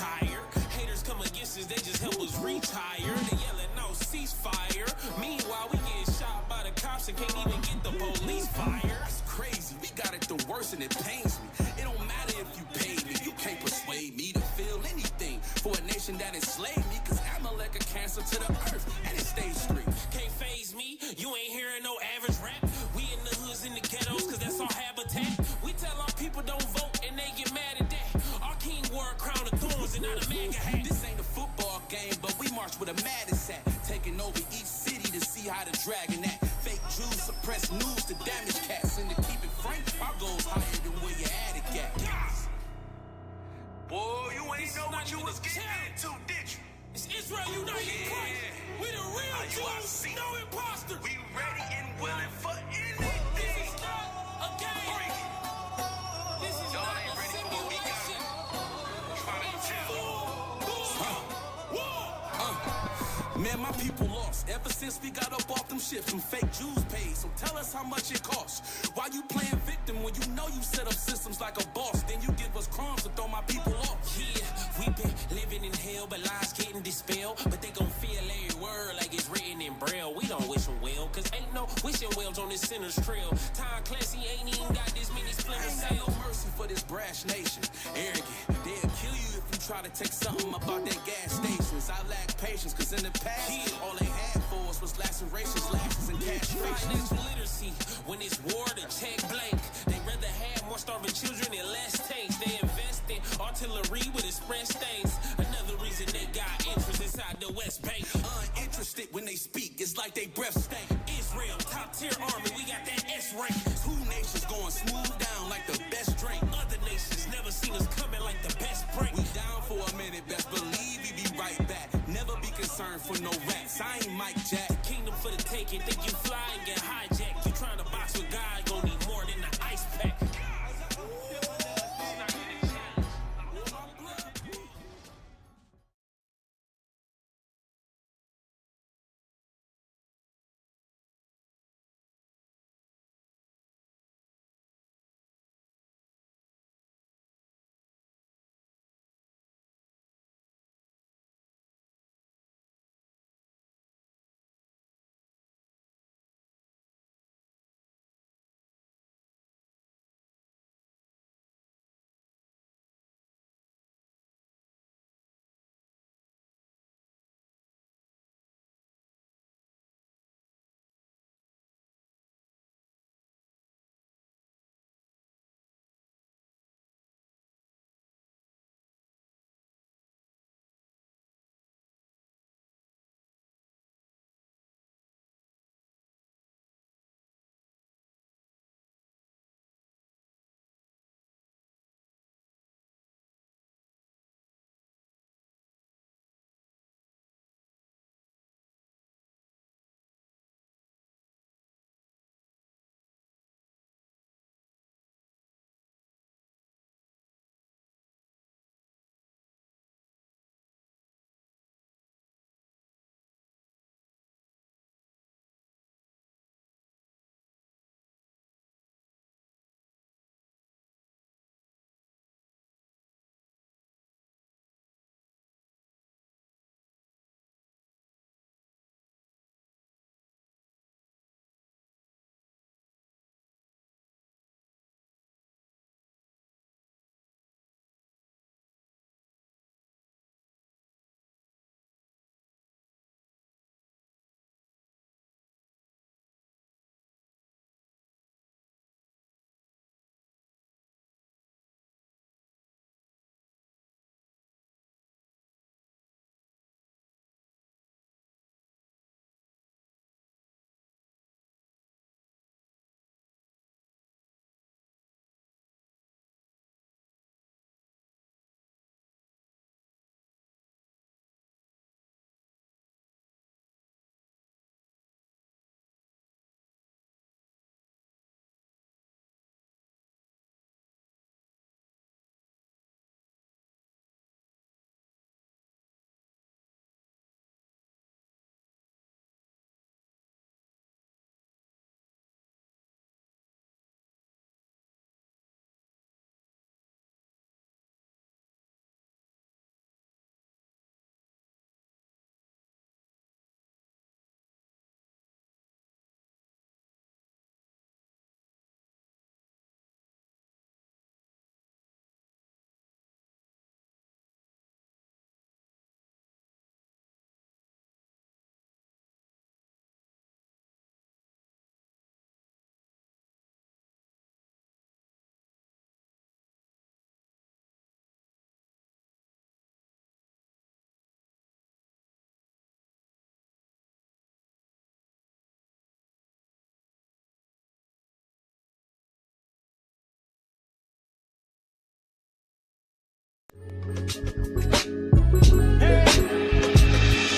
tired. Haters come against us, they just help us retire. They yelling no ceasefire. Meanwhile, we get shot by the cops and can't even get the police fired. It's crazy, we got it the worst and it pains me. It don't matter if you pay me, you can't persuade me to feel anything for a nation that enslaved me. Cause Amalek a cancer to the earth and it stays free. Can't faze me, you ain't hearing no average rap. We in the hoods, in the ghettos, cause that's our habitat. We tell our people don't vote and they get mad at that. Our king wore a crown of thorns and not a mega hat. This ain't a football game, but we march with a Madness hat. Taking over each city to see how the dragon act. Fake Jews suppress news to damage cats. And to keep it frank, our goals higher than where you at it at. Boy, you ain't know what you was getting into, did you? It's Israel United Christ. We the real Jews, no imposter. We ready and willing for anything. This is not a game. This is Y'all not ain't a ready for what we got. simulation. Trying to Man, my people lost ever since we got up off them ships. Some fake Jews paid, so tell us how much it costs. Why you playing victim when you know you set up systems like a boss? Then you give us crumbs to throw my people off. Yeah, we been living in hell, but lies getting dispelled. But they gon' feel every word like it's written in braille. We don't wish them well, cause ain't no wishing wells on this sinner's trail. Time Clancy ain't even got this many splinters. Ain't got no mercy for this brash nation. Arrogant, they'll kill you if you try to take something about their gas stations. I lack patience, cause in the past, all they had for us was lacerations, lashes, and castrations. Financial literacy, when it's war, the check blank. They rather have more starving children and less tanks. They invest in artillery with express things. Another reason they got interest inside the West Bank. Uninterested when they speak, it's like they breath stank. Israel, top tier army, we got that S rank. Two nations going smooth down like the best drink. Other nations never seen us coming like the best prank. We down for a minute, best believe we be right back. Never be concerned for no rats. I ain't Mike Jack. Kingdom for the taking, think you fly and get hijacked. You trying to box with God, gon' need more than an ice pack.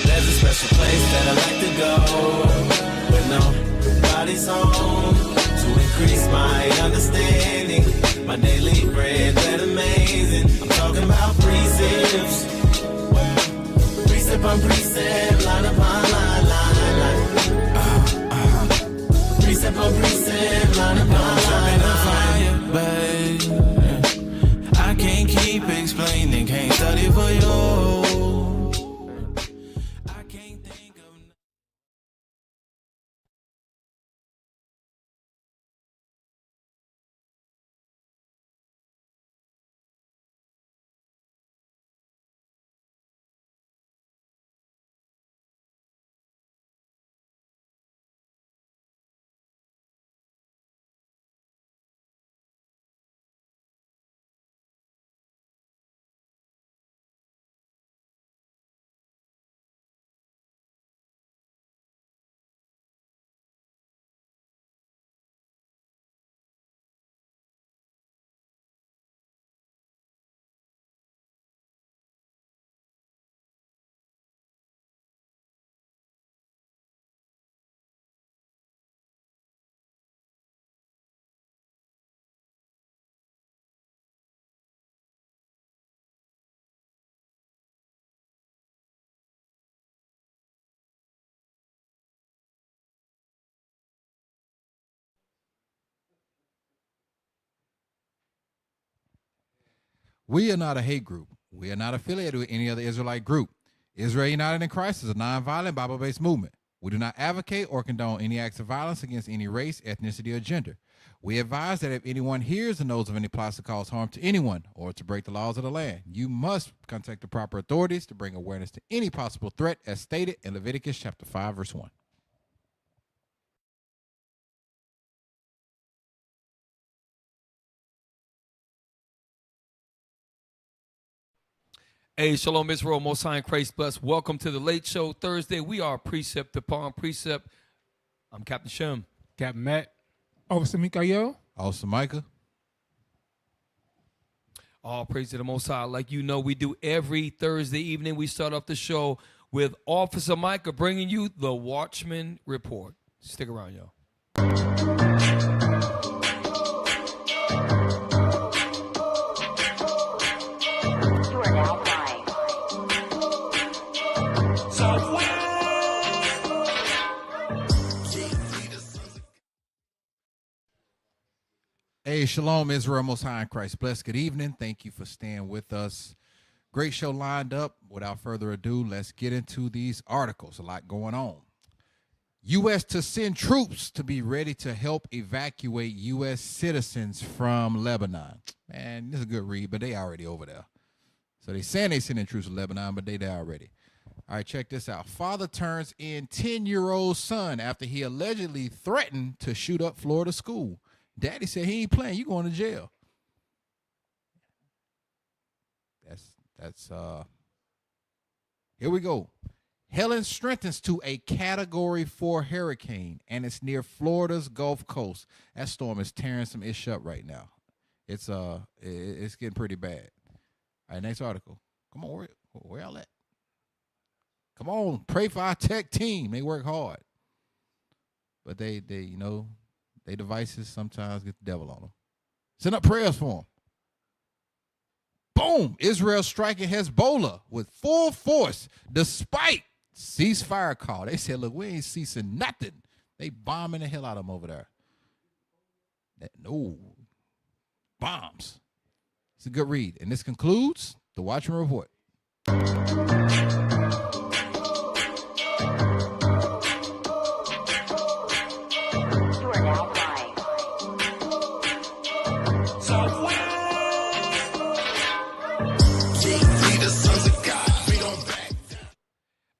There's a special place that I like to go when nobody's home to increase my understanding. My daily bread, that amazing. I'm talking about precepts. Precept on precept, line upon line, precept on precept, line upon line. Babe, I can't keep explaining, can't study for you. I can't think of. We are not a hate group. We are not affiliated with any other Israelite group. Israel United in Christ is a nonviolent Bible-based movement. We do not advocate or condone any acts of violence against any race, ethnicity, or gender. We advise that if anyone hears or knows of any plots to cause harm to anyone or to break the laws of the land, you must contact the proper authorities to bring awareness to any possible threat as stated in Leviticus chapter 5, verse 1. Hey, Shalom Israel, Most High in Christ bless. Welcome to the Late Show Thursday. We are Precept upon Precept. I'm Captain Shem. Captain Matt. Officer Mikael. Also, Micah. All praise to the Most High. Like you know, we do every Thursday evening. We start off the show with Officer Micah bringing you the Watchman Report. Stick around, y'all. Hey, Shalom Israel, Most High in Christ bless. Good evening. Thank you for staying with us. Great show lined up. Without further ado, let's get into these articles. A lot going on. U.S. to send troops to be ready to help evacuate U.S. citizens from Lebanon. Man, this is a good read, but they already over there. So they saying they sending troops to Lebanon, but they there already. All right, check this out. Father turns in 10-year-old son after he allegedly threatened to shoot up Florida school. Daddy said he ain't playing. You going to jail. That's here we go. Helen strengthens to a Category 4 hurricane, and it's near Florida's Gulf Coast. That storm is tearing some ish up right now. It's getting pretty bad. All right, next article. Come on, where y'all at? Come on, pray for our tech team. They work hard, but they you know. Their devices sometimes get the devil on them. Send up prayers for them. Boom! Israel striking Hezbollah with full force despite ceasefire call. They said, look, we ain't ceasing nothing. They bombing the hell out of them over there. No. Bombs. It's a good read. And this concludes the Watchman Report.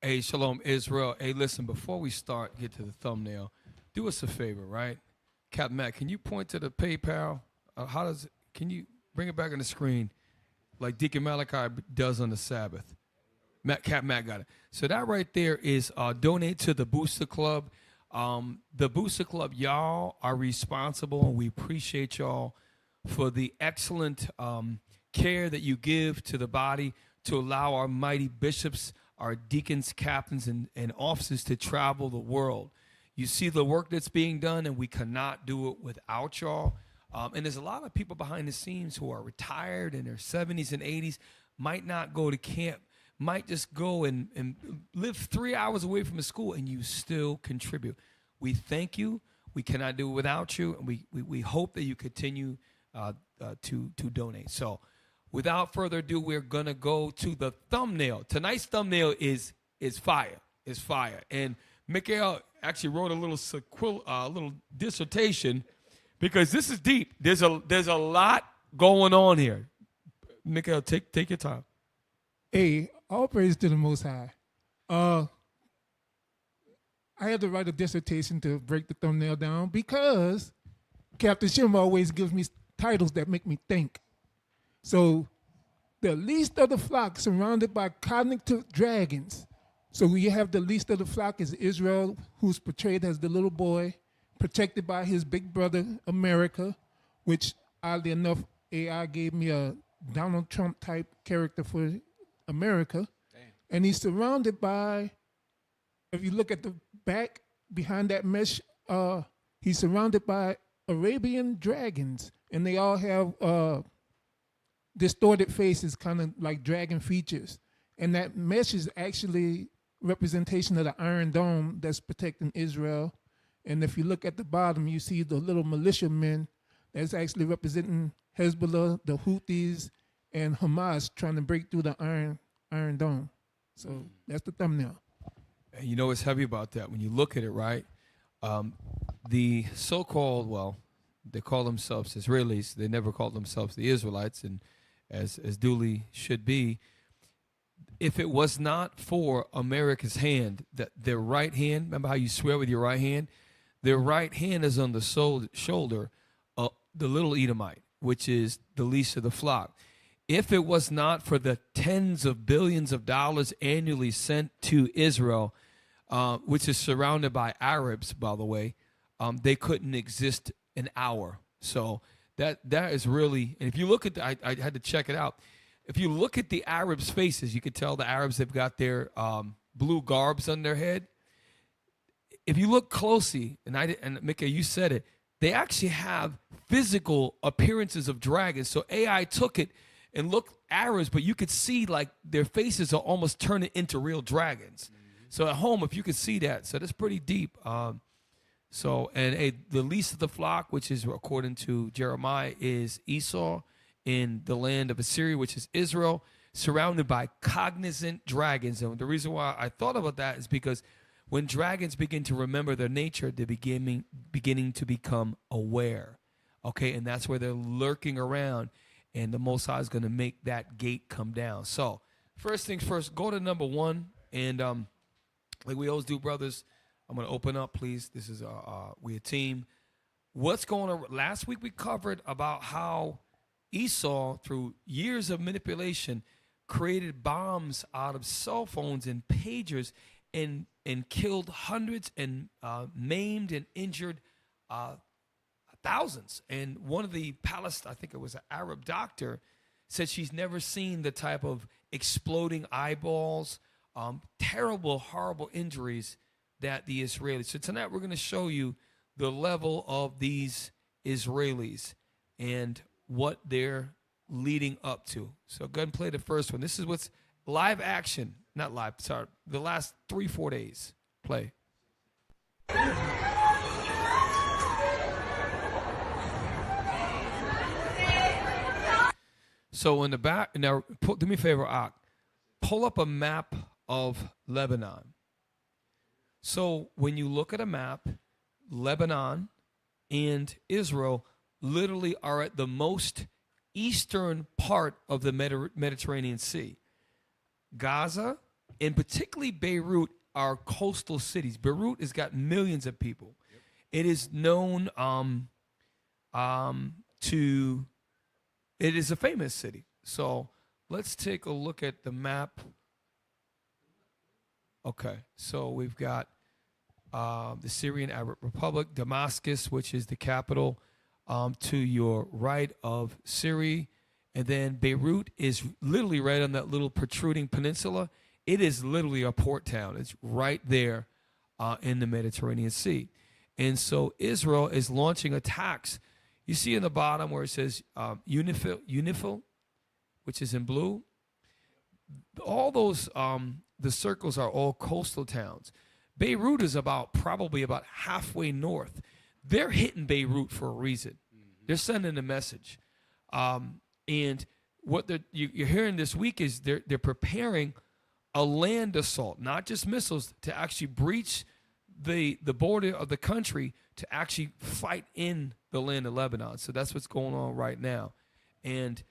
Hey, Shalom Israel. Hey, listen, before we start, get to the thumbnail, do us a favor, right? Captain Matt, can you point to the PayPal? Can you bring it back on the screen like Deacon Malachi does on the Sabbath? Captain Matt got it. So that right there is donate to the Booster Club. The Booster Club, y'all are responsible, and we appreciate y'all for the excellent care that you give to the body to allow our mighty bishops, our deacons, captains, and officers to travel the world. You see the work that's being done, and we cannot do it without y'all. And there's a lot of people behind the scenes who are retired in their 70s and 80s, might not go to camp, might just go and live 3 hours away from the school, and you still contribute. We thank you. We cannot do it without you, and we hope that you continue to donate. So without further ado, we're going to go to the thumbnail. Tonight's thumbnail is fire. It's fire. And Mikael actually wrote a little dissertation because this is deep. There's a lot going on here. Mikael, take your time. Hey, all praise to the Most High. I had to write a dissertation to break the thumbnail down because Captain Shim always gives me titles that make me think. So, the least of the flock surrounded by cognitive dragons. So we have the least of the flock is Israel, who's portrayed as the little boy, protected by his big brother, America, which, oddly enough, AI gave me a Donald Trump type character for America. Damn. And he's surrounded by, if you look at the back behind that mesh, he's surrounded by Arabian dragons, and they all have distorted faces, kind of like dragon features. And that mesh is actually representation of the Iron Dome that's protecting Israel. And if you look at the bottom, you see the little militiamen that's actually representing Hezbollah, the Houthis, and Hamas trying to break through the Iron Dome. So that's the thumbnail. And you know what's heavy about that? When you look at it, right, the so-called, well, they call themselves Israelis. They never called themselves the Israelites, and as duly should be. If it was not for America's hand, that their right hand, remember how you swear with your right hand? Their right hand is on the shoulder of the little Edomite, which is the least of the flock. If it was not for the tens of billions of dollars annually sent to Israel, which is surrounded by Arabs, by the way, they couldn't exist an hour. So that is really, and if you look at, I had to check it out. If you look at the Arabs' faces, you could tell the Arabs have got their blue garbs on their head. If you look closely, and Mika, you said it, they actually have physical appearances of dragons. So AI took it and looked Arabs, but you could see like their faces are almost turning into real dragons. Mm-hmm. So at home, if you could see that, so that's pretty deep. The least of the flock, which is according to Jeremiah, is Esau in the land of Assyria, which is Israel, surrounded by cognizant dragons. And the reason why I thought about that is because when dragons begin to remember their nature, they're beginning to become aware. Okay, and that's where they're lurking around, and the Most High is going to make that gate come down. So, first things first, go to number one, and like we always do, brothers, I'm going to open up, please. This is we a team. What's going on? Last week we covered about how Esau, through years of manipulation, created bombs out of cell phones and pagers and killed hundreds and maimed and injured thousands. And one of the I think it was an Arab doctor, said she's never seen the type of exploding eyeballs, terrible, horrible injuries that the Israelis. So tonight we're going to show you the level of these Israelis and what they're leading up to. So go ahead and play the first one. This is what's live action. Not live, sorry. The last 3-4 days. Play. So in the back, now do me a favor, Ak. Pull up a map of Lebanon. So when you look at a map, Lebanon and Israel literally are at the most eastern part of the Mediterranean Sea. Gaza, and particularly Beirut, are coastal cities. Beirut has got millions of people. Yep. It is known it is a famous city. So let's take a look at the map. Okay, so we've got the Syrian Arab Republic, Damascus, which is the capital to your right of Syria, And then Beirut is literally right on that little protruding peninsula. It is literally a port town. It's right there in the Mediterranean Sea. And so Israel is launching attacks. You see in the bottom where it says UNIFIL, which is in blue. All those, the circles are all coastal towns. Beirut is probably about halfway north. They're hitting Beirut for a reason. They're sending a message. And what you're hearing this week is they're preparing a land assault, not just missiles, to actually breach the border of the country to actually fight in the land of Lebanon. So that's what's going on right now. And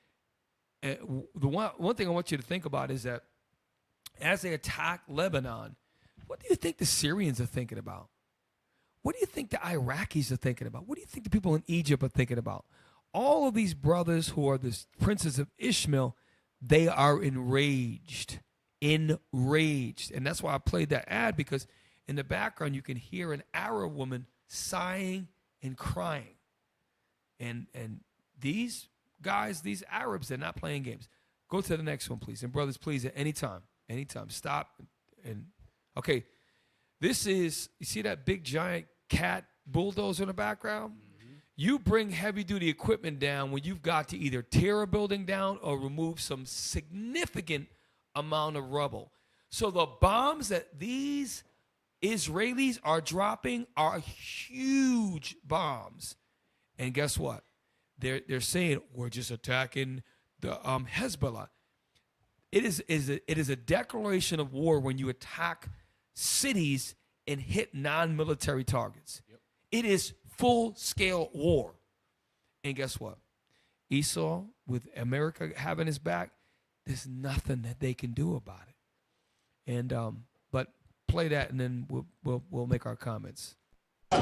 the one thing I want you to think about is that as they attack Lebanon, what do you think the Syrians are thinking about? What do you think the Iraqis are thinking about? What do you think the people in Egypt are thinking about? All of these brothers who are the princes of Ishmael, they are enraged. And that's why I played that ad, because in the background you can hear an Arab woman sighing and crying. And these guys, these Arabs, they're not playing games. Go to the next one, please. And brothers, please, at any time, stop. And okay, this is, you see that big giant cat bulldozer in the background? You bring heavy-duty equipment down when you've got to either tear a building down or remove some significant amount of rubble. So the bombs that these Israelis are dropping are huge bombs. And guess what? They're saying, we're just attacking the Hezbollah. It is a declaration of war when you attack cities and hit non-military targets. Yep. It is full-scale war. And guess what? Esau, with America having his back, there's nothing that they can do about it. And but play that, and then we'll make our comments.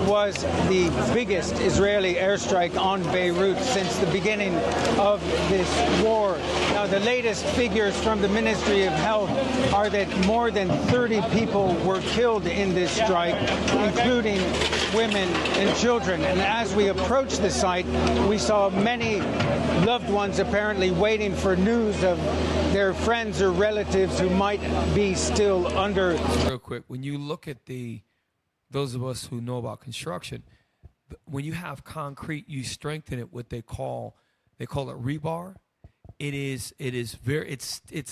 Was the biggest Israeli airstrike on Beirut since the beginning of this war. Now, the latest figures from the Ministry of Health are that more than 30 people were killed in this strike, including women and children. And as we approached the site, we saw many loved ones apparently waiting for news of their friends or relatives who might be still under. Real quick, when you look at those of us who know about construction, when you have concrete, you strengthen it. What they call it rebar. It's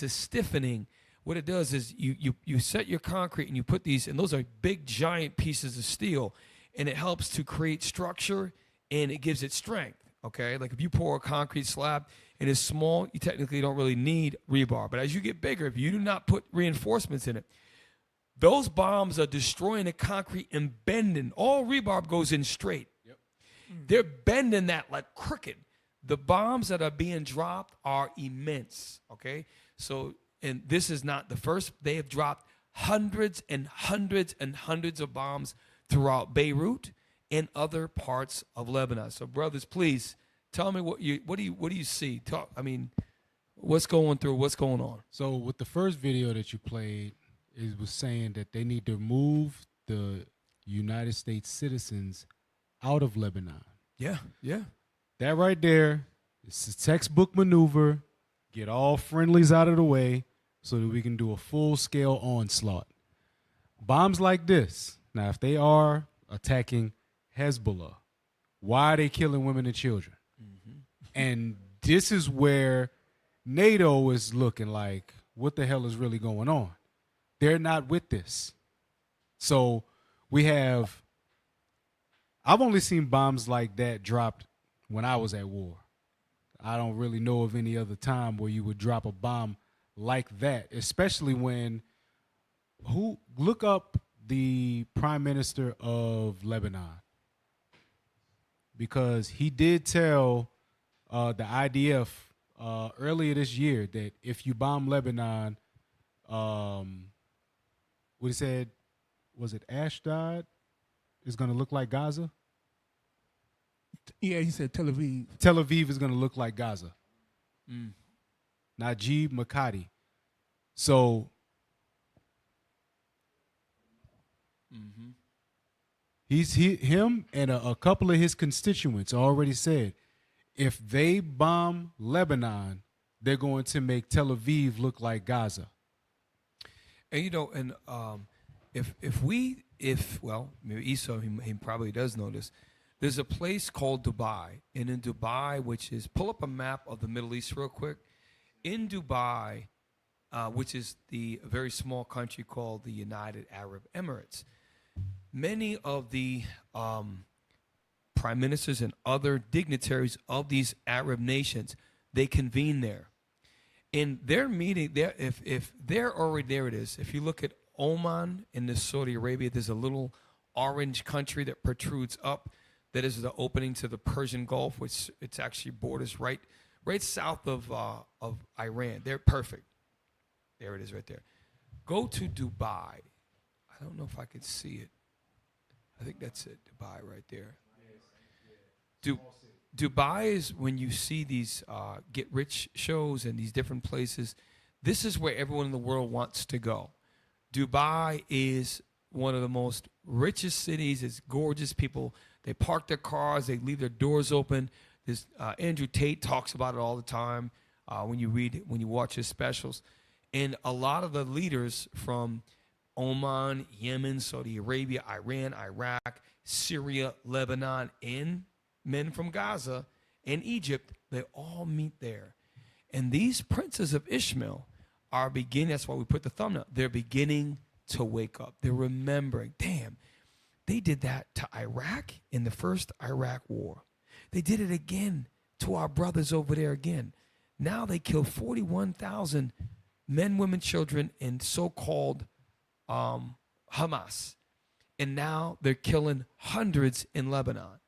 a stiffening. What it does is you set your concrete and you put these, and those are big giant pieces of steel, and it helps to create structure and it gives it strength. Okay, like if you pour a concrete slab and it's small, you technically don't really need rebar. But as you get bigger, if you do not put reinforcements in it, those bombs are destroying the concrete and bending. All rebar goes in straight. Yep. They're bending that like crooked. The bombs that are being dropped are immense, okay? So, and this is not the first. They have dropped hundreds and hundreds and hundreds of bombs throughout Beirut and other parts of Lebanon. So, brothers, please tell me what do you see? What's going on? So, with the first video that you played, it was saying that they need to move the United States citizens out of Lebanon. Yeah. That right there, it's a textbook maneuver. Get all friendlies out of the way so that we can do a full-scale onslaught. Bombs like this. Now, if they are attacking Hezbollah, why are they killing women and children? Mm-hmm. And this is where NATO is looking like, what the hell is really going on? They're not with this. So I've only seen bombs like that dropped when I was at war. I don't really know of any other time where you would drop a bomb like that, especially when, look up the Prime Minister of Lebanon, because he did tell the IDF earlier this year that if you bomb Lebanon, what he said, was it Ashdod is going to look like Gaza? Yeah, he said Tel Aviv. Tel Aviv is going to look like Gaza. Najib Makati. So him and a couple of his constituents already said, if they bomb Lebanon, they're going to make Tel Aviv look like Gaza. And well, maybe Esau, he probably does know this. There's a place called Dubai, and in Dubai, which is, pull up a map of the Middle East real quick. In Dubai, which is a very small country called the United Arab Emirates, many of the prime ministers and other dignitaries of these Arab nations, they convene there. In their meeting, if they're already there, it is. If you look at Oman in the Saudi Arabia, there's a little orange country that protrudes up. That is the opening to the Persian Gulf, which it's actually borders right south of Iran. They're perfect. There it is right there. Go to Dubai. I don't know if I can see it. I think that's it, Dubai right there. Dubai is when you see these get-rich shows and these different places. This is where everyone in the world wants to go. Dubai is one of the most richest cities. It's gorgeous. People, they park their cars. They leave their doors open. This Andrew Tate talks about it all the time when you watch his specials. And a lot of the leaders from Oman, Yemen, Saudi Arabia, Iran, Iraq, Syria, Lebanon, and men from Gaza and Egypt, they all meet there. And these princes of Ishmael are beginning, that's why we put the thumbnail, they're beginning to wake up. They're remembering, damn, they did that to Iraq in the first Iraq war. They did it again to our brothers over there again. Now they killed 41,000 men, women, children in so-called Hamas. And now they're killing hundreds in Lebanon.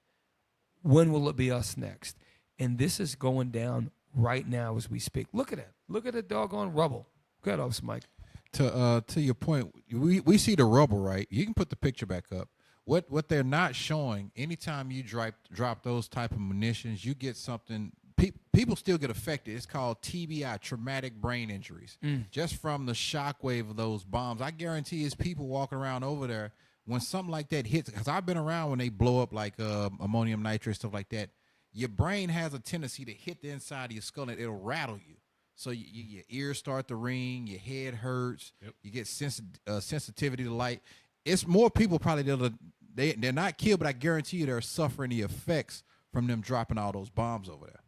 When will it be us next? And this is going down right now as we speak. Look at it. Look at the doggone rubble. Go ahead, Officer Mike. To your point, we see the rubble, right? You can put the picture back up. What they're not showing, anytime you drop those type of munitions, you get something. People still get affected. It's called TBI, traumatic brain injuries, just from the shockwave of those bombs. I guarantee it's people walking around over there when something like that hits. Because I've been around when they blow up like ammonium nitrate, stuff like that. Your brain has a tendency to hit the inside of your skull and it'll rattle you. So your ears start to ring, your head hurts, you get sensitivity to light. It's more people probably they're not killed, but I guarantee you they're suffering the effects from them dropping all those bombs over there.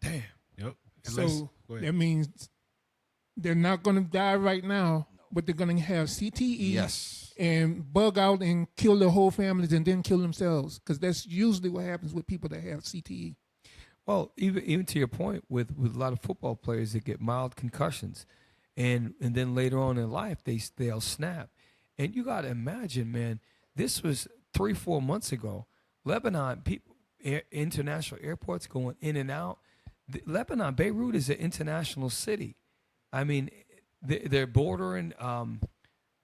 Damn. Yep. So that means they're not going to die right now, but they're going to have CTE Yes. and bug out and kill their whole families and then kill themselves, because that's usually what happens with people that have CTE. Well, even to your point, with a lot of football players that get mild concussions, and then later on in life they'll snap. And you got to imagine, man, this was 3-4 months ago. Lebanon, international airports going in and out. Lebanon, Beirut is an international city. I mean, they're bordering.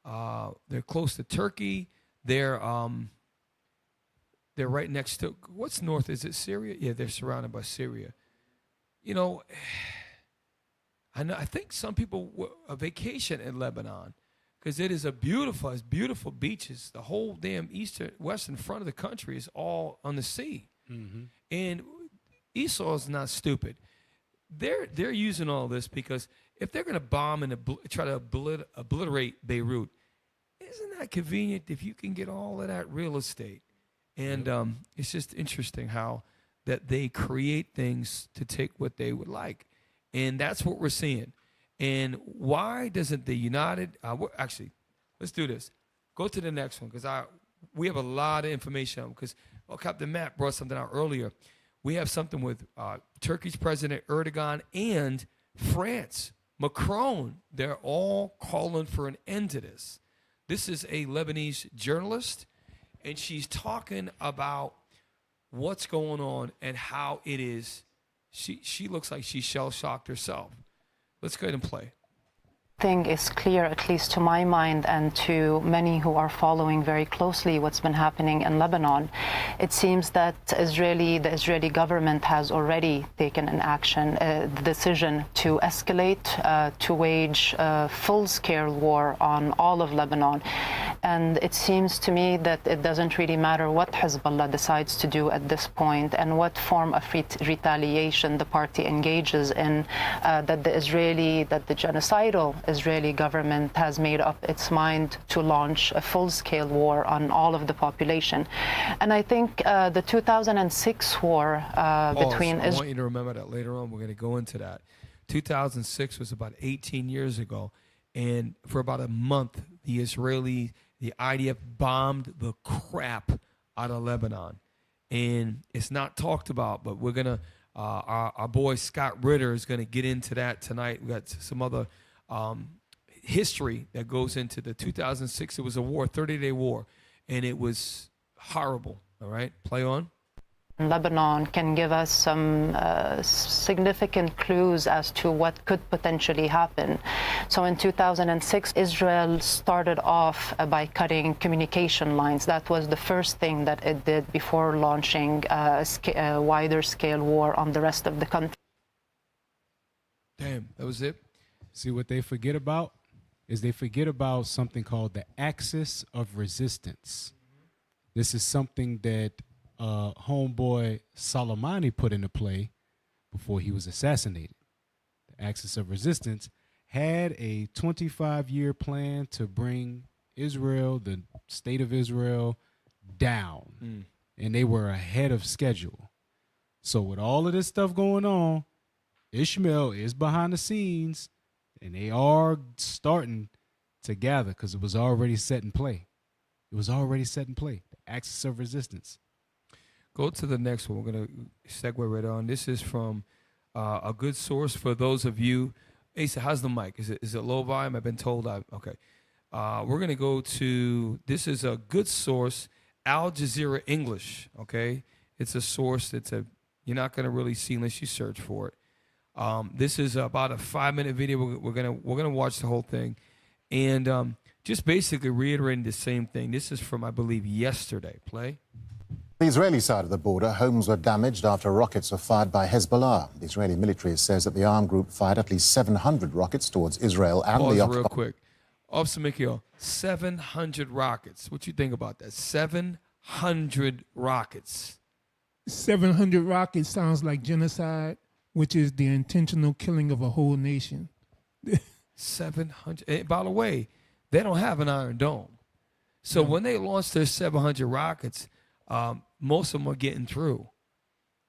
They're close to Turkey. They're right next to, what's north? Is it Syria? Yeah, they're surrounded by Syria. You know, I think some people vacation in Lebanon because it is it's beautiful beaches. The whole damn western front of the country is all on the sea. Mm-hmm. And Esau is not stupid. They're using all this because if they're going to bomb and try to obliterate Beirut, isn't that convenient if you can get all of that real estate? And it's just interesting how that they create things to take what they would like. And that's what we're seeing. And why doesn't the United actually, let's do this. Go to the next one because we have a lot of information on because Captain Matt brought something out earlier. We have something with Turkey's President Erdogan and France, Macron. They're all calling for an end to this. This is a Lebanese journalist, and she's talking about what's going on and how it is. She looks like she's shell-shocked herself. Let's go ahead and play. Thing is clear, at least to my mind and to many who are following very closely what's been happening in Lebanon. It seems that the Israeli government has already taken an action, the decision to escalate, to wage a full-scale war on all of Lebanon. And it seems to me that it doesn't really matter what Hezbollah decides to do at this point and what form of retaliation the party engages in, that the genocidal Israeli government has made up its mind to launch a full-scale war on all of the population. And I think the 2006 war between I Israel... want you to remember that later on. We're going to go into that. 2006 was about 18 years ago, and for about a month, the IDF bombed the crap out of Lebanon. And it's not talked about, but we're going to, our boy Scott Ritter is going to get into that tonight. We got some other history that goes into the 2006. It was a war, 30-day war, and it was horrible. All right, play on. Lebanon can give us some significant clues as to what could potentially happen. So in 2006, Israel started off by cutting communication lines. That was the first thing that it did before launching a wider scale war on the rest of the country. Damn, that was it? See, what they forget about is they forget about something called the axis of resistance. This is something that homeboy Soleimani put into play before he was assassinated. The axis of resistance had a 25-year plan to bring Israel, the state of Israel, down. And they were ahead of schedule. So with all of this stuff going on, Ishmael is behind the scenes, and they are starting to gather because it was already set in play. It was already set in play. The axis of resistance. Go to the next one. We're going to segue right on. This is from a good source for those of you. Asa, how's the mic? Is it low volume? I've been told. Okay. We're going to go to, this is a good source, Al Jazeera English, okay? It's a source you're not going to really see unless you search for it. This is about a 5-minute video. We're gonna watch the whole thing. And just basically reiterating the same thing. This is from, I believe, yesterday. Play. The Israeli side of the border, homes were damaged after rockets were fired by Hezbollah. The Israeli military says that the armed group fired at least 700 rockets towards Israel and Pause the real quick. Officer Mikhail, 700 rockets. What you think about that? 700 rockets. 700 rockets sounds like genocide, which is the intentional killing of a whole nation. 700. And by the way, they don't have an Iron Dome. So when they launched their 700 rockets, most of them are getting through,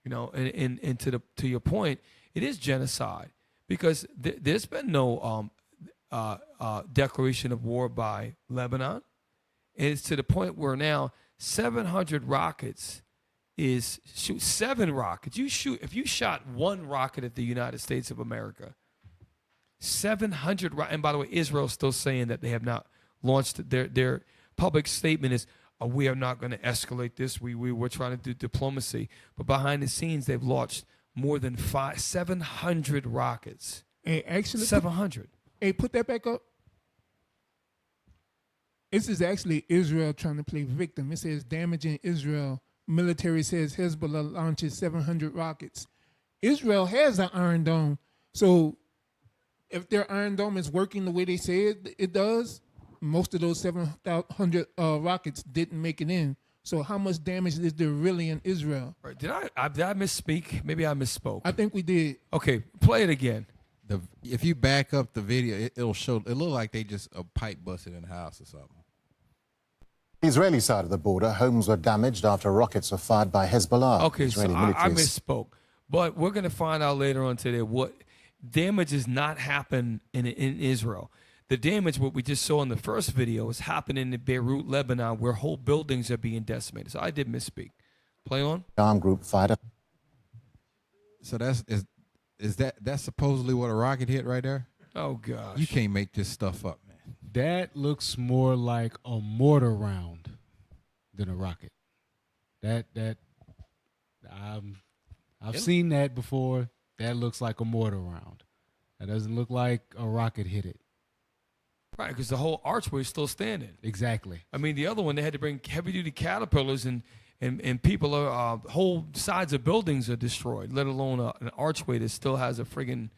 and to your point, it is genocide because there's been no declaration of war by Lebanon. And it's to the point where now 700 rockets is shoot 7 rockets. If you shot 1 rocket at the United States of America, 700. And by the way, Israel's still saying that they have not launched their public statement is, we are not going to escalate this. We're trying to do diplomacy. But behind the scenes, they've launched more than 700 rockets. Hey, actually, 700. Put that back up. This is actually Israel trying to play victim. It says damaging Israel. Military says Hezbollah launches 700 rockets. Israel has an Iron Dome. So if their Iron Dome is working the way they say it does, most of those 700 rockets didn't make it in. So how much damage is there really in Israel? Right. Did I misspeak? Maybe I misspoke. I think we did. Okay, play it again. If you back up the video, it'll show. It look like they just a pipe busted in the house or something. The Israeli side of the border, homes were damaged after rockets were fired by Hezbollah. Okay, so I misspoke. But we're going to find out later on today what damage has not happened in Israel. The damage, what we just saw in the first video, is happening in Beirut, Lebanon, where whole buildings are being decimated. So I did misspeak. Play on. The armed group fired. So that's supposedly what a rocket hit right there? Oh gosh. You can't make this stuff up, man. That looks more like a mortar round than a rocket. I've seen that before. That looks like a mortar round. That doesn't look like a rocket hit it. Right, because the whole archway is still standing. Exactly. I mean, the other one, they had to bring heavy-duty caterpillars and people whole sides of buildings are destroyed, let alone an archway that still has a friggin'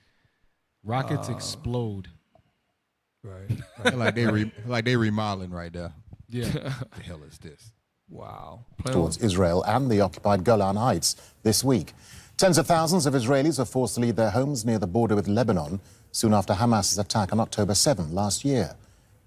rockets explode. Right. like they remodeling right there. Yeah. The hell is this? Wow. towards Israel and the occupied Golan Heights this week. Tens of thousands of Israelis are forced to leave their homes near the border with Lebanon soon after Hamas's attack on October 7 last year.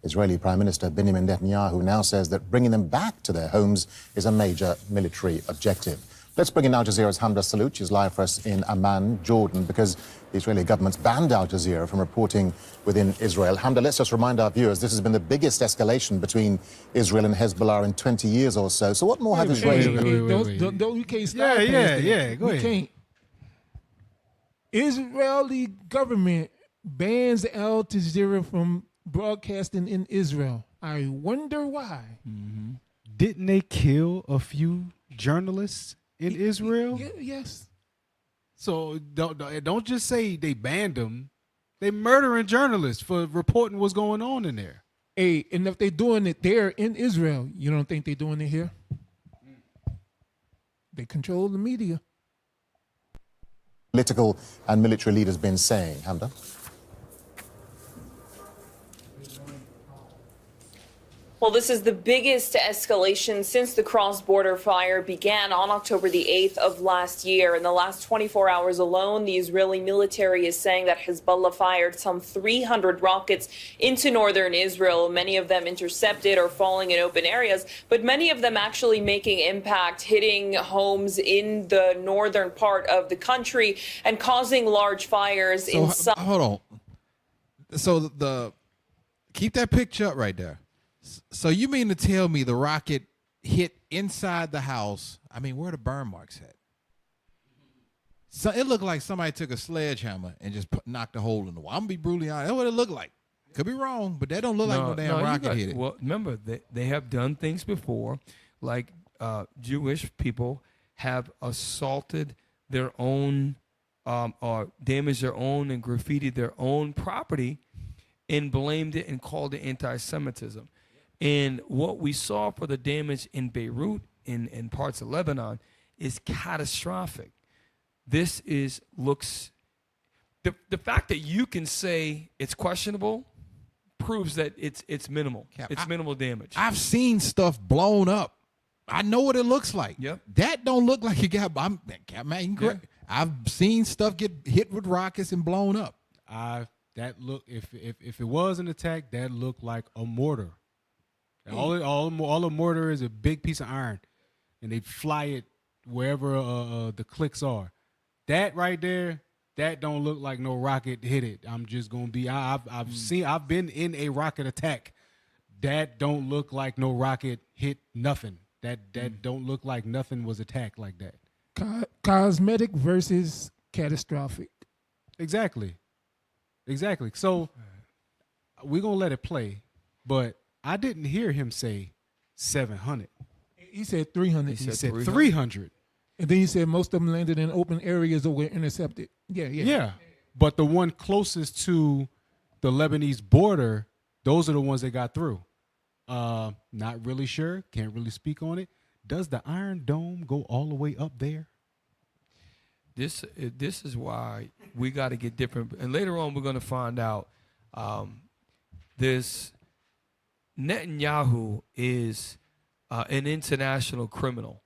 Israeli Prime Minister Benjamin Netanyahu now says that bringing them back to their homes is a major military objective. Let's bring in Al Jazeera's Hamda Salut. She's live for us in Amman, Jordan, because the Israeli government's banned Al Jazeera from reporting within Israel. Hamda, let's just remind our viewers, this has been the biggest escalation between Israel and Hezbollah in 20 years or so. So what more have Israeli... Don't we can't stop Go ahead. We can't. Israeli government bans Al Jazeera from broadcasting in Israel. I wonder why. Didn't they kill a few journalists in Israel? Yes. So don't just say they banned them. They murdering journalists for reporting what's going on in there. Hey, and if they're doing it there in Israel, you don't think they're doing it here? They control the media. Political and military leaders been saying, Hamda? Well, this is the biggest escalation since the cross-border fire began on October the 8th of last year. In the last 24 hours alone, the Israeli military is saying that Hezbollah fired some 300 rockets into northern Israel, many of them intercepted or falling in open areas, but many of them actually making impact, hitting homes in the northern part of the country and causing large fires inside. Hold on. So keep that picture up right there. So you mean to tell me the rocket hit inside the house? I mean, where are the burn marks at? So it looked like somebody took a sledgehammer and just knocked a hole in the wall. I'm gonna be brutally honest. That's what it looked like. Could be wrong, but that don't look like no damn rocket hit it. Well, remember, they have done things before, like Jewish people have assaulted their own or damaged their own and graffitied their own property and blamed it and called it anti-Semitism. And what we saw for the damage in Beirut and parts of Lebanon is catastrophic. This looks the fact that you can say it's questionable proves that it's minimal. It's minimal damage. I've seen stuff blown up. I know what it looks like. Yep. That don't look like it got. I've seen stuff get hit with rockets and blown up. That look if it was an attack, that looked like a mortar. All a mortar is a big piece of iron, and they fly it wherever the clicks are. That right there, that don't look like no rocket hit it. I'm just gonna be. I've been in a rocket attack. That don't look like no rocket hit nothing. That don't look like nothing was attacked like that. Cosmetic versus catastrophic. Exactly. So we're gonna let it play, but I didn't hear him say 700. He said 300. He said 300. And then he said most of them landed in open areas or were intercepted. Yeah. But the one closest to the Lebanese border, those are the ones that got through. Not really sure. Can't really speak on it. Does the Iron Dome go all the way up there? This is why we got to get different. And later on, we're going to find out this Netanyahu is an international criminal.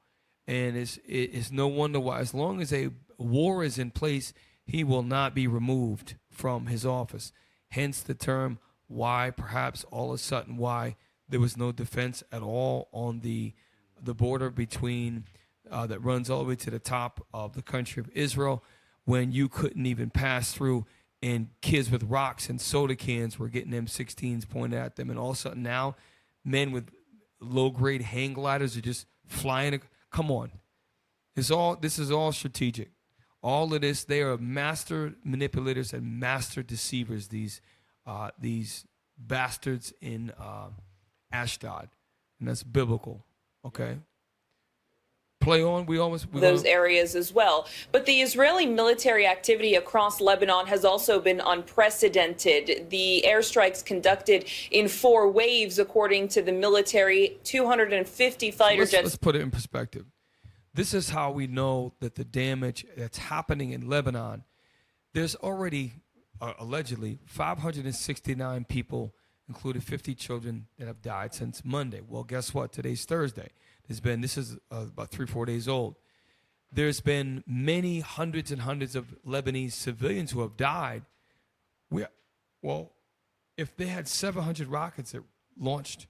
And it's no wonder why, as long as a war is in place, he will not be removed from his office. Hence the term why perhaps all of a sudden why there was no defense at all on the border between that runs all the way to the top of the country of Israel, when you couldn't even pass through and kids with rocks and soda cans were getting M16s pointed at them. And all of a sudden now men with low-grade hang gliders are just flying. Come on. This is all strategic. All of this, they are master manipulators and master deceivers, these bastards in Ashdod. And that's biblical, okay? Play on. Those areas as well. But the Israeli military activity across Lebanon has also been unprecedented. The airstrikes conducted in 4 waves, according to the military, 250 fighter jets. Let's put it in perspective. This is how we know that the damage that's happening in Lebanon, there's already, allegedly, 569 people included 50 children that have died since Monday. Well, guess what? Today's Thursday. This is about 3-4 days old. There's been many hundreds and hundreds of Lebanese civilians who have died. Well, if they had 700 rockets that launched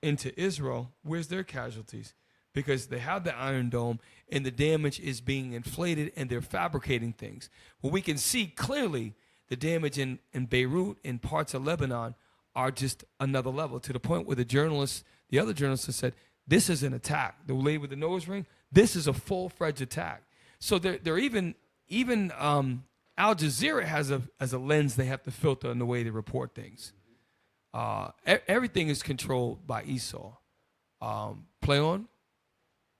into Israel, where's their casualties? Because they have the Iron Dome and the damage is being inflated and they're fabricating things. Well, we can see clearly the damage in Beirut and parts of Lebanon are just another level, to the point where the other journalists said, this is an attack. The lady with the nose ring, this is a full-fledged attack. So they're even Al Jazeera has a lens they have to filter in the way they report things. Everything is controlled by Esau. Play on.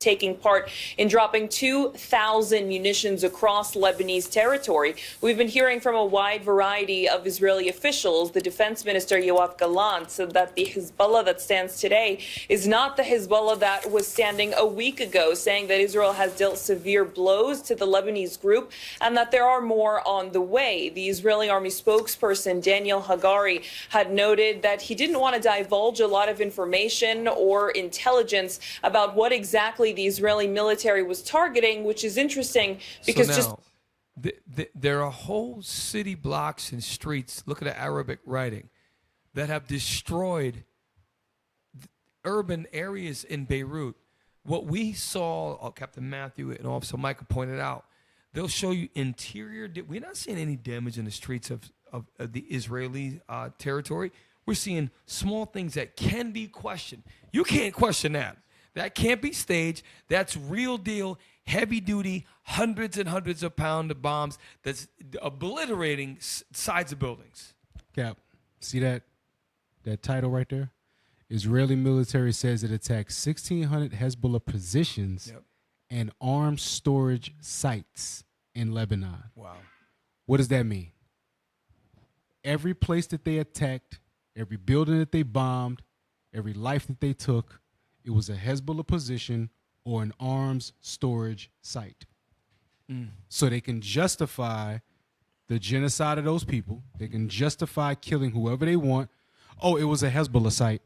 Taking part in dropping 2,000 munitions across Lebanese territory. We've been hearing from a wide variety of Israeli officials. The defense minister, Yoav Gallant, said that the Hezbollah that stands today is not the Hezbollah that was standing a week ago, saying that Israel has dealt severe blows to the Lebanese group and that there are more on the way. The Israeli army spokesperson, Daniel Hagari, had noted that he didn't want to divulge a lot of information or intelligence about what exactly the Israeli military was targeting, which is interesting because there are whole city blocks and streets, look at the Arabic writing, that have destroyed urban areas in Beirut. What we saw, Captain Matthew and Officer Michael pointed out, they'll show you interior. We're not seeing any damage in the streets of the Israeli territory. We're seeing small things that can be questioned. You can't question that. That can't be staged. That's real deal, heavy duty, hundreds and hundreds of pounds of bombs that's obliterating sides of buildings. Cap, see that title right there? Israeli military says it attacked 1,600 Hezbollah positions and arms storage sites in Lebanon. Wow. What does that mean? Every place that they attacked, every building that they bombed, every life that they took, it was a Hezbollah position or an arms storage site. So they can justify the genocide of those people. They can justify killing whoever they want. Oh, it was a Hezbollah site.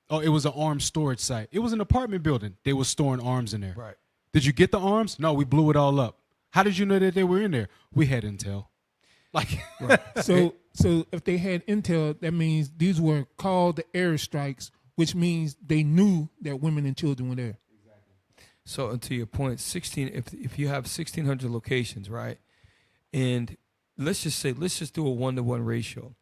Oh, it was an arms storage site. It was an apartment building. They were storing arms in there. Right. Did you get the arms? No, we blew it all up. How did you know that they were in there? We had intel. Like, right. So if they had intel, that means these were called the airstrikes, which means they knew that women and children were there. So, and to your point, if you have 1,600 locations, right, and let's just do a 1-to-1 ratio.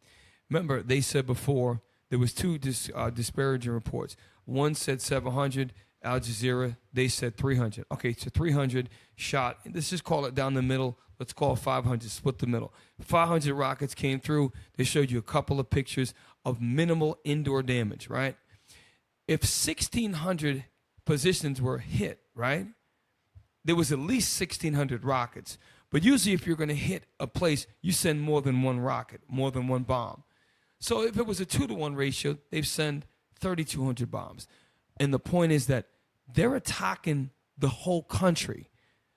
Remember, they said before there was two disparaging reports. One said 700, Al Jazeera, they said 300. Okay, so 300 shot. Let's just call it down the middle. Let's call it 500, split the middle. 500 rockets came through. They showed you a couple of pictures of minimal indoor damage, right? If 1,600 positions were hit, right, there was at least 1,600 rockets. But usually if you're going to hit a place, you send more than one rocket, more than one bomb. So if it was a 2-to-1 ratio, they've sent 3,200 bombs. And the point is that they're attacking the whole country.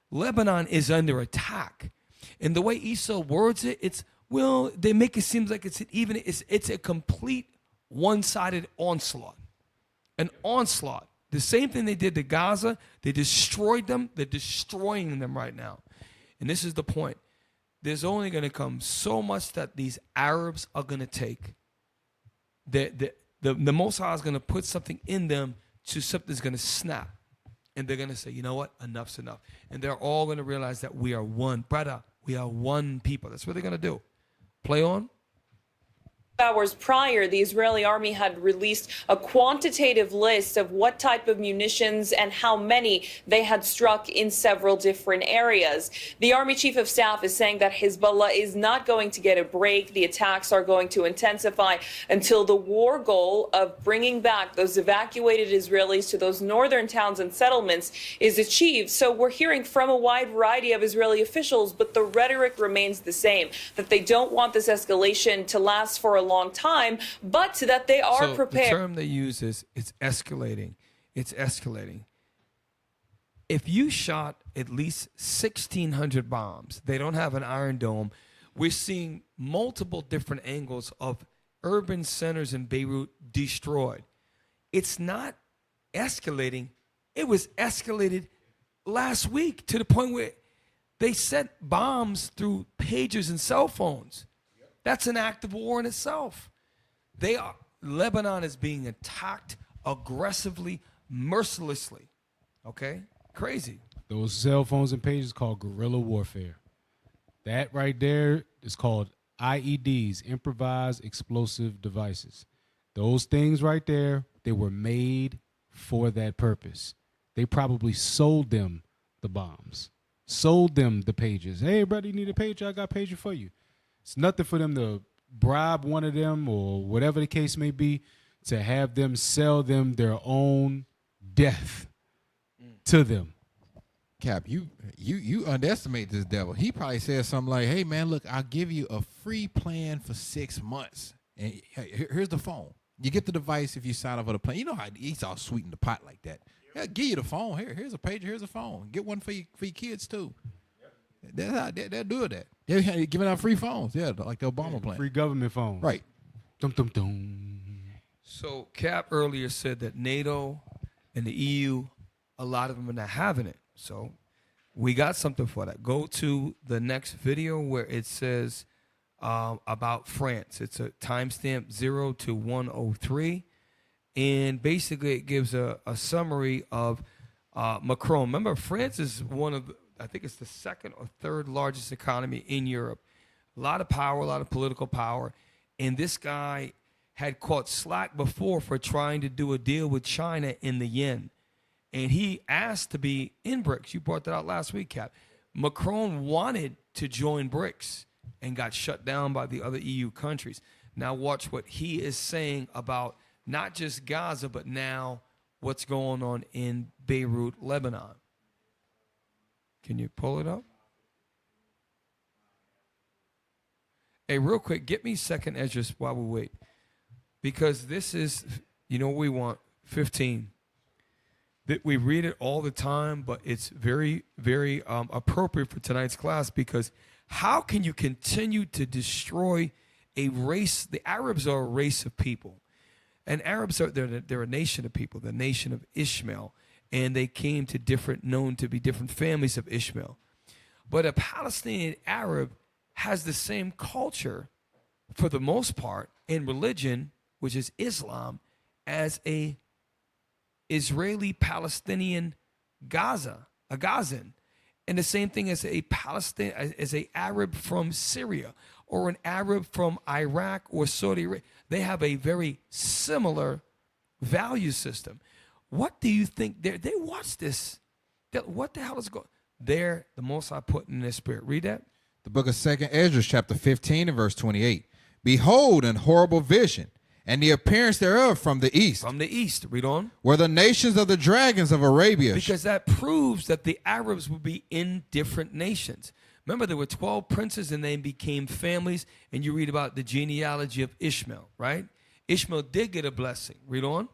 Lebanon is under attack. And the way Esau words it, they make it seem like it's a complete one-sided onslaught. An onslaught. The same thing they did to Gaza. They destroyed them. They're destroying them right now. And this is the point. There's only going to come so much that these Arabs are going to take. The Most High is going to put something in them to something that's going to snap. And they're going to say, you know what? Enough's enough. And they're all going to realize that we are one. Brother, we are one people. That's what they're going to do. Play on. Hours prior, the Israeli army had released a quantitative list of what type of munitions and how many they had struck in several different areas. The army chief of staff is saying that Hezbollah is not going to get a break. The attacks are going to intensify until the war goal of bringing back those evacuated Israelis to those northern towns and settlements is achieved. So we're hearing from a wide variety of Israeli officials, but the rhetoric remains the same, that they don't want this escalation to last for a long time, but that they are prepared. The term they use is it's escalating. It's escalating. If you shot at least 1,600 bombs, they don't have an Iron Dome. We're seeing multiple different angles of urban centers in Beirut destroyed. It's not escalating. It was escalated last week to the point where they sent bombs through pagers and cell phones. That's an act of war in itself. Lebanon is being attacked aggressively, mercilessly. Okay? Crazy. Those cell phones and pages called guerrilla warfare. That right there is called IEDs, improvised explosive devices. Those things right there, they were made for that purpose. They probably sold them the bombs, sold them the pages. Hey, brother, you need a pager? I got a pager for you. It's nothing for them to bribe one of them or whatever the case may be to have them sell them their own death to them. Cap, you underestimate this devil. He probably said something like, "Hey man, look, I'll give you a free plan for 6 months, and here's the phone. You get the device if you sign up for the plan." You know how he's all sweeten the pot like that. Yeah, give you the phone. Here's a pager. Here's a phone. Get one for your kids too. That's how they're doing that. They're giving out free phones. Yeah, like the Obama plan. Free government phones. Right. Dum dum dum. So Cap earlier said that NATO and the EU, a lot of them are not having it. So we got something for that. Go to the next video where it says about France. It's a timestamp 0 to 103. And basically it gives a summary of Macron. Remember, France is one of, I think it's the second or third largest economy in Europe. A lot of power, a lot of political power. And this guy had caught slack before for trying to do a deal with China in the yen. And he asked to be in BRICS. You brought that out last week, Cap. Macron wanted to join BRICS and got shut down by the other EU countries. Now watch what he is saying about not just Gaza, but now what's going on in Beirut, Lebanon. Can you pull it up? Hey, real quick, get me second Esdras while we wait. Because this is, you know what we want, 15. That we read it all the time, but it's very, very appropriate for tonight's class, because how can you continue to destroy a race? The Arabs are a race of people. And Arabs they're a nation of people, the nation of Ishmael. And they came to known to be different families of Ishmael. But a Palestinian Arab has the same culture, for the most part, in religion, which is Islam, as a Israeli-Palestinian a Gazan. And the same thing as as a Arab from Syria or an Arab from Iraq or Saudi Arabia. They have a very similar value system. What do you think? They watch this. What the hell is going on? There, the Most High put in their spirit. Read that. The book of 2nd Esdras, chapter 15 and verse 28. Behold, an horrible vision, and the appearance thereof from the east. From the east. Read on. Were the nations of the dragons of Arabia. Because that proves that the Arabs will be in different nations. Remember, there were 12 princes, and they became families, and you read about the genealogy of Ishmael, right? Ishmael did get a blessing. Read on.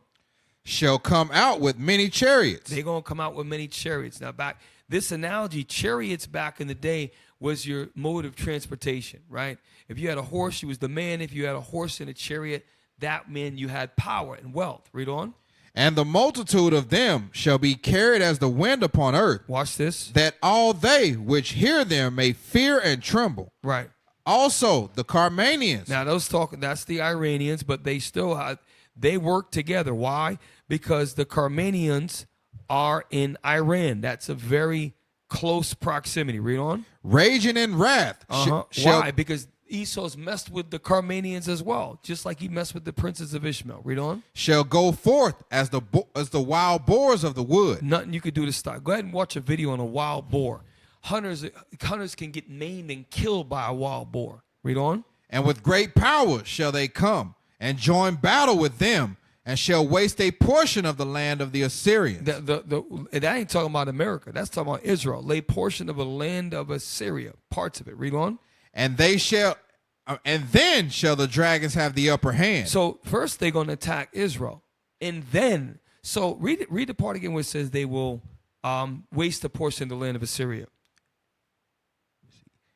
Shall come out with many chariots. They're going to come out with many chariots. Now, this analogy, chariots back in the day was your mode of transportation, right? If you had a horse, you was the man. If you had a horse and a chariot, that meant you had power and wealth. Read on. And the multitude of them shall be carried as the wind upon earth. Watch this. That all they which hear them may fear and tremble. Right. Also the Carmanians. Now that's the Iranians, but they work together. Why? Because the Carmanians are in Iran. That's a very close proximity. Read on. Raging in wrath. Why? Because Esau's messed with the Carmanians as well, just like he messed with the princes of Ishmael. Read on. Shall go forth as the wild boars of the wood. Nothing you could do to stop. Go ahead and watch a video on a wild boar. Hunters can get maimed and killed by a wild boar. Read on. And with great power shall they come and join battle with them, and shall waste a portion of the land of the Assyrians. That ain't talking about America. That's talking about Israel. Lay portion of the land of Assyria. Parts of it. Read on. And then shall the dragons have the upper hand. So first they're going to attack Israel, and then read the part again where it says they will waste a portion of the land of Assyria.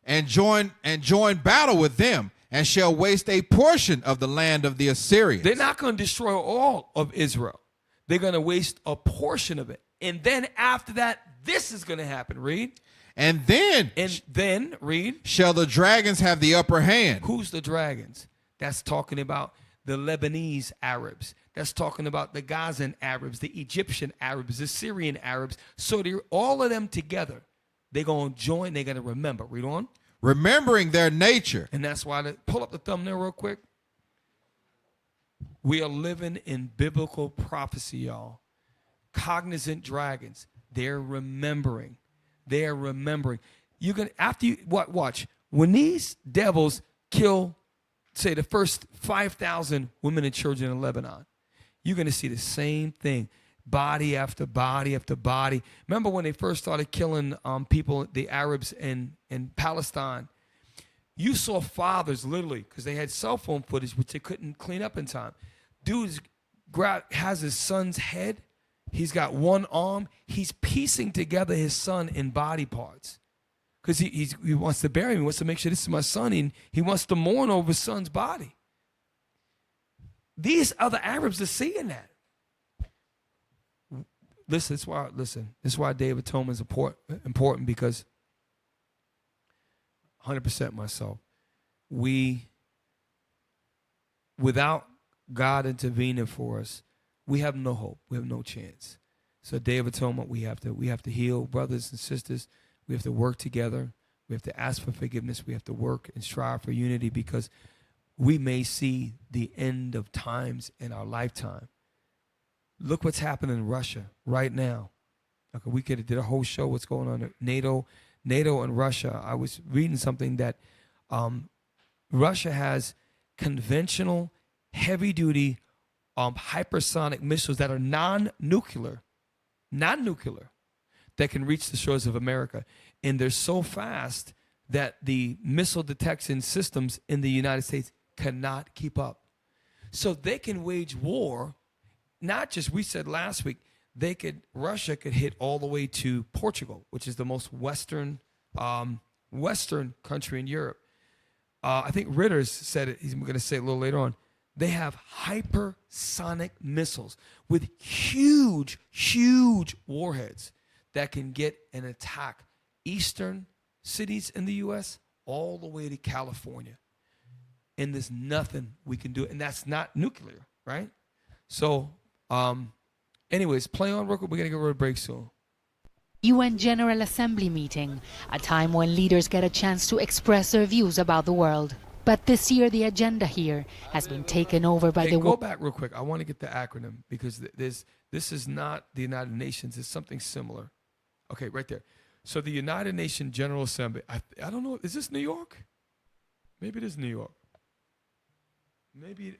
And join battle with them, and shall waste a portion of the land of the Assyrians. They're not going to destroy all of Israel. They're going to waste a portion of it. And then after that, this is going to happen. Read. And then read. Shall the dragons have the upper hand? Who's the dragons? That's talking about the Lebanese Arabs. That's talking about the Gazan Arabs, the Egyptian Arabs, the Syrian Arabs. So all of them together, they're going to join. They're going to remember. Read on. Remembering their nature. And that's why, pull up the thumbnail real quick. We are living in biblical prophecy, y'all. Cognizant dragons. They're remembering. They're remembering. You're going to, after you, watch. When these devils kill, say, the first 5,000 women and children in Lebanon, you're going to see the same thing. Body after body after body. Remember when they first started killing people, the Arabs in Palestine? You saw fathers literally, because they had cell phone footage, which they couldn't clean up in time. Dude has his son's head. He's got one arm. He's piecing together his son in body parts. Because he wants to bury him. He wants to make sure this is my son. And he wants to mourn over his son's body. These other Arabs are seeing that. Listen, this is why Day of Atonement is important, because 100% myself, without God intervening for us, we have no hope. We have no chance. So Day of Atonement, we have to heal, brothers and sisters. We have to work together. We have to ask for forgiveness. We have to work and strive for unity, because we may see the end of times in our lifetime. Look what's happening in Russia right now. Okay, we could have did a whole show what's going on at NATO and Russia. I was reading something that Russia has conventional, heavy-duty, hypersonic missiles that are non-nuclear, that can reach the shores of America. And they're so fast that the missile detection systems in the United States cannot keep up. So they can wage war. Not just, we said last week, Russia could hit all the way to Portugal, which is the most western country in Europe. I think Ritter's said it, he's going to say it a little later on. They have hypersonic missiles with huge, huge warheads that can get and attack eastern cities in the U.S. all the way to California. And there's nothing we can do. And that's not nuclear, right? So, anyways, play on real quick. We're going to go to a break soon. UN General Assembly meeting, a time when leaders get a chance to express their views about the world. But this year, the agenda here has been taken over by the... Go back real quick. I want to get the acronym, because this is not the United Nations. It's something similar. Okay, right there. So the United Nations General Assembly, I don't know, is this New York? Maybe it is New York. Maybe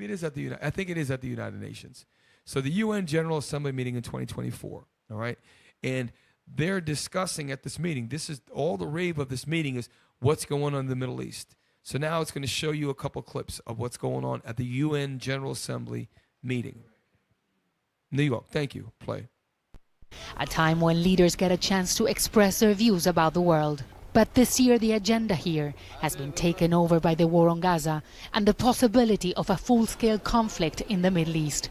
it is at the I think it is at the United Nations. So the UN General Assembly meeting in 2024, all right? And they're discussing at this meeting, this is all the rave of this meeting is what's going on in the Middle East. So now it's going to show you a couple clips of what's going on at the UN General Assembly meeting. New York, thank you. Play. A time when leaders get a chance to express their views about the world. But this year, the agenda here has been taken over by the war on Gaza and the possibility of a full-scale conflict in the Middle East.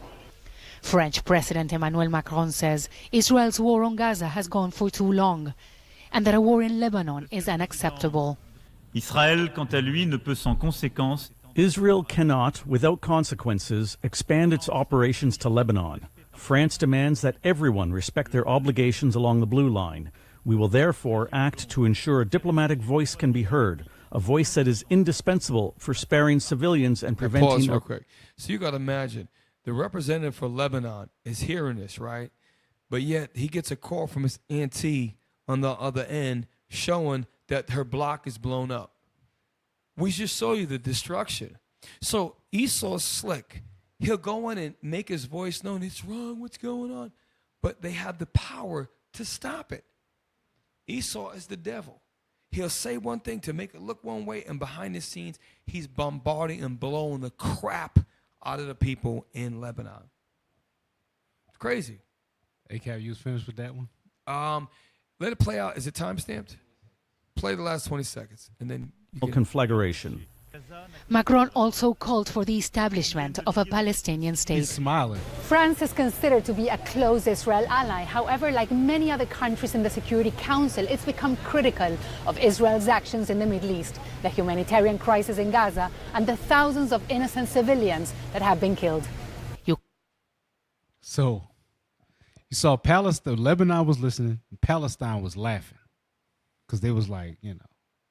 French President Emmanuel Macron says Israel's war on Gaza has gone for too long and that a war in Lebanon is unacceptable. Israël, quant à lui, ne peut sans conséquence. Israel cannot, without consequences, expand its operations to Lebanon. France demands that everyone respect their obligations along the blue line. We will therefore act to ensure a diplomatic voice can be heard, a voice that is indispensable for sparing civilians and preventing... Pause real quick. So you got to imagine, the representative for Lebanon is hearing this, right? But yet he gets a call from his auntie on the other end showing that her block is blown up. We just saw you the destruction. So Esau's slick. He'll go in and make his voice known. It's wrong. What's going on? But they have the power to stop it. Esau is the devil. He'll say one thing to make it look one way, and behind the scenes, he's bombarding and blowing the crap out of the people in Lebanon. It's crazy. Hey, Cap, you was finished with that one? Let it play out. Is it time stamped? Play the last 20 seconds, and then you can... conflagration. Macron also called for the establishment of a Palestinian He's state. smiling. France is considered to be a close Israel ally. However, like many other countries in the Security Council, it's become critical of Israel's actions in the Middle East, the humanitarian crisis in Gaza, and the thousands of innocent civilians that have been killed. So you saw Palestine, Lebanon was listening, and Palestine was laughing because they was like, you know,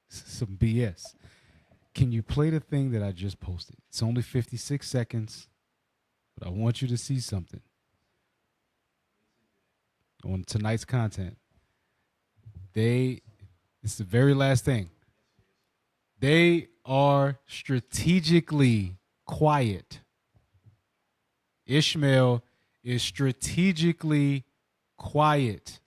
some BS. Can you play the thing that I just posted? It's only 56 seconds, but I want you to see something on tonight's content. It's the very last thing. They are strategically quiet. Ishmael is strategically quiet.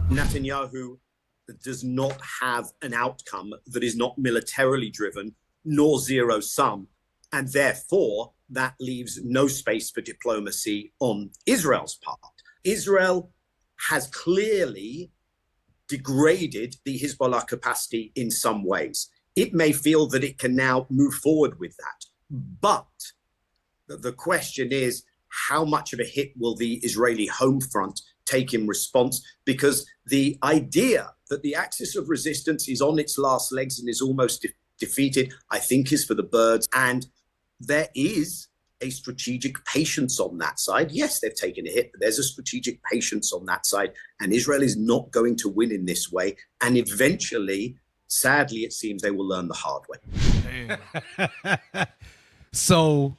Netanyahu does not have an outcome that is not militarily driven nor zero sum. And therefore, that leaves no space for diplomacy on Israel's part. Israel has clearly degraded the Hezbollah capacity in some ways. It may feel that it can now move forward with that. But the question is, how much of a hit will the Israeli home front take in response? Because the idea that the axis of resistance is on its last legs and is almost defeated, I think is for the birds. And there is a strategic patience on that side. Yes, they've taken a hit, but there's a strategic patience on that side. And Israel is not going to win in this way. And eventually, sadly, it seems they will learn the hard way. So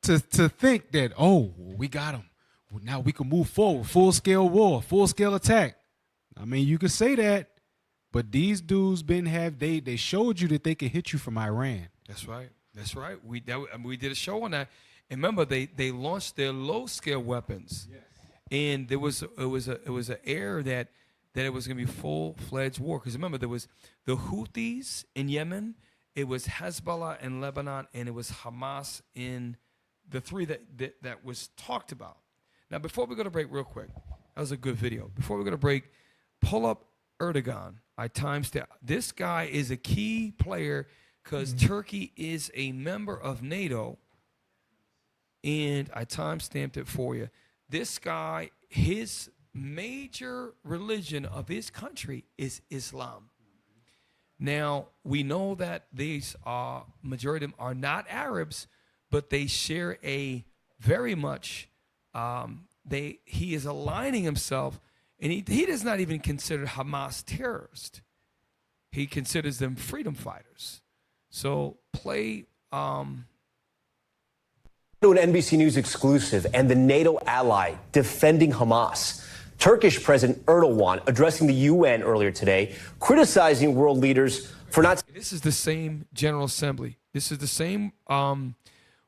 to think that, oh, we got them. Well, now we can move forward. Full-scale war, full-scale attack. I mean, you could say that, but these dudes they showed you that they can hit you from Iran. That's right. That's right. We did a show on that. And remember, they launched their low-scale weapons, and it was an air that it was going to be full-fledged war. Because remember, there was the Houthis in Yemen, it was Hezbollah in Lebanon, and it was Hamas in the three that was talked about. Now, before we go to break, real quick, that was a good video. Before we go to break, pull up Erdogan. I timestamped. This guy is a key player because Turkey is a member of NATO, and I timestamped it for you. This guy, his major religion of his country is Islam. Now, we know that these majority of them are not Arabs, but they share a very much, he is aligning himself, and he does not even consider Hamas terrorists. He considers them freedom fighters. So play. To an NBC News exclusive, and the NATO ally defending Hamas. Turkish President Erdogan addressing the UN earlier today, criticizing world leaders for not. This is the same General Assembly. This is the same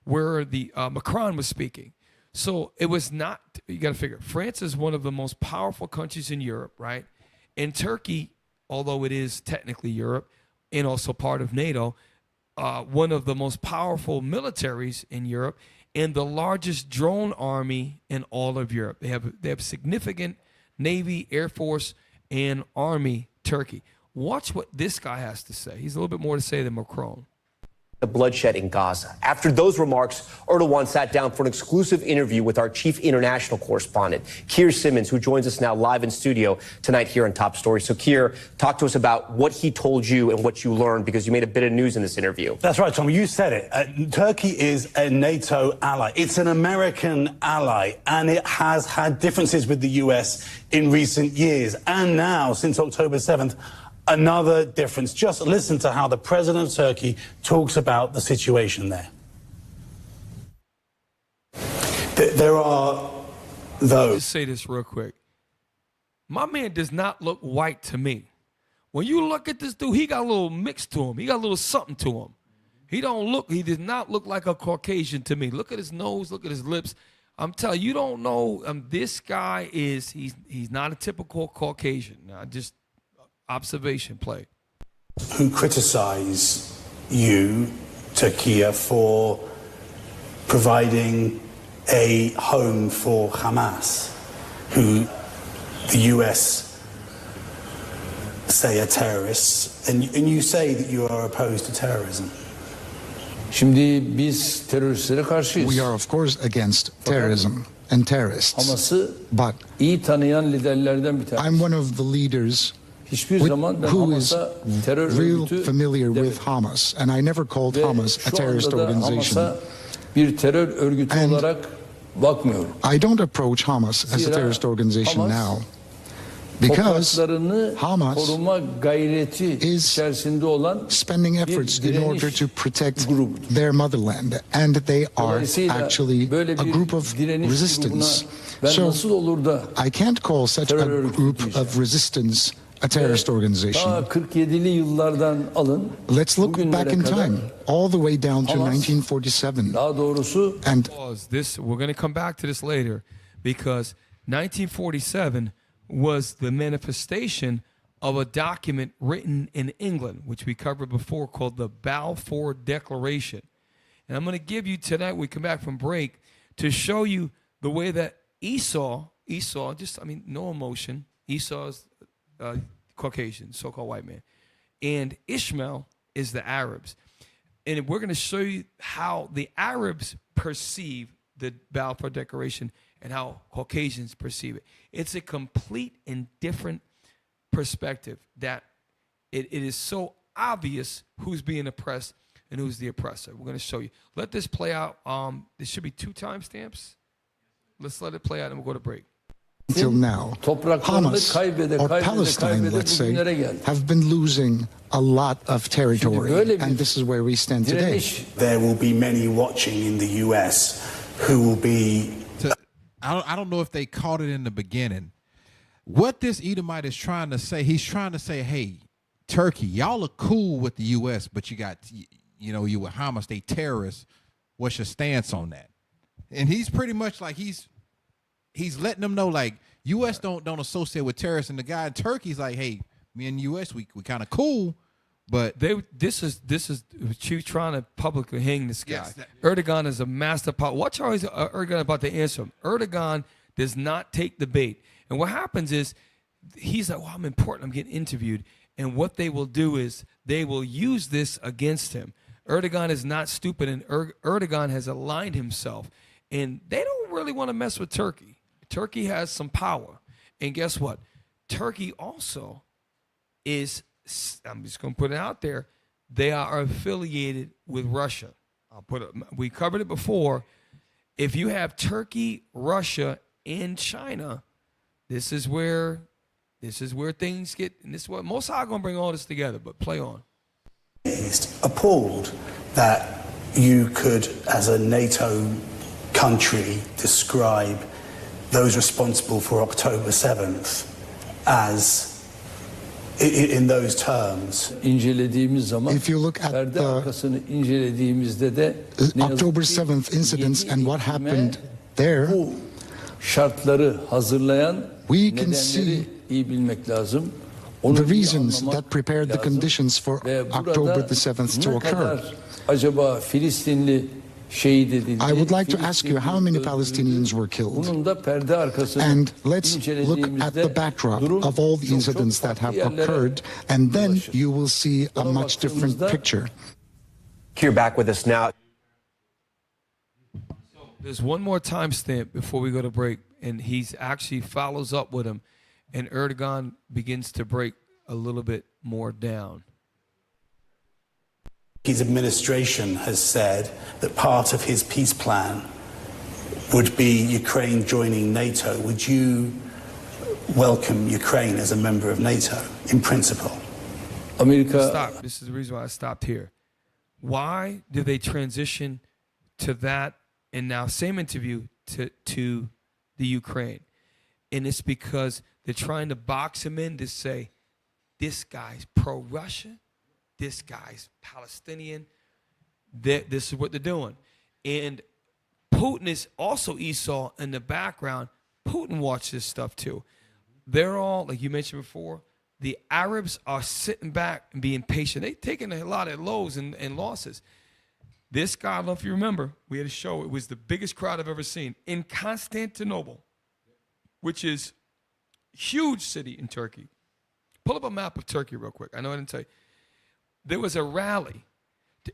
where the Macron was speaking. So it was not, you got to figure, France is one of the most powerful countries in Europe, right? And Turkey, although it is technically Europe and also part of NATO, one of the most powerful militaries in Europe and the largest drone army in all of Europe. They have significant Navy, Air Force, and Army, Turkey. Watch what this guy has to say. He's a little bit more to say than Macron. The bloodshed in Gaza. After those remarks, Erdogan sat down for an exclusive interview with our chief international correspondent, Keir Simmons, who joins us now live in studio tonight here on Top Story. So, Keir, talk to us about what he told you and what you learned, because you made a bit of news in this interview. That's right, Tom. You said it. Turkey is a NATO ally. It's an American ally, and it has had differences with the U.S. in recent years. And now, since October 7th, another difference. Just listen to how the president of Turkey talks about the situation there. There are those. Let's say this real quick. My man does not look white to me. When you look at this dude, he got a little mix to him. He got a little something to him. He does not look like a Caucasian to me. Look at his nose, look at his lips. I'm telling you, you don't know. This guy he's not a typical Caucasian. Now, just observation play. Who criticize you, Turkey, for providing a home for Hamas, who the US say are terrorists, and you say that you are opposed to terrorism. Şimdi biz teröristlere karşıyız. We are of course against terrorism and terrorists. Hamas'ı But iyi tanıyan liderlerden bir tanesi. I'm one of the leaders Hiçbir zaman ben who is Hamas'a terör real örgütü familiar demedim. with Hamas, and I never called Ve Hamas a şu terrorist anda da organization. Hamas'a bir terör örgütü olarak bakmıyorum. I don't approach Hamas as a Zira terrorist organization Hamas, now because topraklarını Hamas koruma gayreti içerisinde olan spending efforts in order direniş to protect their motherland, and they are Dolayısıyla actually böyle a bir group of direniş resistance. grubuna ben So nasıl olur da I can't call such a terör örgütü group diyeceğim. of resistance a terrorist organization. Ta 47'li yıllardan alın. Let's look back bugünlere in kadar time, all the way down to Hamas, 1947. daha doğrusu And we're going to come back to this later, because 1947 was the manifestation of a document written in England, which we covered before, called the Balfour Declaration. And I'm going to give you tonight, we come back from break, to show you the way that Esau, no emotion. Esau is Caucasian, so-called white man. And Ishmael is the Arabs. And we're going to show you how the Arabs perceive the Balfour Declaration and how Caucasians perceive it. It's a complete and different perspective that it is so obvious who's being oppressed and who's the oppressor. We're going to show you. Let this play out. There should be 2 timestamps. Let's let it play out and we'll go to break. until now, Hamas or Palestine, let's say, have been losing a lot of territory, and this is where we stand today. There will be many watching in the US who will be... I don't know if they caught it in the beginning. What this Edomite is trying to say, he's trying to say, hey, Turkey, y'all are cool with the U.S., but you got, you with Hamas, they terrorists. What's your stance on that? And he's pretty much like he's letting them know, like, U.S. don't associate with terrorists, and the guy in Turkey's like, hey, me and U.S. we kind of cool, but this is you trying to publicly hang this guy. Yes, Erdogan is a master Watch how Erdogan about to answer him. Erdogan does not take the bait, and what happens is he's like, well, I'm important, I'm getting interviewed, and what they will do is they will use this against him. Erdogan is not stupid, and Erdogan has aligned himself, and they don't really want to mess with Turkey. Turkey has some power, and guess what? Turkey also is, I'm just going to put it out there, they are affiliated with Russia. We covered it before. If you have Turkey, Russia, and China, this is where things get, and this is what Most High going to bring all this together, but play on. Appalled that you could, as a NATO country, describe those responsible for October 7th as in those terms. If you look at the October 7th incidents and what happened there, we can see the reasons that prepared the conditions for October the 7th to occur. I would like to ask you how many Palestinians were killed. And let's look at the backdrop of all the incidents that have occurred, and then you will see a much different picture. You're back with us now. There's one more timestamp before we go to break, and he's actually follows up with him, and Erdogan begins to break a little bit more down. His administration has said that part of his peace plan would be Ukraine joining NATO. Would you welcome Ukraine as a member of NATO in principle? Stop. This is the reason why I stopped here. Why did they transition to that and now same interview to the Ukraine? And it's because they're trying to box him in to say, this guy's pro-Russia, this guy's Palestinian, this is what they're doing. And Putin is also Esau in the background. Putin watches this stuff too. They're all, like you mentioned before, the Arabs are sitting back and being patient. They've taken a lot of lows and losses. This guy, I don't know if you remember, we had a show. It was the biggest crowd I've ever seen in Constantinople, which is a huge city in Turkey. Pull up a map of Turkey real quick. I know I didn't tell you. There was a rally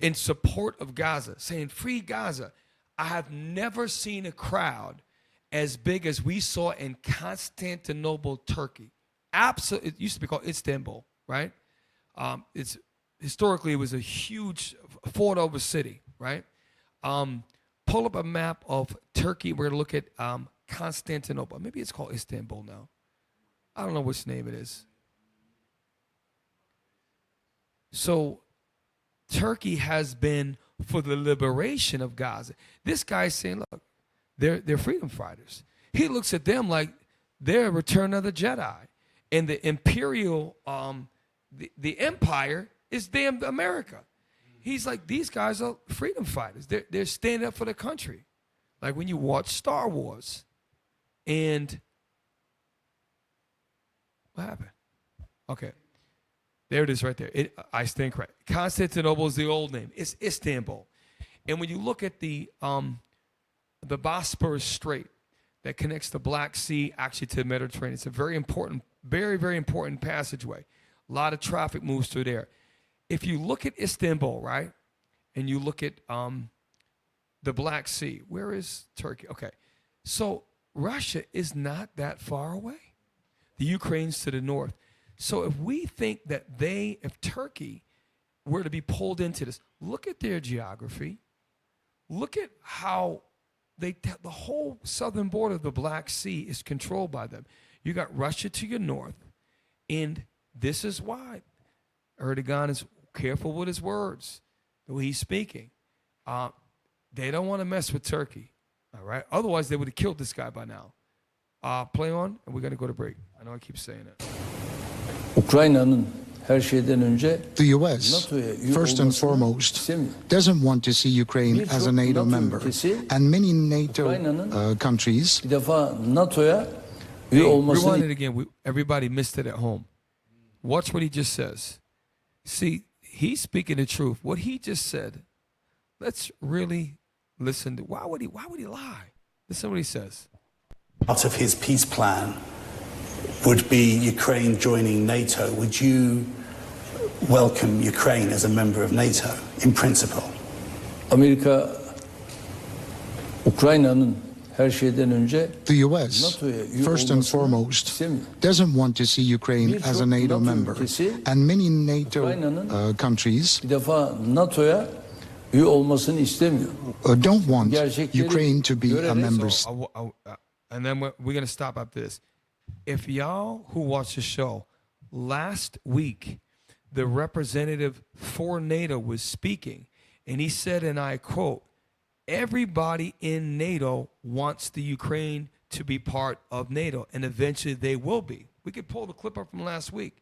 in support of Gaza, saying, free Gaza. I have never seen a crowd as big as we saw in Constantinople, Turkey. Absolutely, it used to be called Istanbul, right? Historically, it was a huge fought-over city, right? Pull up a map of Turkey. We're going to look at Constantinople. Maybe it's called Istanbul now. I don't know which name it is. So Turkey has been for the liberation of Gaza. This guy's saying, look, they're freedom fighters. He looks at them like they're Return of the Jedi. And the imperial, the empire is damn America. He's like, these guys are freedom fighters. They're standing up for the country. Like when you watch Star Wars. And what happened? Okay. There it is right there. I stand correct. Constantinople is the old name. It's Istanbul. And when you look at the Bosporus Strait that connects the Black Sea actually to the Mediterranean, it's a very important, very, very important passageway. A lot of traffic moves through there. If you look at Istanbul, right, and you look at the Black Sea, where is Turkey? Okay, so Russia is not that far away. The Ukraine's to the north. So if we think that if Turkey were to be pulled into this, look at their geography. Look at how the whole southern border of the Black Sea is controlled by them. You got Russia to your north, and this is why Erdogan is careful with his words, the way he's speaking. They don't want to mess with Turkey, all right? Otherwise, they would have killed this guy by now. Play on, and we're going to go to break. I know I keep saying it. The U.S., first and foremost, doesn't want to see Ukraine as a NATO member. And many NATO countries... Rewind it again. Everybody missed it at home. Watch what he just says. See, he's speaking the truth. What he just said, let's really listen to. Why would he lie? Listen to what he says. Part of his peace plan would be Ukraine joining NATO. Would you welcome Ukraine as a member of NATO in principle? Amerika Ukrayna'nın her şeyden önce The U.S., first and foremost, doesn't want to see Ukraine as a NATO member. And many NATO countries don't want Ukraine to be a member. And then we're going to stop after this. If y'all who watch the show, last week, the representative for NATO was speaking, and he said, and I quote, everybody in NATO wants the Ukraine to be part of NATO, and eventually they will be. We could pull the clip up from last week.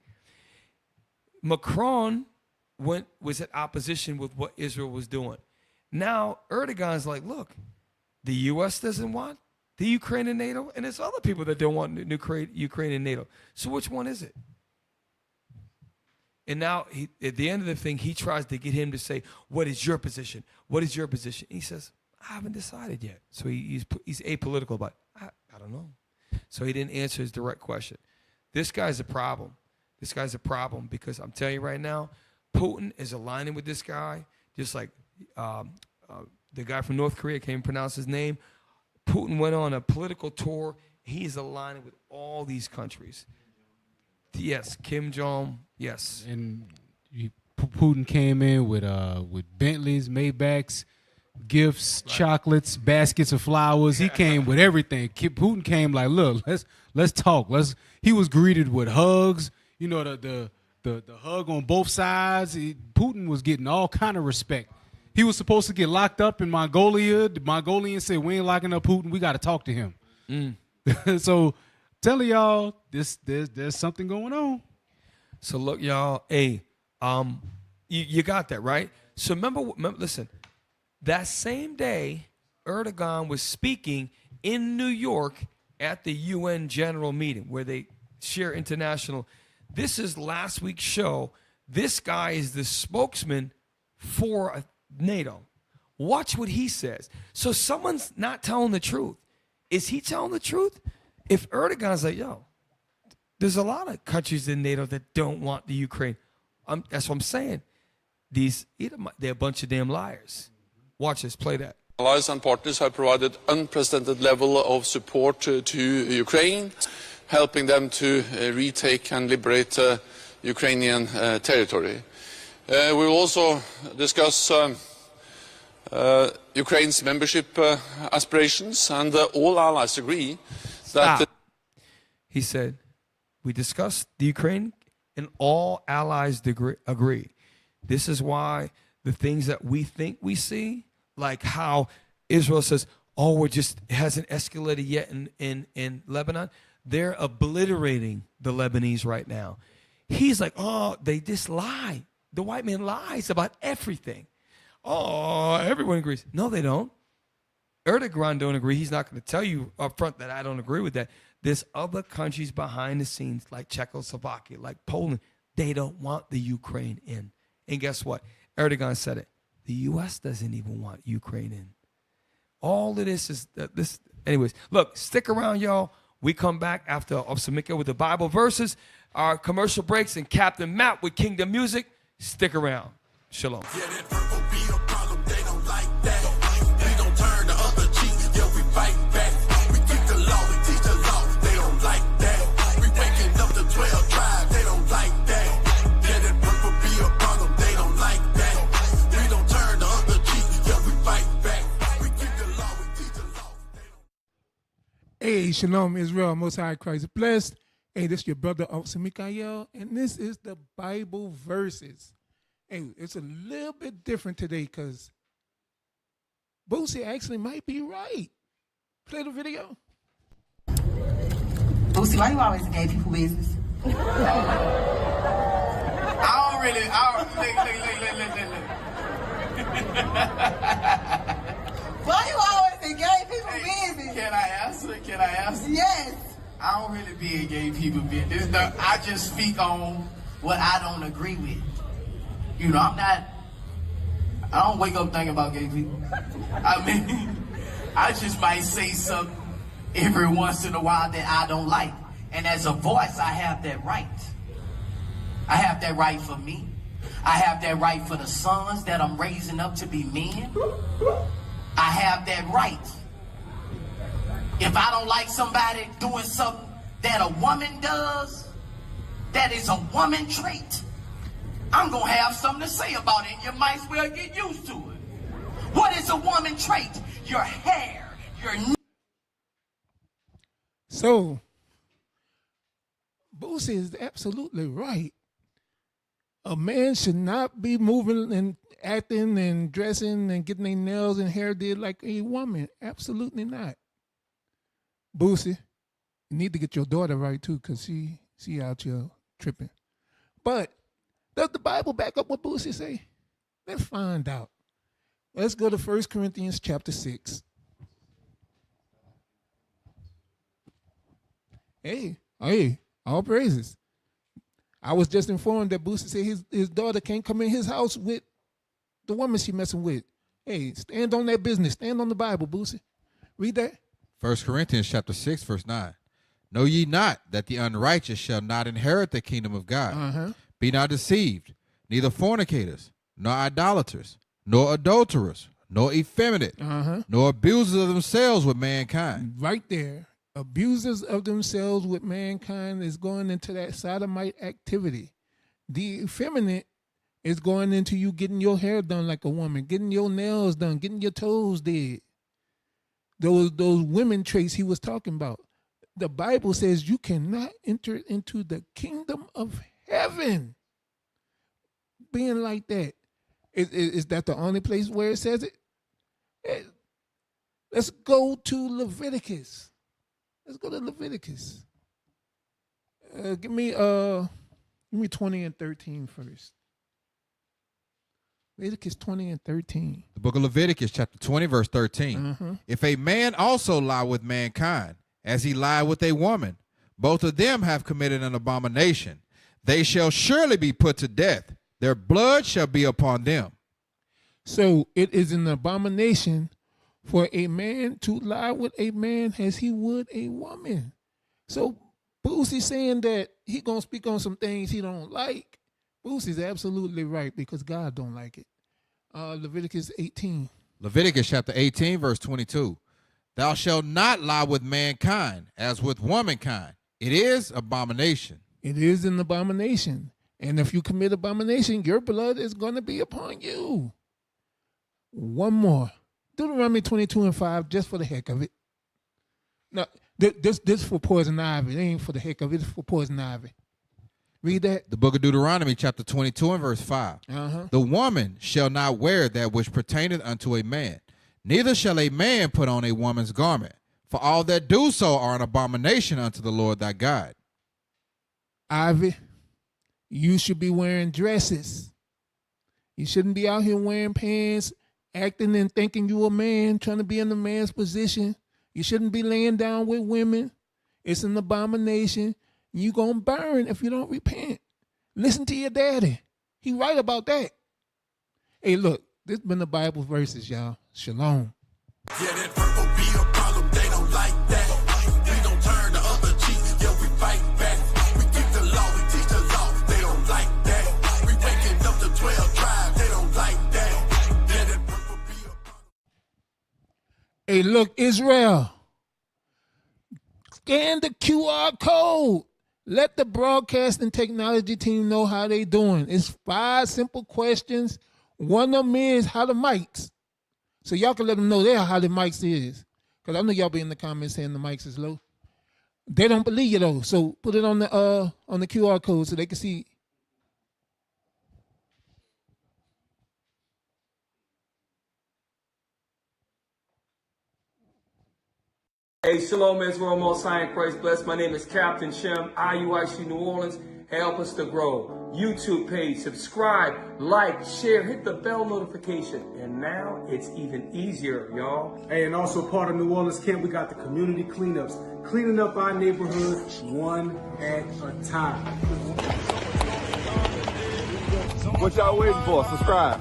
Macron was at opposition with what Israel was doing. Now Erdogan's like, look, the U.S. doesn't want the Ukraine in NATO, and there's other people that don't want Ukraine in NATO. So which one is it? And now, at the end of the thing, he tries to get him to say, what is your position? What is your position? And he says, I haven't decided yet. So he's apolitical about it. I don't know. So he didn't answer his direct question. This guy's a problem. This guy's a problem because I'm telling you right now, Putin is aligning with this guy, just like the guy from North Korea, can't even pronounce his name. Putin went on a political tour. He's aligning with all these countries. Yes, Kim Jong. Yes, and Putin came in with Bentleys, Maybachs, gifts, chocolates, baskets of flowers. He came with everything. Putin came like, look, let's talk. He was greeted with hugs. You know, the hug on both sides. Putin was getting all kind of respect. He was supposed to get locked up in Mongolia. The Mongolians said, we ain't locking up Putin. We got to talk to him. So telling y'all, there's something going on. So look, y'all, hey, you got that, right? So remember, listen, that same day, Erdogan was speaking in New York at the UN General Meeting where they share international. This is last week's show. This guy is the spokesman for NATO. Watch what he says. So someone's not telling the truth. Is he telling the truth? If Erdogan's like, yo, there's a lot of countries in NATO that don't want the Ukraine. That's what I'm saying. These Edomites, they're a bunch of damn liars. Watch this, play that. Allies and partners have provided unprecedented level of support to Ukraine, helping them to retake and liberate Ukrainian territory. We will also discuss Ukraine's membership aspirations, and all allies agree that... He said, we discussed the Ukraine, and all allies agree. This is why the things that we think we see, like how Israel says, oh, it hasn't escalated yet in Lebanon. They're obliterating the Lebanese right now. He's like, oh, they just lie. The white man lies about everything. Oh, everyone agrees. No, they don't. Erdogan don't agree. He's not going to tell you up front that I don't agree with that. There's other countries behind the scenes like Czechoslovakia, like Poland. They don't want the Ukraine in. And guess what? Erdogan said it. The U.S. doesn't even want Ukraine in. All of this is this. Anyways, look, stick around, y'all. We come back after Obsamika with the Bible verses, our commercial breaks, and Captain Matt with Kingdom Music. Stick around. Shalom. Yeah, that purple be a problem, they don't like that. We don't turn the other cheek, yeah, we fight back. We keep the law, we teach the law, they don't like that. We waking up the 12 tribes, they don't like that. Yeah, that purple be a problem, they don't like that. We don't turn the other cheek, yeah, we fight back. We keep the law, we teach the law. Hey, Shalom Israel, Most High Christ blessed. Hey, this is your brother Mikael, and this is the Bible verses. Hey, it's a little bit different today because Boosie actually might be right. Play the video. Boosie, why you always gay people business? Look. Why you always in gay people business? Can I answer? Yes. I don't really be in gay people business. I just speak on what I don't agree with. You know, I don't wake up thinking about gay people. I mean, I just might say something every once in a while that I don't like. And as a voice, I have that right. I have that right for me. I have that right for the sons that I'm raising up to be men. I have that right. If I don't like somebody doing something that a woman does, that is a woman trait, I'm going to have something to say about it, and you might as well get used to it. What is a woman trait? Your hair, your... So, Boosie is absolutely right. A man should not be moving and acting and dressing and getting their nails and hair did like a woman. Absolutely not. Boosie, you need to get your daughter right too, because she out here tripping. But does the Bible back up what Boosie say? Let's find out. Let's go to 1 Corinthians chapter 6. Hey, all praises. I was just informed that Boosie said his daughter can't come in his house with the woman she messing with. Hey, stand on that business. Stand on the Bible, Boosie. Read that. 1 Corinthians chapter 6, verse 9. Know ye not that the unrighteous shall not inherit the kingdom of God? Be not deceived, neither fornicators, nor idolaters, nor adulterers, nor effeminate, nor abusers of themselves with mankind. Right there. Abusers of themselves with mankind is going into that sodomite activity. The effeminate is going into you getting your hair done like a woman, getting your nails done, getting your toes did. Those women traits he was talking about. The Bible says you cannot enter into the kingdom of heaven being like that. Is that the only place where it says it? Let's go to Leviticus. Let's go to Leviticus. Give me 20 and 13 first. Leviticus 20 and 13. The book of Leviticus chapter 20, verse 13. If a man also lie with mankind, as he lied with a woman, both of them have committed an abomination. They shall surely be put to death. Their blood shall be upon them. So it is an abomination for a man to lie with a man as he would a woman. So Boosie's saying that he gonna speak on some things he don't like. Boosie's absolutely right because God don't like it. Leviticus 18. Leviticus chapter 18, verse 22. Thou shalt not lie with mankind as with womankind. It is abomination. It is an abomination. And if you commit abomination, your blood is going to be upon you. One more. Deuteronomy 22:5, just for the heck of it. Now, this for poison ivy. It ain't for the heck of it. It's for poison ivy. Read that. The book of Deuteronomy chapter 22 and verse 5. Uh-huh. The woman shall not wear that which pertaineth unto a man, neither shall a man put on a woman's garment. For all that do so are an abomination unto the Lord thy God. Ivy, you should be wearing dresses. You shouldn't be out here wearing pants, acting and thinking you a man, trying to be in a man's position. You shouldn't be laying down with women. It's an abomination. You're going to burn if you don't repent. Listen to your daddy. He right about that. Hey, look, this been the Bible verses, y'all. Shalom. Yeah, that purple be a problem, they don't like that. We don't turn the other cheek, yeah, we fight back. We keep the law, we teach the law, they don't like that. We waking up the 12 tribes, they don't like that. Yeah, that purple be a problem. Hey, look, Israel. Scan the QR code. Let the broadcasting technology team know how they doing. It's 5 simple questions. One of them is how the mics. So y'all can let them know there how the mics is. Because I know y'all be in the comments saying the mics is low. They don't believe you though. So put it on the QR code so they can see. Hey, Shalom Israel, Most High in Christ bless. My name is Captain Shem, IUIC New Orleans. Help us to grow. YouTube page, subscribe, like, share, hit the bell notification. And now it's even easier, y'all. Hey, and also part of New Orleans Camp, we got the community cleanups. Cleaning up our neighborhood one at a time. What y'all waiting for? Subscribe.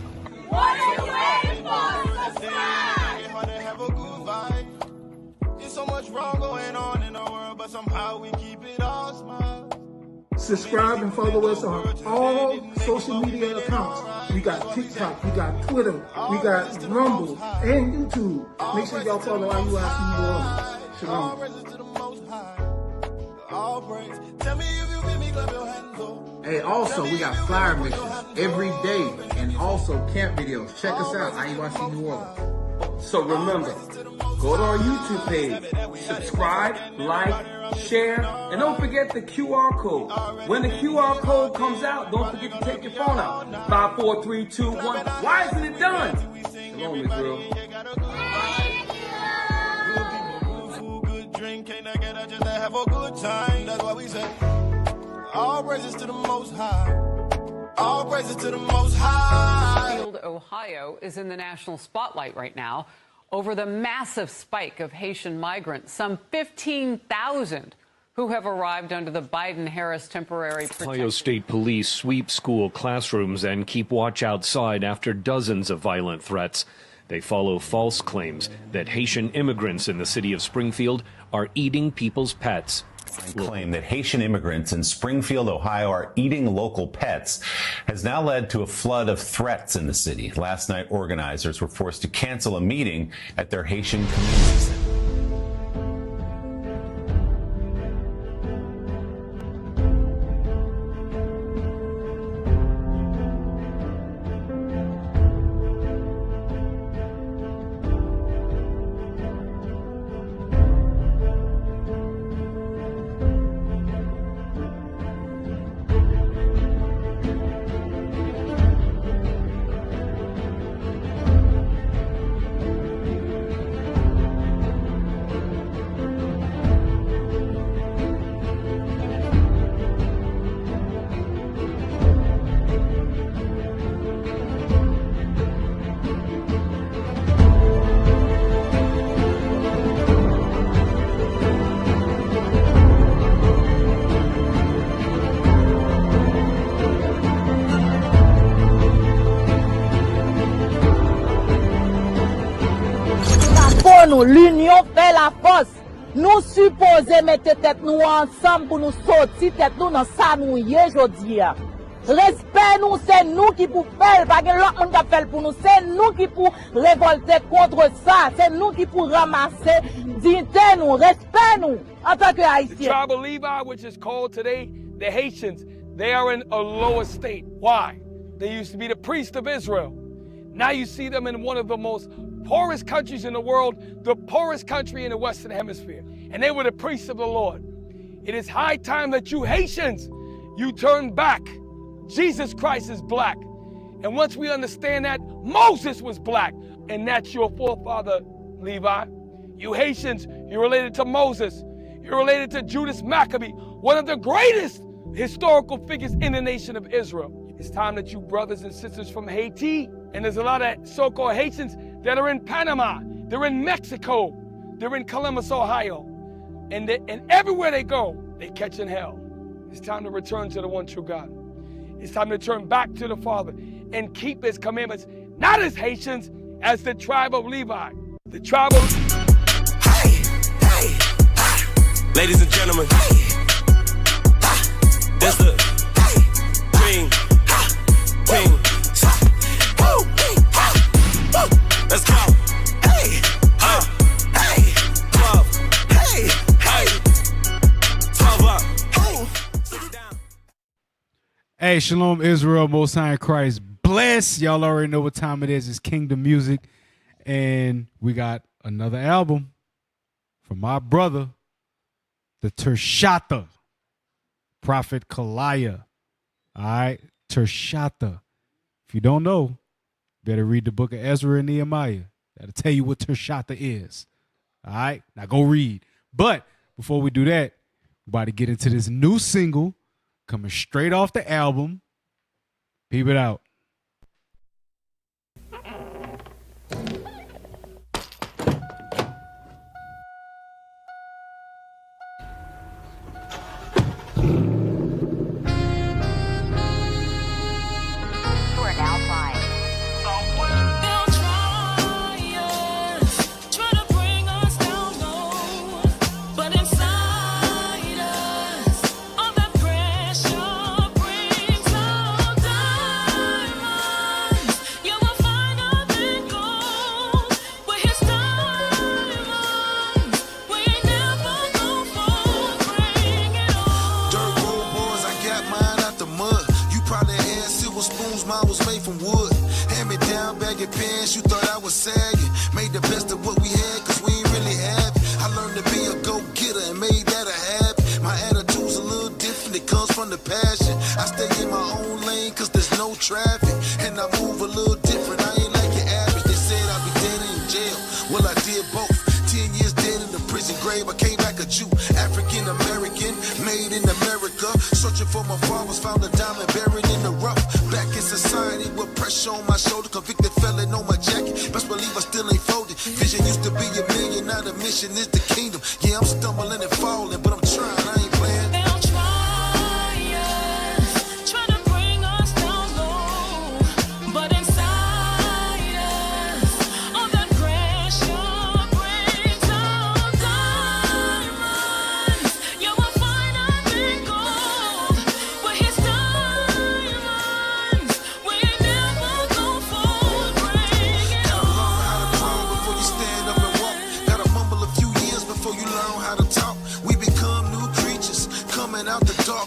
What are you waiting for? Subscribe! There's so much wrong going on in the world, but somehow we keep it all smile. Subscribe and follow us on all social media accounts. We got TikTok, we got Twitter, we got Rumble, and YouTube. Make sure y'all follow IUIC New Orleans. Shalom. Hey, also, we got flyer missions every day and also camp videos. Check us out, IUIC New Orleans. So remember, go to our YouTube page, subscribe, like, share, and don't forget the QR code. When the QR code comes out, don't forget to take your phone out. 5, 4, 3, 2, 1. Why isn't it done? Shalom, Israel. Just to have a good time. That's why we say, all praises to the Most High. All praises to the Most High. Springfield, Ohio is in the national spotlight right now over the massive spike of Haitian migrants, some 15,000 who have arrived under the Biden-Harris temporary protection. Ohio State Police sweep school classrooms and keep watch outside after dozens of violent threats. They follow false claims that Haitian immigrants in the city of Springfield are eating people's pets. Claim that Haitian immigrants in Springfield, Ohio are eating local pets has now led to a flood of threats in the city. Last night, organizers were forced to cancel a meeting at their Haitian community center. nous, l'union fait la force. Nous supposons mettre tête nous ensemble pour nous sortir tête nous dans ça nous y est aujourd'hui. Respect nous, c'est nous qui pour faire, pas que l'autre monde qui fait pour nous, c'est nous qui pour révolter contre ça, c'est nous qui pour ramasser, dignité nous, respect nous, en tant que Haïtiens. The tribe of Levi, which is called today the Haitians, they are in a lower state. Why? They used to be the priests of Israel. Now you see them in one of the most poorest countries in the world, the poorest country in the Western Hemisphere. And they were the priests of the Lord. It is high time that you Haitians, you turn back. Jesus Christ is black. And once we understand that, Moses was black. And that's your forefather, Levi. You Haitians, you're related to Moses. You're related to Judas Maccabee, one of the greatest historical figures in the nation of Israel. It's time that you brothers and sisters from Haiti, and there's a lot of so-called Haitians that are in Panama, they're in Mexico, they're in Columbus, Ohio, and everywhere they go, they catching hell. It's time to return to the one true God. It's time to turn back to the Father and keep his commandments, not as Haitians, as the tribe of Levi. The tribe of... Ladies and gentlemen, there's the king. Let's go. Hey, 12. Hey, 12 up. Hey, Shalom Israel, Most High in Christ. Bless. Y'all already know what time it is. It's Kingdom Music. And we got another album from my brother, the Tershata, Prophet Kalaya. All right, Tershata. If you don't know, better read the book of Ezra and Nehemiah. That'll tell you what Tershata is. All right, now go read. But before we do that, we're about to get into this new single coming straight off the album. Peep it out. You thought I was sagging, made the best of what we had, cause we ain't really have it. I learned to be a go-getter and made that a habit. My attitude's a little different, it comes from the passion. I stay in my own lane cause there's no traffic, and I move a little different, I ain't like your average. They said I'd be dead in jail, well I did both. 10 years dead in the prison grave, I came back a Jew. African American, made in America. Searching for my fathers, found a diamond buried in the rough. Back in society with pressure on my shoulder, convicted felon on my jacket. Best believe I still ain't folded. Vision used to be a million, now the mission is the kingdom. Yeah, I'm stumbling and falling, but I'm trying, I ain't playing.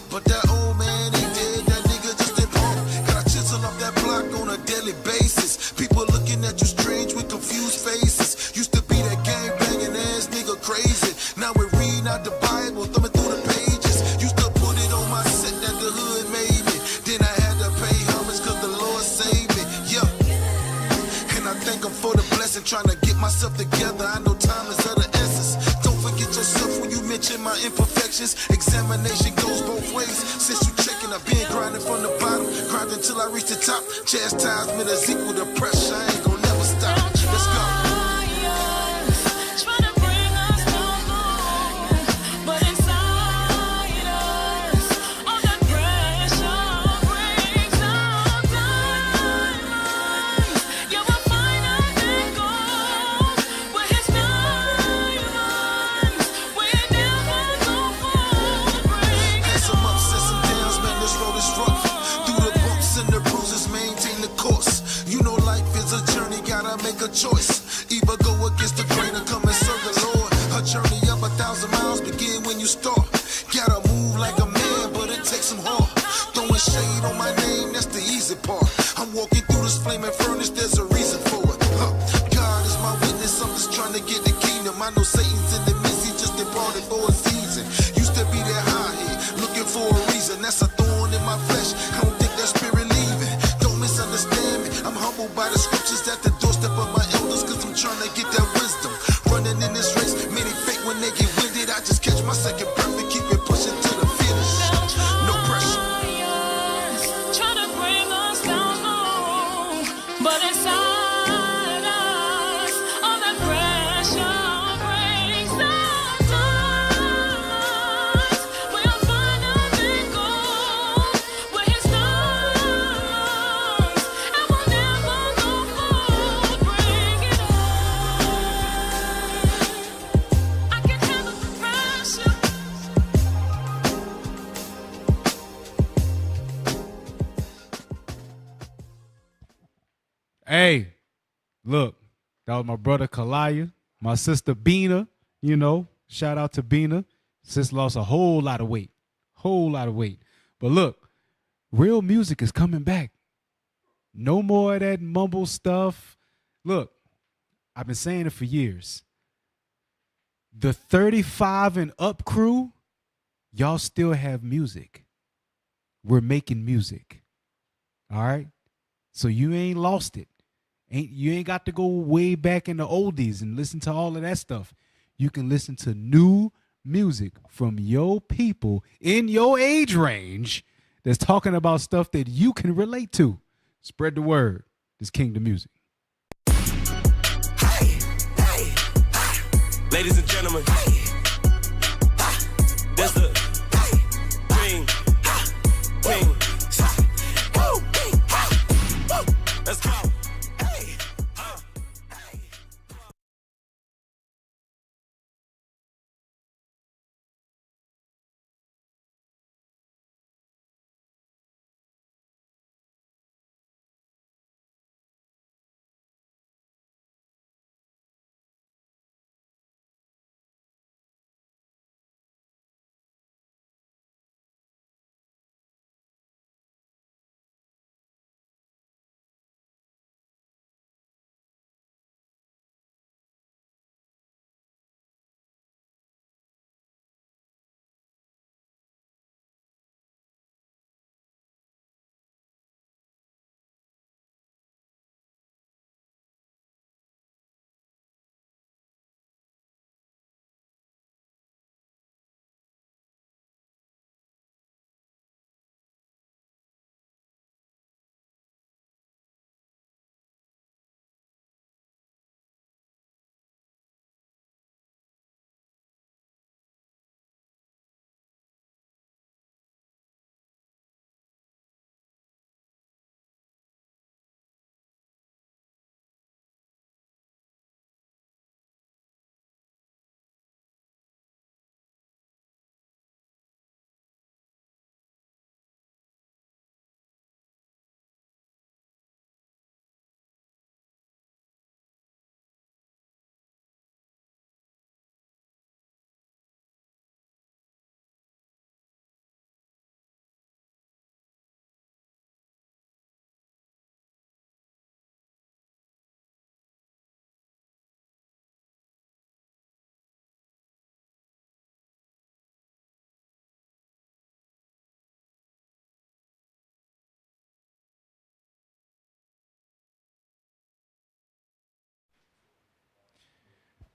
But that old man ain't dead, that nigga just in punk. Gotta chisel off that block on a daily basis. People looking at you strange with confused faces. Used to be that gang banging ass nigga crazy. Now we're reading out the Bible, thumbing through the pages. Used to put it on my set that the hood made me. Then I had to pay homage cause the Lord saved me. Yeah. And I thank him for the blessing, trying to get myself together. I know time is of the essence. Don't forget yourself when you mention my imperfections. Examination goes both ways. Since you checking, I've been grinding from the bottom, grinding till I reach the top. Chastisement is equal to pressure. I ain't gonna never stop. Let's go. choice. Either go against the grain or come and serve the Lord. A journey of 1,000 miles begin when you start. Gotta move like a man, but it takes some heart. Throwing shade on my name, that's the easy part. I'm walking through this flaming furnace, there's a reason for it. God is my witness, I'm just trying to get the kingdom. I know Satan's in the midst, he just departed for a season. Used to be that high head, looking for a reason. That's a thorn in my flesh, I don't think that spirit leaving. Don't misunderstand me, I'm humbled by the scriptures at the doorstep of my elders, cause I'm trying to get that wisdom. Running in this race, many fake when they get winded. I just catch my second breath and keep it pushing to the finish. No pressure. Trying to bring us down low, but inside us, all that pressure brings us down. We'll finally go where His love, and we'll never go forward. Bring it on. I can handle the pressure. Hey, look, that was my brother Kalaya, my sister Bina, you know, shout out to Bina. Sis lost a whole lot of weight. But look, real music is coming back. No more of that mumble stuff. Look, I've been saying it for years. The 35 and up crew, y'all still have music. We're making music. All right? So you ain't lost it. You ain't got to go way back in the oldies and listen to all of that stuff. You can listen to new music from your people in your age range that's talking about stuff that you can relate to. Spread the word. This Kingdom Music. Ladies and gentlemen, there's the King. Let's go.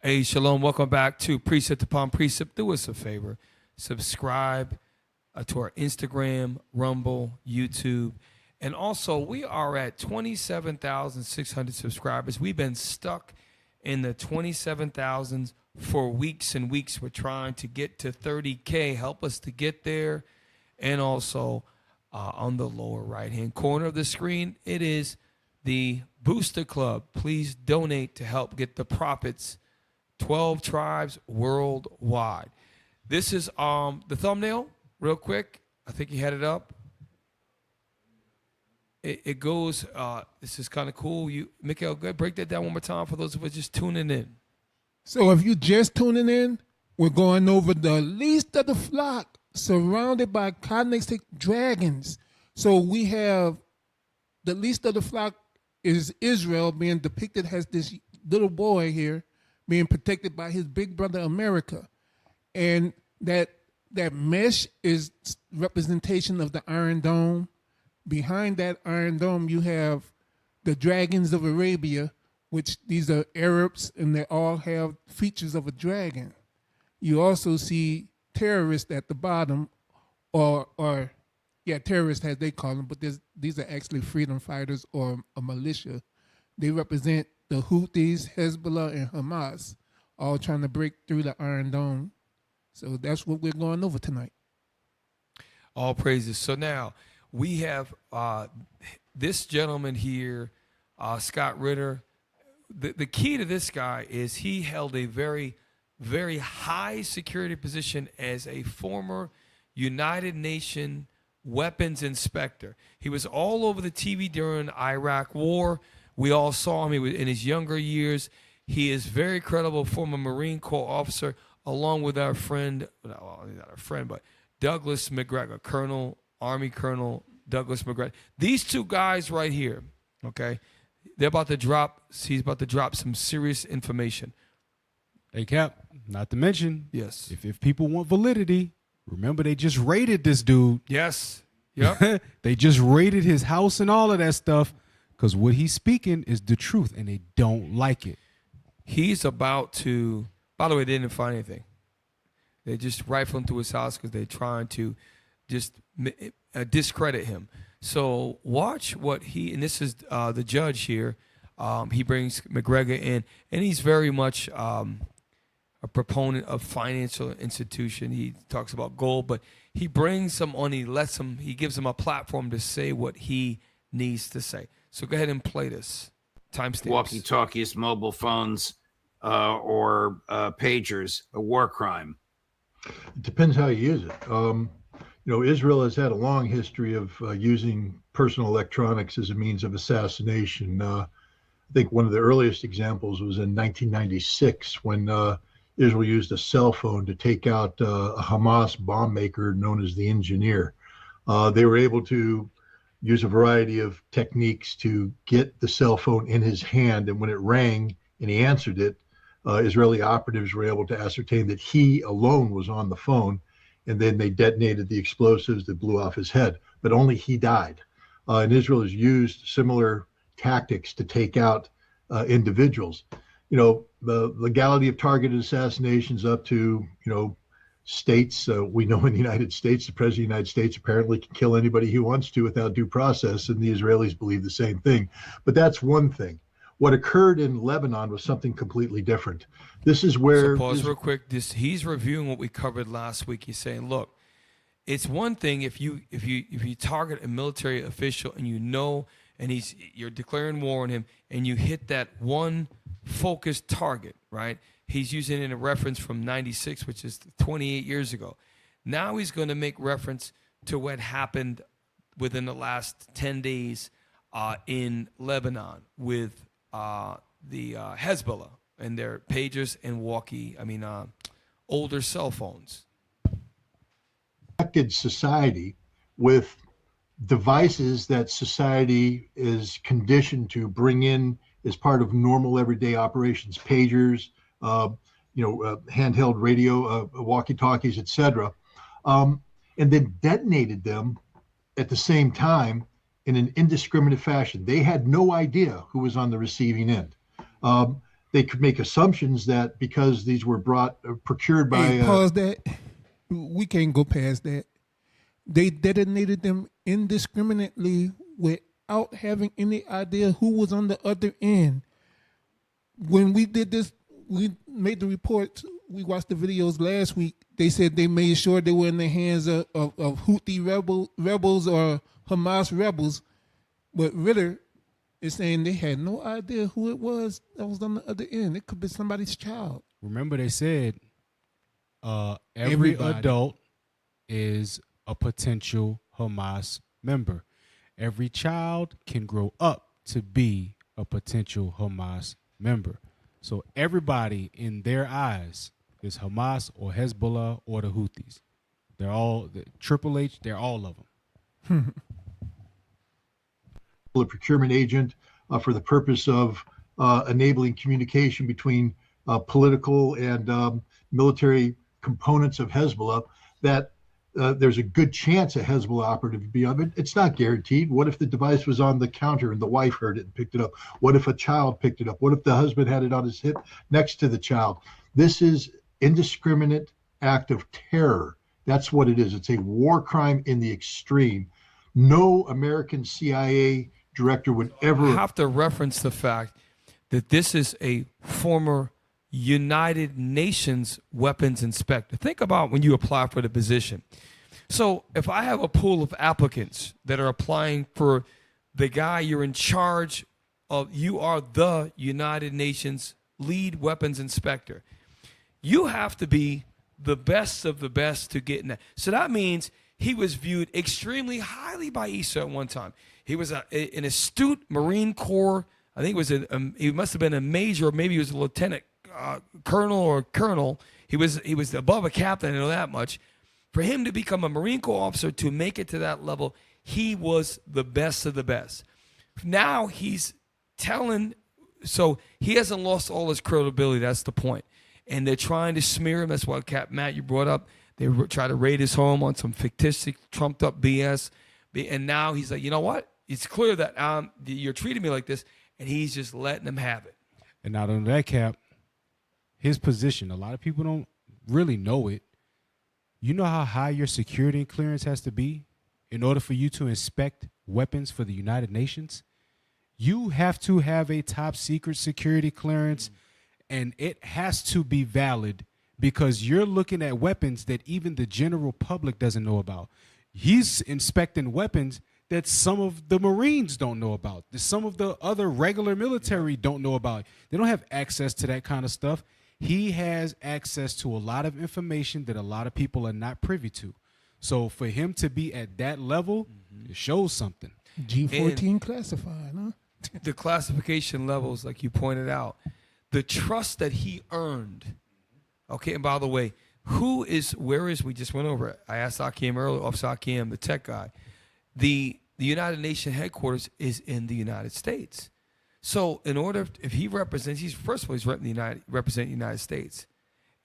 Hey, shalom. Welcome back to Precept Upon Precept. Do us a favor. Subscribe to our Instagram, Rumble, YouTube. And also, we are at 27,600 subscribers. We've been stuck in the 27,000s for weeks and weeks. We're trying to get to 30K. Help us to get there. And also, on the lower right-hand corner of the screen, it is the Booster Club. Please donate to help get the profits 12 tribes worldwide. This is the thumbnail, real quick. I think you had it up. it goes. This is kind of cool. Mikhail, go ahead, break that down one more time for those of us just tuning in. So if you just tuning in, we're going over the least of the flock surrounded by cognizant dragons. So we have the least of the flock is Israel being depicted as this little boy here being protected by his big brother America. And that mesh is representation of the Iron Dome. Behind that Iron Dome, you have the dragons of Arabia, which these are Arabs, and they all have features of a dragon. You also see terrorists at the bottom, or terrorists as they call them, but these are actually freedom fighters or a militia. They represent the Houthis, Hezbollah, and Hamas, all trying to break through the Iron Dome. So that's what we're going over tonight. All praises. So now we have this gentleman here, Scott Ritter. The key to this guy is he held a very, very high security position as a former United Nations weapons inspector. He was all over the TV during the Iraq War. We all saw him. He was in his younger years. He is very credible, former Marine Corps officer, along with our friend, well, not our friend, but Douglas McGregor, Colonel, Army Colonel Douglas McGregor. These two guys right here, okay, he's about to drop some serious information. Hey, Cap, not to mention, yes, if people want validity, remember they just raided this dude. Yes. Yep. They just raided his house and all of that stuff because what he's speaking is the truth, and they don't like it. He's about to, by the way, they didn't find anything. They just rifled into his house because they're trying to just discredit him. So watch what and this is the judge here. He brings McGregor in, and he's very much a proponent of financial institution. He talks about gold, but he brings them on, he gives them a platform to say what he needs to say. So go ahead and play this. Timestamps. Walkie-talkies, mobile phones, or pagers, a war crime? It depends how you use it. Israel has had a long history of using personal electronics as a means of assassination. I think one of the earliest examples was in 1996 when Israel used a cell phone to take out a Hamas bomb maker known as the Engineer. They were able to use a variety of techniques to get the cell phone in his hand, and when it rang and he answered it, Israeli operatives were able to ascertain that he alone was on the phone, and then they detonated the explosives that blew off his head, but only he died. And Israel has used similar tactics to take out individuals. The legality of targeted assassinations up to, states. We know in the United States, the president of the United States apparently can kill anybody he wants to without due process, and the Israelis believe the same thing. But that's one thing. What occurred in Lebanon was something completely different. This is where... So pause real quick. He's reviewing what we covered last week. He's saying, look, it's one thing if you target a military official and and you're declaring war on him, and you hit that one focused target, right? He's using it in a reference from 96, which is 28 years ago. Now he's going to make reference to what happened within the last 10 days in Lebanon with the Hezbollah and their pagers and older cell phones. Connected society with devices that society is conditioned to bring in as part of normal everyday operations, pagers, handheld radio, walkie-talkies, etc., and then detonated them at the same time in an indiscriminate fashion. They had no idea who was on the receiving end. They could make assumptions that because these were procured by... Hey, pause that. We can't go past that. They detonated them indiscriminately without having any idea who was on the other end. When we did this, we made the report, we watched the videos last week. They said they made sure they were in the hands of Houthi rebels or Hamas rebels. But Ritter is saying they had no idea who it was that was on the other end. It could be somebody's child. Remember they said every Everybody. adult is a potential Hamas member. every child can grow up to be a potential Hamas member. So everybody in their eyes is Hamas or Hezbollah or the Houthis. They're all the Triple H. They're all of them. A procurement agent for the purpose of enabling communication between political and military components of Hezbollah, that there's a good chance a Hezbollah operative would be on it. It's not guaranteed. What if the device was on the counter and the wife heard it and picked it up? What if a child picked it up? What if the husband had it on his hip next to the child? This is indiscriminate act of terror. That's what it is. It's a war crime in the extreme. No American CIA director would ever have to reference the fact that this is a former United Nations weapons inspector. Think about when you apply for the position. So if I have a pool of applicants that are applying for the guy you're in charge of, you are the United Nations lead weapons inspector. You have to be the best of the best to get in that. So that means he was viewed extremely highly by ESA at one time. He was an astute Marine Corps. I think it was he must have been a major, or maybe he was a lieutenant colonel or colonel. He was above a captain, I know that much. For him to become a Marine Corps officer, to make it to that level, he was the best of the best. Now he's telling, so he hasn't lost all his credibility. That's the point. And they're trying to smear him. That's why, Matt, you brought up, they try to raid his home on some fictitious, trumped up BS. And now he's like, you know what? It's clear that you're treating me like this. And he's just letting them have it. And not only that, Cap, his position, a lot of people don't really know it. You know how high your security clearance has to be in order for you to inspect weapons for the United Nations? You have to have a top secret security clearance, and it has to be valid because you're looking at weapons that even the general public doesn't know about. He's inspecting weapons that some of the Marines don't know about, that some of the other regular military don't know about. They don't have access to that kind of stuff. He has access to a lot of information that a lot of people are not privy to. So for him to be at that level, it shows something. G14 classified, huh? The classification levels, like you pointed out, the trust that he earned. Okay, and by the way, we just went over it. I asked Akim earlier, Officer Akim, the tech guy. The United Nations headquarters is in the United States. So if he represents, he's representing the United States.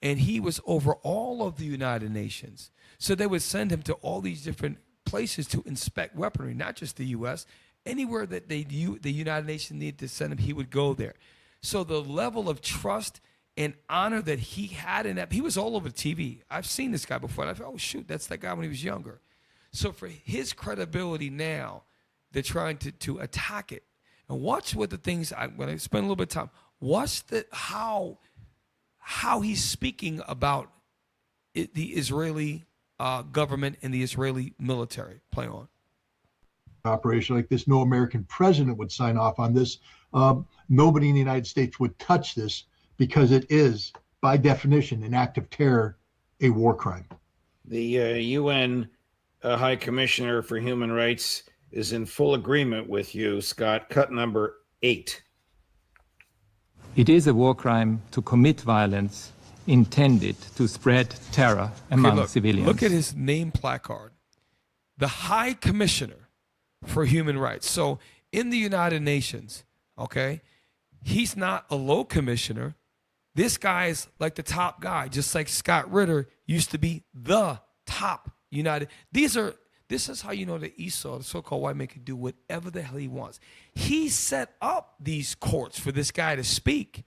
And he was over all of the United Nations. So they would send him to all these different places to inspect weaponry, not just the U.S. Anywhere that the United Nations needed to send him, he would go there. So the level of trust and honor that he had in that, he was all over TV. I've seen this guy before. And I thought, oh, shoot, that's that guy when he was younger. So for his credibility now, they're trying to attack it. And watch what the things, when I spend a little bit of time, watch how he's speaking about the Israeli government and the Israeli military. Play on. Operation like this, no American president would sign off on this. Nobody in the United States would touch this because it is, by definition, an act of terror, a war crime. The UN High Commissioner for Human Rights is in full agreement with you, Scott. Cut number 8. It is a war crime to commit violence intended to spread terror among civilians. Look at his name placard. The High Commissioner for Human Rights. So in the United Nations, okay, he's not a low commissioner. This guy is like the top guy, just like Scott Ritter used to be the top United. This is how you know that Esau, the so-called white man, can do whatever the hell he wants. He set up these courts for this guy to speak.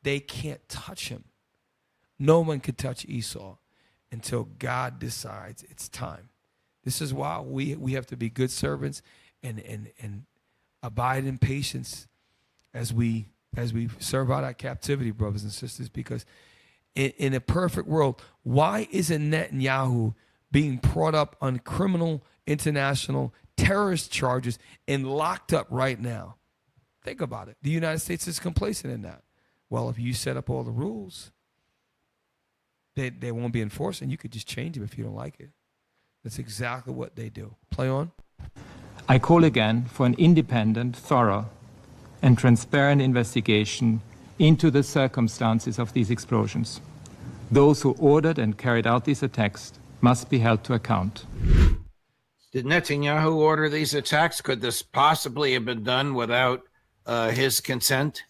They can't touch him. No one can touch Esau until God decides it's time. This is why we have to be good servants and abide in patience as we serve out our captivity, brothers and sisters, because in a perfect world, why isn't Netanyahu being brought up on criminal international terrorist charges and locked up right now? Think about it. The United States is complacent in that. Well, if you set up all the rules, they won't be enforced, and you could just change them if you don't like it. That's exactly what they do. Play on. I call again for an independent, thorough, and transparent investigation into the circumstances of these explosions. Those who ordered and carried out these attacks must be held to account. Did Netanyahu order these attacks? Could this possibly have been done without his consent?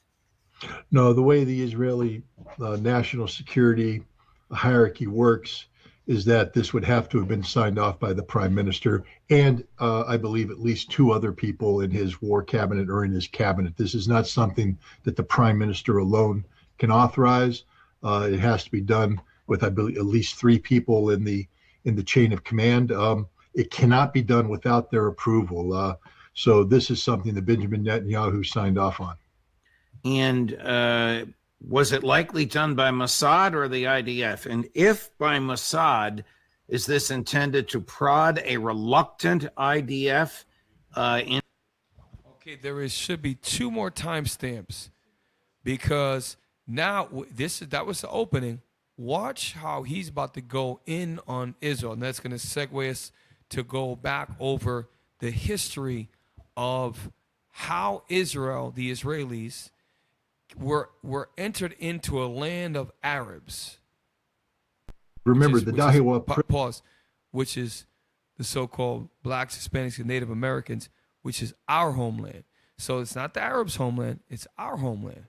No, the way the Israeli national security hierarchy works is that this would have to have been signed off by the prime minister and I believe at least two other people in his war cabinet or in his cabinet. This is not something that the prime minister alone can authorize. It has to be done with, I believe, at least three people in the chain of command. It cannot be done without their approval. So this is something that Benjamin Netanyahu signed off on. And was it likely done by Mossad or the IDF? And if by Mossad, is this intended to prod a reluctant IDF? Okay, should be two more timestamps, because now that was the opening. Watch how he's about to go in on Israel, and that's going to segue us to go back over the history of how Israel, the Israelis, were entered into a land of Arabs. Remember the Dahiwa pause, which is the so-called blacks, Hispanics, and Native Americans, which is our homeland. So it's not the Arabs' homeland; it's our homeland.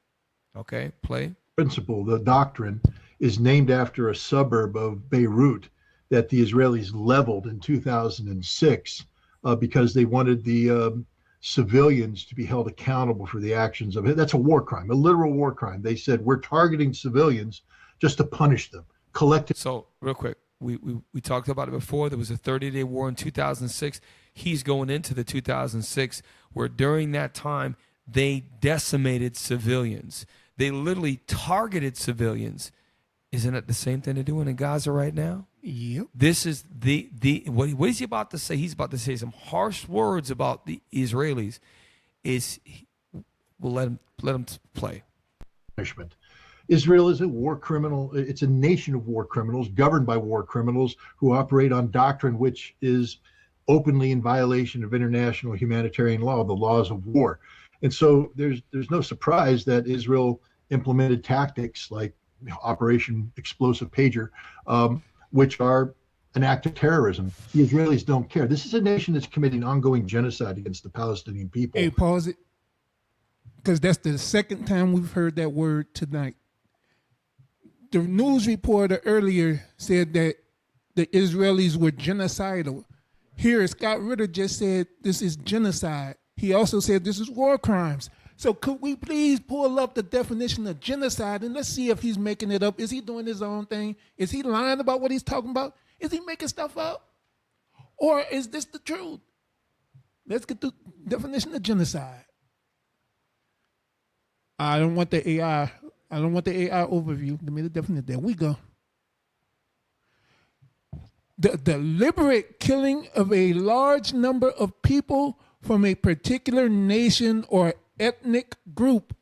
Okay, play. Principle, the doctrine, is named after a suburb of Beirut that the Israelis leveled in 2006 because they wanted the civilians to be held accountable for the actions of it. That's a war crime, a literal war crime. They said, we're targeting civilians just to punish them. So real quick, we talked about it before. There was a 30-day war in 2006. He's going into the 2006, where during that time, they decimated civilians. They literally targeted civilians. Isn't it the same thing they're doing in Gaza right now? Yep. This is what is he about to say? He's about to say some harsh words about the Israelis. We'll let him play. Punishment. Israel is a war criminal. It's a nation of war criminals governed by war criminals who operate on doctrine which is openly in violation of international humanitarian law, the laws of war. And so there's no surprise that Israel implemented tactics like Operation Explosive Pager, which are an act of terrorism. The Israelis don't care. This is a nation that's committing ongoing genocide against the Palestinian people. Hey, pause it, because that's the second time we've heard that word tonight. The news reporter earlier said that the Israelis were genocidal. Here, Scott Ritter just said this is genocide. He also said this is war crimes. So could we please pull up the definition of genocide and let's see if he's making it up. Is he doing his own thing? Is he lying about what he's talking about? Is he making stuff up? Or is this the truth? Let's get the definition of genocide. I don't want the AI. I don't want the AI overview. Give me the definition. There we go. The deliberate killing of a large number of people from a particular nation or ethnic group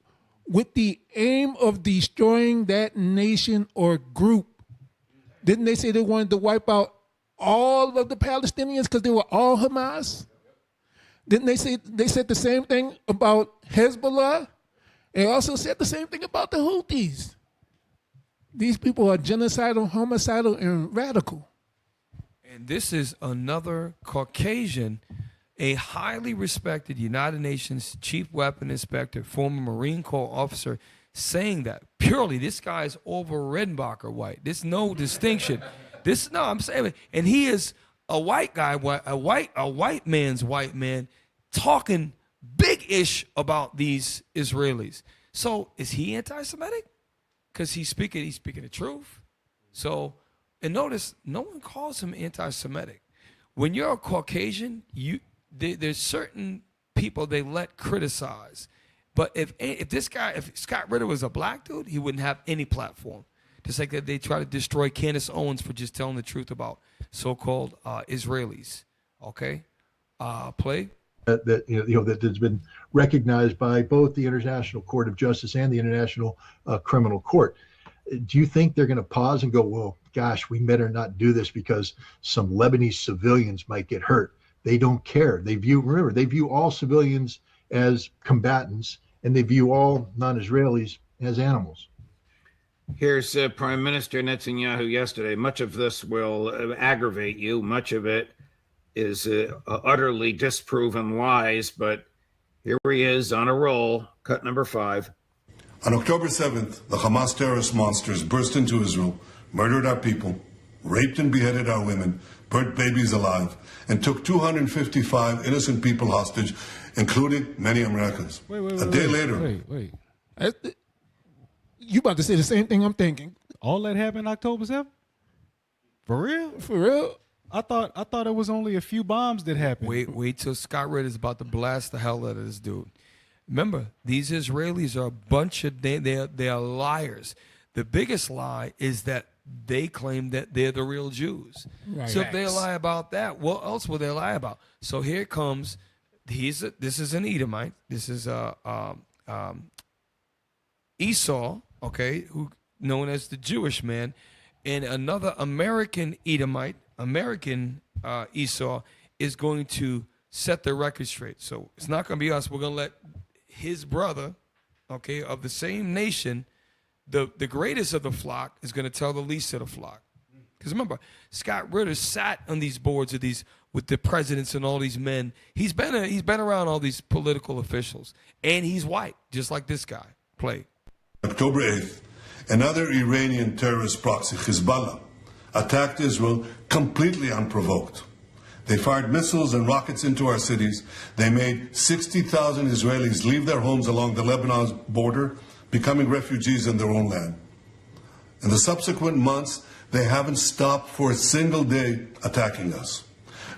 with the aim of destroying that nation or group. Didn't they say they wanted to wipe out all of the Palestinians because they were all Hamas? Didn't they say they said the same thing about Hezbollah? They also said the same thing about the Houthis. These people are genocidal, homicidal, and radical. And this is another Caucasian, a highly respected United Nations chief weapon inspector, former Marine Corps officer, saying that purely this guy is over Redenbacher white. There's no distinction. I'm saying, and he is a white guy, a white man's white man, talking big-ish about these Israelis. So is he anti-Semitic? Because he's speaking the truth. So, and notice, no one calls him anti-Semitic. When you're a Caucasian, there's certain people they let criticize. But if Scott Ritter was a black dude, he wouldn't have any platform. Just like that they try to destroy Candace Owens for just telling the truth about so-called Israelis. Okay? Play. That has been recognized by both the International Court of Justice and the International Criminal Court. Do you think they're going to pause and go, well, gosh, we better not do this because some Lebanese civilians might get hurt? They don't care. They view all civilians as combatants, and they view all non-Israelis as animals. Here's Prime Minister Netanyahu yesterday. Much of this will aggravate you. Much of it is utterly disproven lies, but here he is on a roll. Cut number 5. On October 7th, the Hamas terrorist monsters burst into Israel, murdered our people, raped and beheaded our women, burnt babies alive, and took 255 innocent people hostage, including many Americans. A day later. Wait. You about to say the same thing I'm thinking. All that happened October 7th? For real? For real? I thought it was only a few bombs that happened. Wait till Scott Ritter is about to blast the hell out of this dude. Remember, these Israelis are a bunch of they are liars. The biggest lie is that they claim that they're the real Jews. Right. So if they lie about that, what else will they lie about? So here comes. This is an Edomite. This is Esau, okay, who known as the Jewish man, and another American Edomite, Esau, is going to set the record straight. So it's not going to be us. We're going to let his brother, okay, of the same nation, the greatest of the flock, is going to tell the least of the flock. Because remember, Scott Ritter sat on these boards with the presidents and all these men. He's been around all these political officials, and he's white, just like this guy. Play. October 8th, another Iranian terrorist proxy, Hezbollah, attacked Israel completely unprovoked. They fired missiles and rockets into our cities. They made 60,000 Israelis leave their homes along the Lebanese border, becoming refugees in their own land. In the subsequent months, they haven't stopped for a single day attacking us.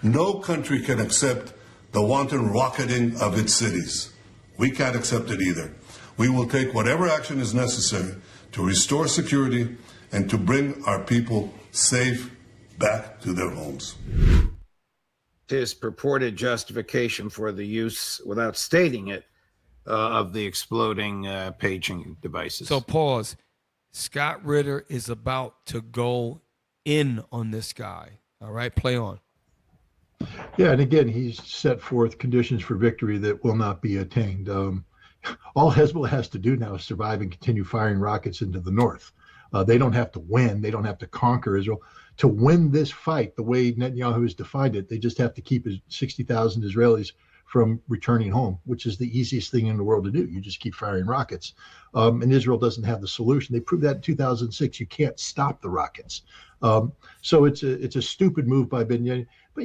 No country can accept the wanton rocketing of its cities. We can't accept it either. We will take whatever action is necessary to restore security and to bring our people safe back to their homes. His purported justification for the use, without stating it, of the exploding paging devices. So pause. Scott Ritter is about to go in on this guy. All right, play on. Yeah, and again, he's set forth conditions for victory that will not be attained. All Hezbollah has to do now is survive and continue firing rockets into the north. They don't have to win. They don't have to conquer Israel. To win this fight, the way Netanyahu has defined it, they just have to keep 60,000 Israelis from returning home, which is the easiest thing in the world to do. You just keep firing rockets. And Israel doesn't have the solution. They proved that in 2006. You can't stop the rockets. So it's a stupid move by Benjamin. But,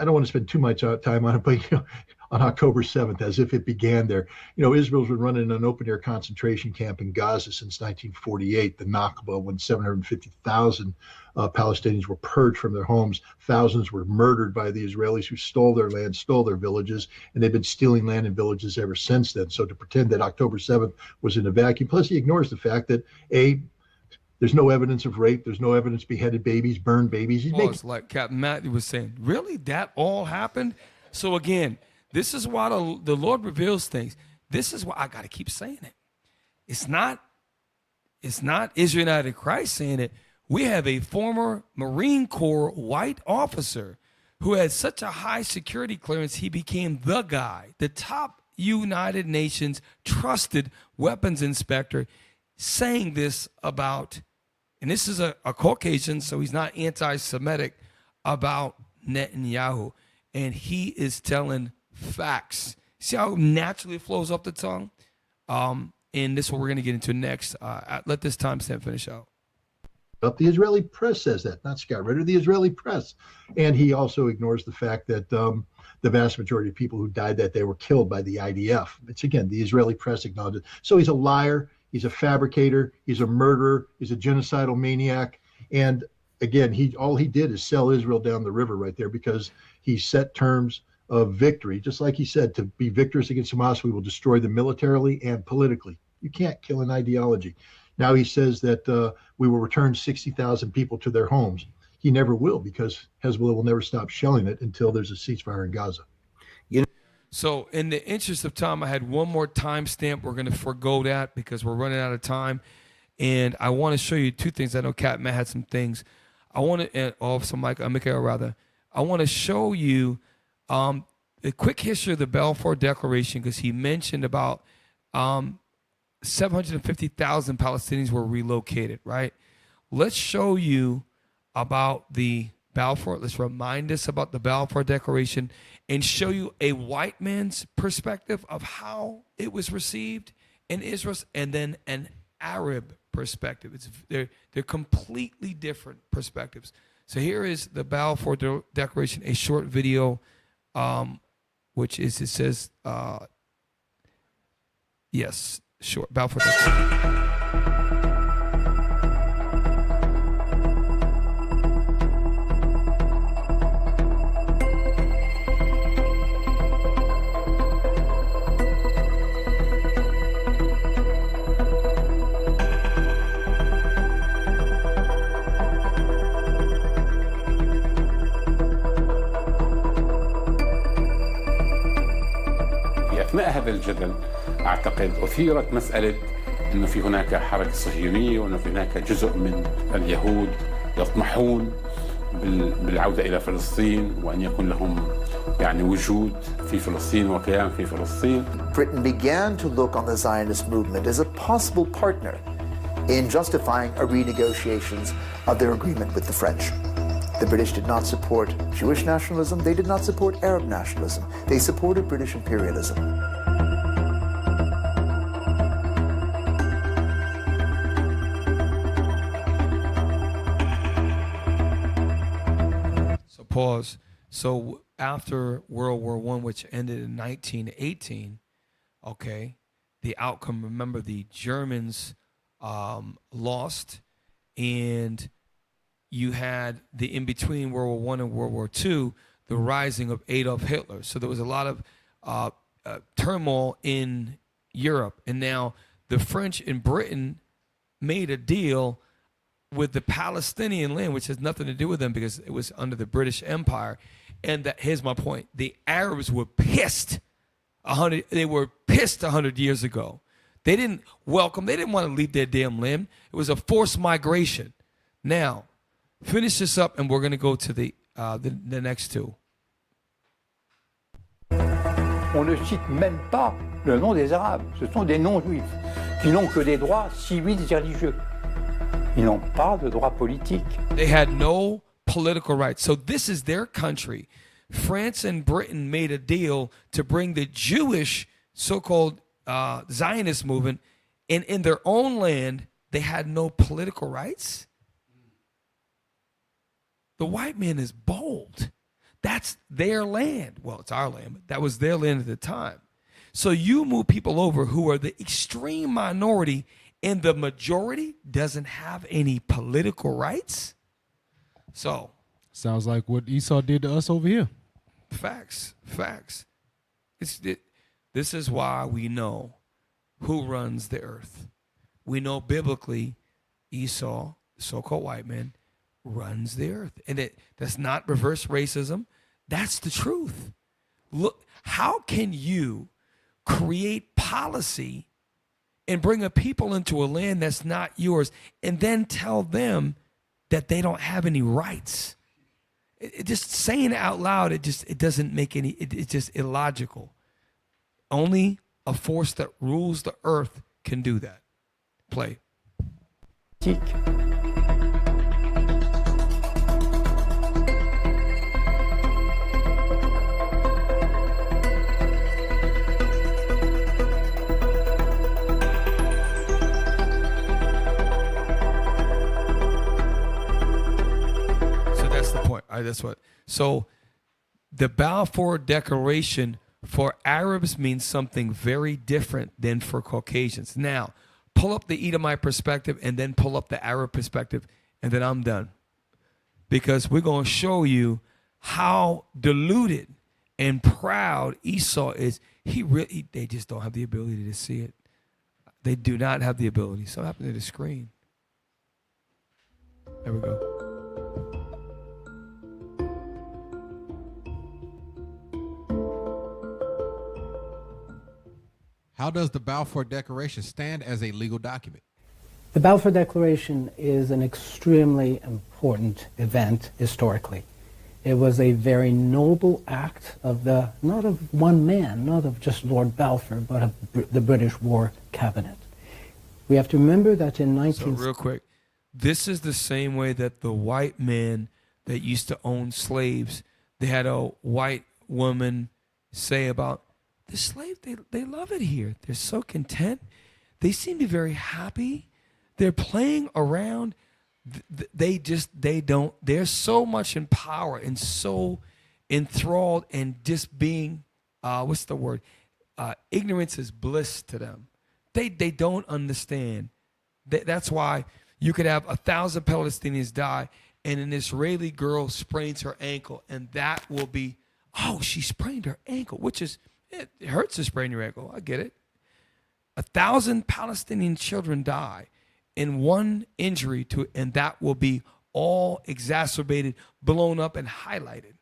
I don't want to spend too much time on it, but, on October 7th, as if it began there. Israel's been running an open-air concentration camp in Gaza since 1948, the Nakba, when 750,000 Palestinians were purged from their homes. Thousands were murdered by the Israelis who stole their land, stole their villages, and they've been stealing land and villages ever since then. So to pretend that October 7th was in a vacuum, plus he ignores the fact that, there's no evidence of rape. There's no evidence beheaded babies, burned babies. Like Captain Matthew was saying, really? That all happened? So again, this is why the Lord reveals things. This is why I got to keep saying it. It's not Israel United Christ saying it. We have a former Marine Corps white officer who had such a high security clearance, he became the guy, the top United Nations trusted weapons inspector, saying this about, and this is a Caucasian, so he's not anti-Semitic, about Netanyahu. And he is telling facts. See how naturally it flows off the tongue? And this is what we're going to get into next. Let this timestamp finish out. The Israeli press says that, not Scott Ritter, the Israeli press. And he also ignores the fact that the vast majority of people who died that day were killed by the IDF. It's, again, the Israeli press acknowledges. So he's a liar. He's a fabricator. He's a murderer. He's a genocidal maniac. And again, all he did is sell Israel down the river right there, because he set terms of victory. Just like he said, to be victorious against Hamas, we will destroy them militarily and politically. You can't kill an ideology. Now he says that we will return 60,000 people to their homes. He never will, because Hezbollah will never stop shelling it until there's a ceasefire in Gaza. So in the interest of time, I had one more timestamp. We're going to forego that because we're running out of time. And I want to show you two things. I know Cat Matt had some things. I want to, Michael rather. I want to show you A quick history of the Balfour Declaration, because he mentioned about 750,000 Palestinians were relocated, right? Let's show you about the Balfour. Let's remind us about the Balfour Declaration and show you a white man's perspective of how it was received in Israel, and then an Arab perspective. They're completely different perspectives. So here is the Balfour Declaration, a short video, which is, it says, yes, short, Balfour Declaration. أثناء هذا الجدل أعتقد أثيرت مسألة أنه في هناك حركة صهيونية، وأنه في هناك جزء من اليهود يطمحون بالعودة إلى فلسطين، وأن يكون لهم يعني وجود في فلسطين وكيان في فلسطين. Britain began to look on the Zionist movement as a possible partner in justifying a renegotiations of their agreement with the French. The British did not support Jewish nationalism. They did not support Arab nationalism. They supported British imperialism. So pause. So after World War I, which ended in 1918, okay, the outcome, remember, the Germans lost, and you had the in-between World War I and World War II, the rising of Adolf Hitler. So there was a lot of turmoil in Europe. And now the French and Britain made a deal with the Palestinian land, which has nothing to do with them because it was under the British Empire. And that, here's my point. The Arabs were pissed. They were pissed 100 years ago. They didn't welcome, they didn't want to leave their damn land. It was a forced migration. Now, finish this up, and we're going to go to the next two. On ne cite même pas le nom des Arabes. Ce sont des non-juifs qui n'ont que des droits civils et religieux. Ils n'ont pas de droits politiques. They had no political rights. So this is their country. France and Britain made a deal to bring the Jewish so-called Zionist movement, and in their own land, they had no political rights. The white man is bold. That's their land. Well, it's our land, but that was their land at the time. So you move people over who are the extreme minority, and the majority doesn't have any political rights. So sounds like what Esau did to us over here. Facts. This is why we know who runs the earth. We know biblically Esau, the so-called white man, runs the earth. And that's not reverse racism. That's the truth. Look, how can you create policy and bring a people into a land that's not yours and then tell them that they don't have any rights? Just saying it out loud, it doesn't make any, it's just illogical. Only a force that rules the earth can do that. Play. That's what. So the Balfour Declaration for Arabs means something very different than for Caucasians. Now, pull up the Edomite perspective and then pull up the Arab perspective, and then I'm done. Because we're going to show you how deluded and proud Esau is. They just don't have the ability to see it. They do not have the ability. So what happened to the screen? There we go. How does the Balfour Declaration stand as a legal document? The Balfour Declaration is an extremely important event historically. It was a very noble act of not of one man, not of just Lord Balfour, but of the British War Cabinet. We have to remember that in 19... So real quick, this is the same way that the white men that used to own slaves, they had a white woman say about the slaves, they love it here. They're so content. They seem to be very happy. They're playing around. They're so much in power and so enthralled and just being, what's the word? Ignorance is bliss to them. They don't understand. That's why you could have 1,000 Palestinians die and an Israeli girl sprains her ankle, and that will be, oh, she sprained her ankle, which is, it hurts to sprain your ankle. I get it. 1,000 Palestinian children die in one injury and that will be all exacerbated, blown up, and highlighted.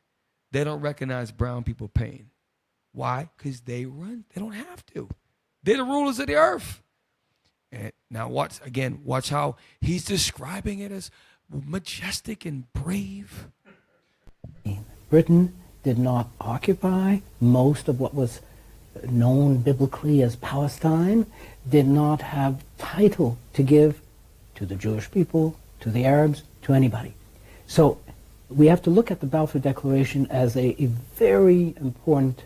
They don't recognize brown people pain. Why? Because they don't have to. They're the rulers of the earth. And now watch how he's describing it as majestic and brave. Britain did not occupy most of what was known biblically as Palestine, did not have title to give to the Jewish people, to the Arabs, to anybody. So we have to look at the Balfour Declaration as a very important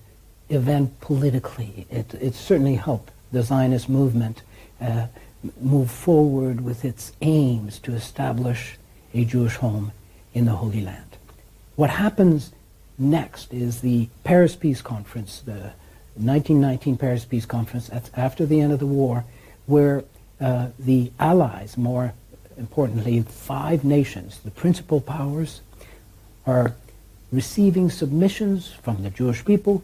event politically. It certainly helped the Zionist movement move forward with its aims to establish a Jewish home in the Holy Land. What happens next is the Paris Peace Conference, the 1919 Paris Peace Conference. That's after the end of the war, where the Allies, more importantly, 5 nations, the principal powers, are receiving submissions from the Jewish people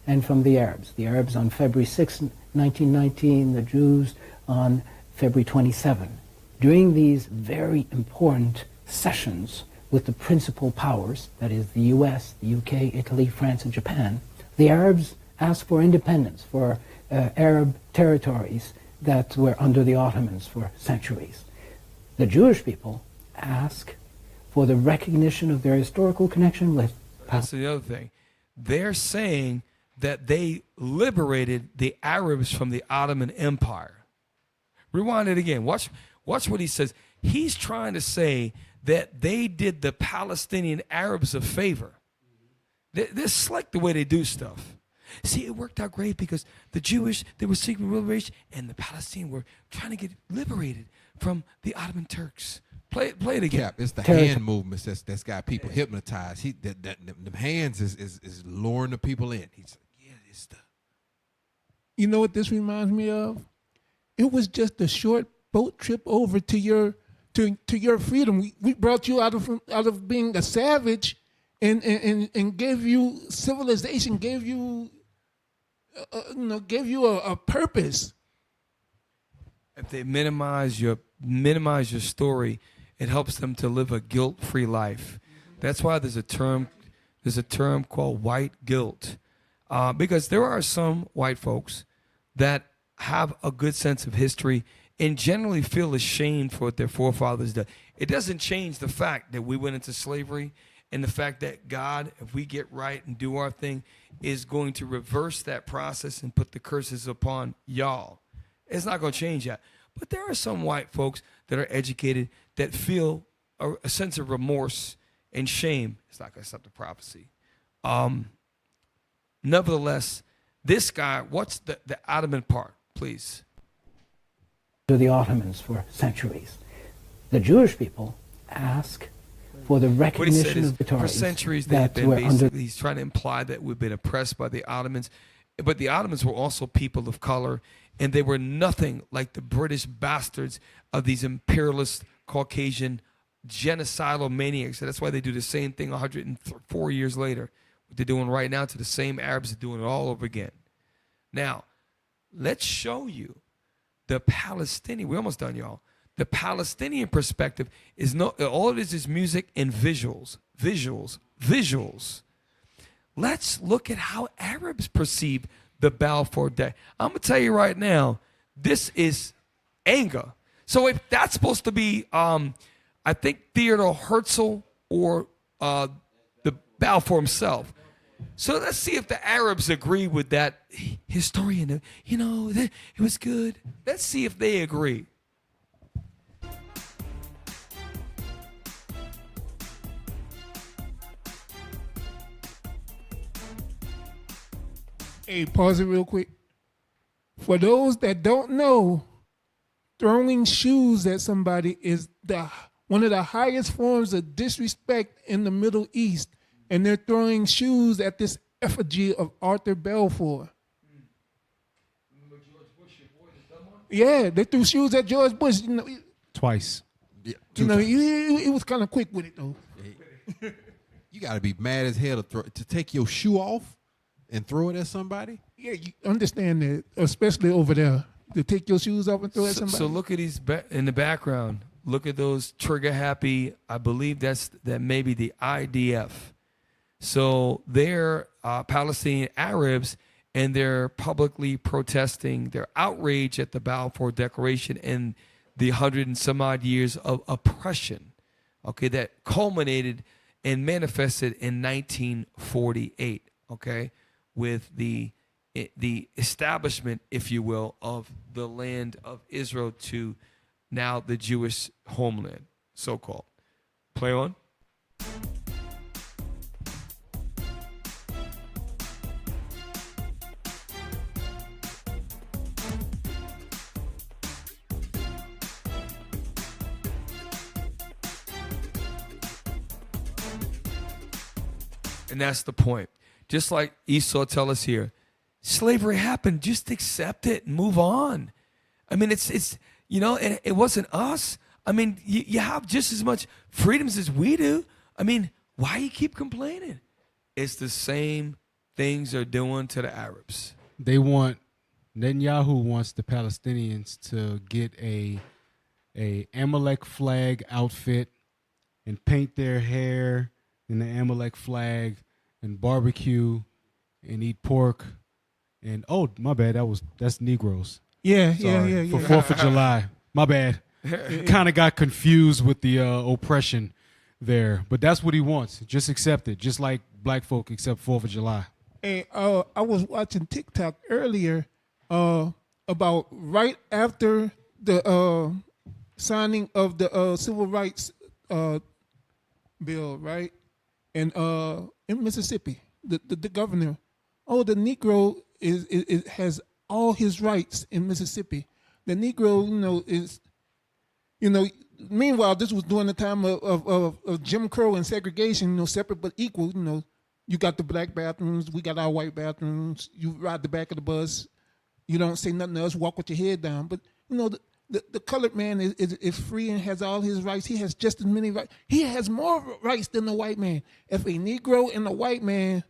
and from the Arabs. The Arabs on February 6, 1919, the Jews on February 27. During these very important sessions with the principal powers, that is the US, the UK, Italy, France, and Japan, the Arabs asked for independence for Arab territories that were under the Ottomans for centuries. The Jewish people ask for the recognition of their historical connection with That's the other thing. They're saying that they liberated the Arabs from the Ottoman Empire. Rewind it again. Watch what he says. He's trying to say that they did the Palestinian Arabs a favor. They're slick the way they do stuff. See, it worked out great because the Jewish, they were seeking liberation, and the Palestinians were trying to get liberated from the Ottoman Turks. Play it again. Cap, it's the hand movements that's got people hypnotized. The hands is luring the people in. He's like, yeah, it's the. You know what this reminds me of? It was just a short boat trip over to your freedom. We brought you out of being a savage, and gave you civilization, gave you a purpose. If they minimize your story, it helps them to live a guilt-free life. That's why there's a term called white guilt, because there are some white folks that have a good sense of history and generally feel ashamed for what their forefathers did. It doesn't change the fact that we went into slavery and the fact that God, if we get right and do our thing, is going to reverse that process and put the curses upon y'all. It's not going to change that. But there are some white folks that are educated that feel a sense of remorse and shame. It's not going to stop the prophecy. Nevertheless, this guy, what's the Ottoman part, please? To the Ottomans for centuries. The Jewish people ask for the recognition of the for centuries they've been basically, he's trying to imply that we've been oppressed by the Ottomans. But the Ottomans were also people of color, and they were nothing like the British bastards of these imperialist Caucasian genocidal maniacs. So that's why they do the same thing 104 years later. What they're doing right now to the same Arabs are doing it all over again. Now, let's show you the Palestinian. We're almost done, y'all. The Palestinian perspective is all it is music and visuals. Let's look at how Arabs perceive the Balfour Day. I'm going to tell you right now, this is anger. So if that's supposed to be, I think Theodore Herzl or the Balfour himself. So let's see if the Arabs agree with that historian. You know, it was good. Let's see if they agree. Hey, pause it real quick. For those that don't know, throwing shoes at somebody is one of the highest forms of disrespect in the Middle East. And they're throwing shoes at this effigy of Arthur Balfour. Yeah, they threw shoes at George Bush. You know, Twice. Yeah, he was kind of quick with it, though. You got to be mad as hell to take your shoe off and throw it at somebody. Yeah, you understand that, especially over there, to take your shoes off and throw at somebody. So look at these in the background. Look at those trigger happy. I believe that may be the IDF. So they're Palestinian Arabs, and they're publicly protesting their outrage at the Balfour Declaration and the 100 and some odd years of oppression, okay, that culminated and manifested in 1948, okay, with the establishment, if you will, of the land of Israel to now the Jewish homeland, so-called. Play on. And that's the point. Just like Esau tell us here, slavery happened. Just accept it and move on. I mean, it's you know, it wasn't us. I mean, you have just as much freedoms as we do. I mean, why you keep complaining? It's the same things they're doing to the Arabs. Netanyahu wants the Palestinians to get a Amalek flag outfit and paint their hair in the Amalek flag and barbecue and eat pork and my bad, that's Negroes. Yeah. For 4th of July. My bad. Kind of got confused with the oppression there, but that's what he wants. Just accept it, just like black folk accept 4th of July. Hey, I was watching TikTok earlier about right after the signing of the Civil Rights bill, right? And in Mississippi, the governor, the Negro has all his rights in Mississippi. The Negro, meanwhile, this was during the time of Jim Crow and segregation, separate but equal. You got the black bathrooms, we got our white bathrooms. You ride the back of the bus, you don't say nothing else, walk with your head down. But the colored man is free and has all his rights. He has just as many rights. He has more rights than the white man. If a Negro and a white man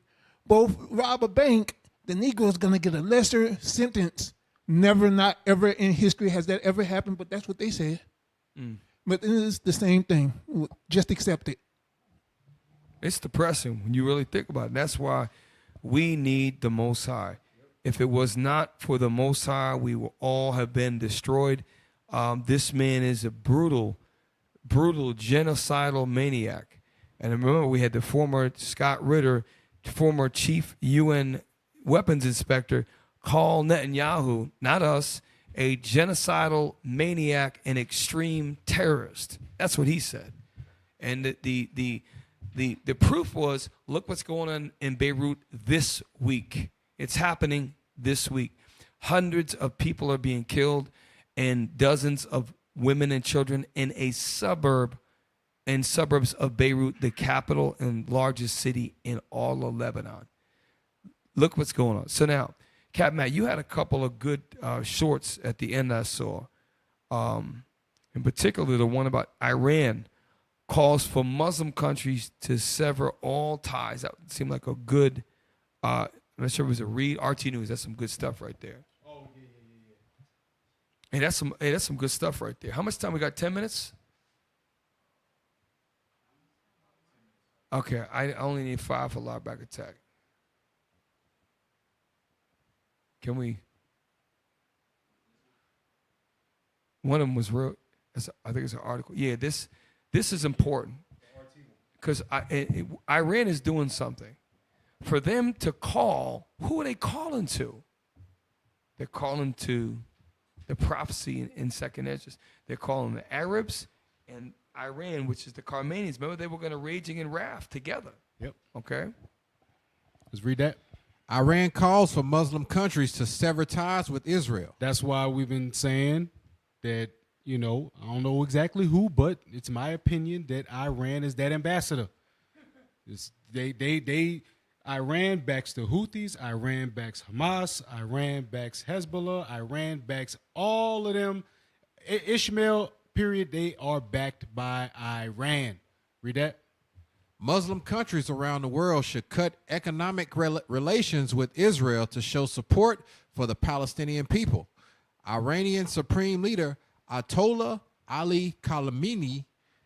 both rob a bank, the Negro is going to get a lesser sentence. Never, not ever in history has that ever happened, but that's what they said. But it's the same thing. Just accept it. It's depressing when you really think about it. That's why we need the Most High. If it was not for the Most High, we would all have been destroyed. This man is a brutal, genocidal maniac. And remember, we had the former Scott Ritter, former chief UN weapons inspector, call Netanyahu, not us, a genocidal maniac and extreme terrorist. That's what he said. And the proof was, look what's going on in Beirut this week. It's happening this week. Hundreds of people are being killed and dozens of women and children in suburbs of Beirut, the capital and largest city in all of Lebanon. Look what's going on. So now, Cap Matt, you had a couple of good shorts at the end I saw. In particular, the one about Iran calls for Muslim countries to sever all ties. That seemed like a good, I'm not sure if it was a read. RT News, that's some good stuff right there. Oh, yeah. That's some good stuff right there. How much time we got? 10 minutes? Okay, I only need 5 for live back attack. Can we? One of them was real. I think it's an article. Yeah, this is important. because Iran is doing something. For them to call, who are they calling to? They're calling to the prophecy in Second Esdras. They're calling the Arabs and Iran, which is the Carmanians. Remember, they were going to raging in wrath together. Yep. Okay. Let's read that. Iran calls for Muslim countries to sever ties with Israel. That's why we've been saying that, I don't know exactly who, but it's my opinion that Iran is that ambassador. Iran backs the Houthis, Iran backs Hamas, Iran backs Hezbollah, Iran backs all of them. Ishmael, period, they are backed by Iran. Read that. Muslim countries around the world should cut economic relations with Israel to show support for the Palestinian people. Iranian Supreme Leader Ayatollah Ali Khamenei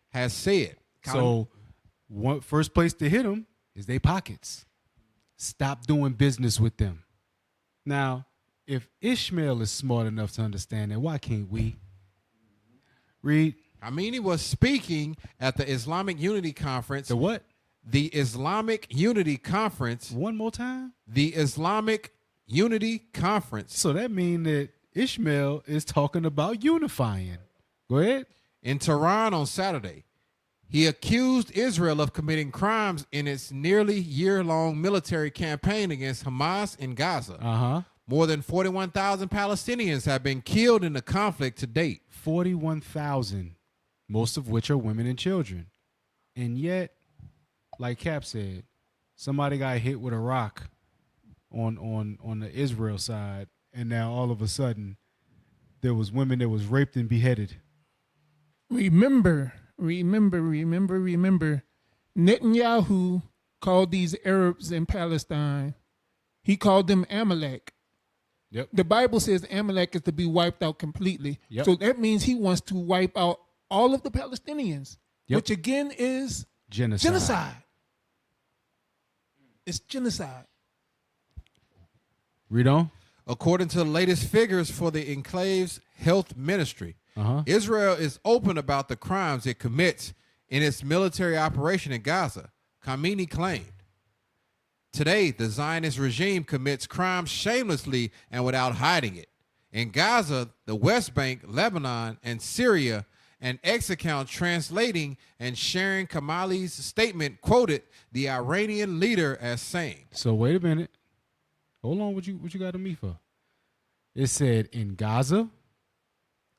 has said. So, first place to hit them is their pockets. Stop doing business with them. Now, if Ishmael is smart enough to understand that, why can't we? Read. Khamenei was speaking at the Islamic Unity Conference. The what? The Islamic Unity Conference. One more time. The Islamic Unity Conference. So that means that Ishmael is talking about unifying. Go ahead. In Tehran on Saturday, he accused Israel of committing crimes in its nearly year-long military campaign against Hamas in Gaza. More than 41,000 Palestinians have been killed in the conflict to date. 41,000, most of which are women and children. And yet, like Cap said, somebody got hit with a rock on the Israel side, and now all of a sudden, there was women that was raped and beheaded. Remember, Netanyahu called these Arabs in Palestine, he called them Amalek. Yep. The Bible says Amalek is to be wiped out completely. Yep. So that means he wants to wipe out all of the Palestinians, which again is genocide. It's genocide. Read on. According to the latest figures for the enclave's health ministry, Israel is open about the crimes it commits in its military operation in Gaza, Khamenei claimed. Today, the Zionist regime commits crimes shamelessly and without hiding it. In Gaza, the West Bank, Lebanon, and Syria, an ex-account translating and sharing Khamenei's statement quoted the Iranian leader as saying. So wait a minute. Hold on, what you got to me for? It said in Gaza,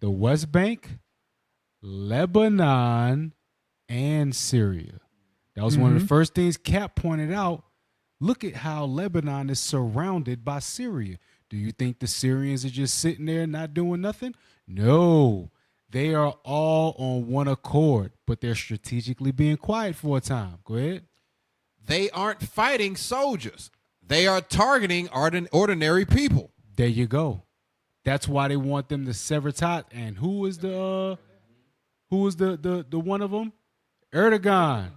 the West Bank, Lebanon, and Syria. That was one of the first things Cap pointed out. Look at how Lebanon is surrounded by Syria. Do you think the Syrians are just sitting there not doing nothing? No. They are all on one accord, but they're strategically being quiet for a time. Go ahead. They aren't fighting soldiers. They are targeting ordinary people. There you go. That's why they want them to sever ties. And who is the one of them? Erdogan.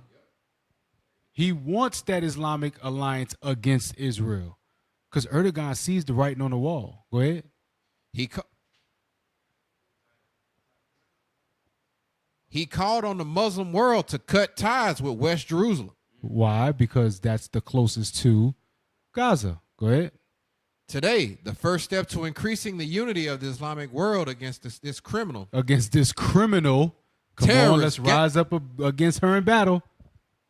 He wants that Islamic alliance against Israel because Erdogan sees the writing on the wall. Go ahead. He called on the Muslim world to cut ties with West Jerusalem. Why? Because that's the closest to Gaza. Go ahead. Today, the first step to increasing the unity of the Islamic world against this criminal. Against this criminal. Come on, let's rise up against her in battle.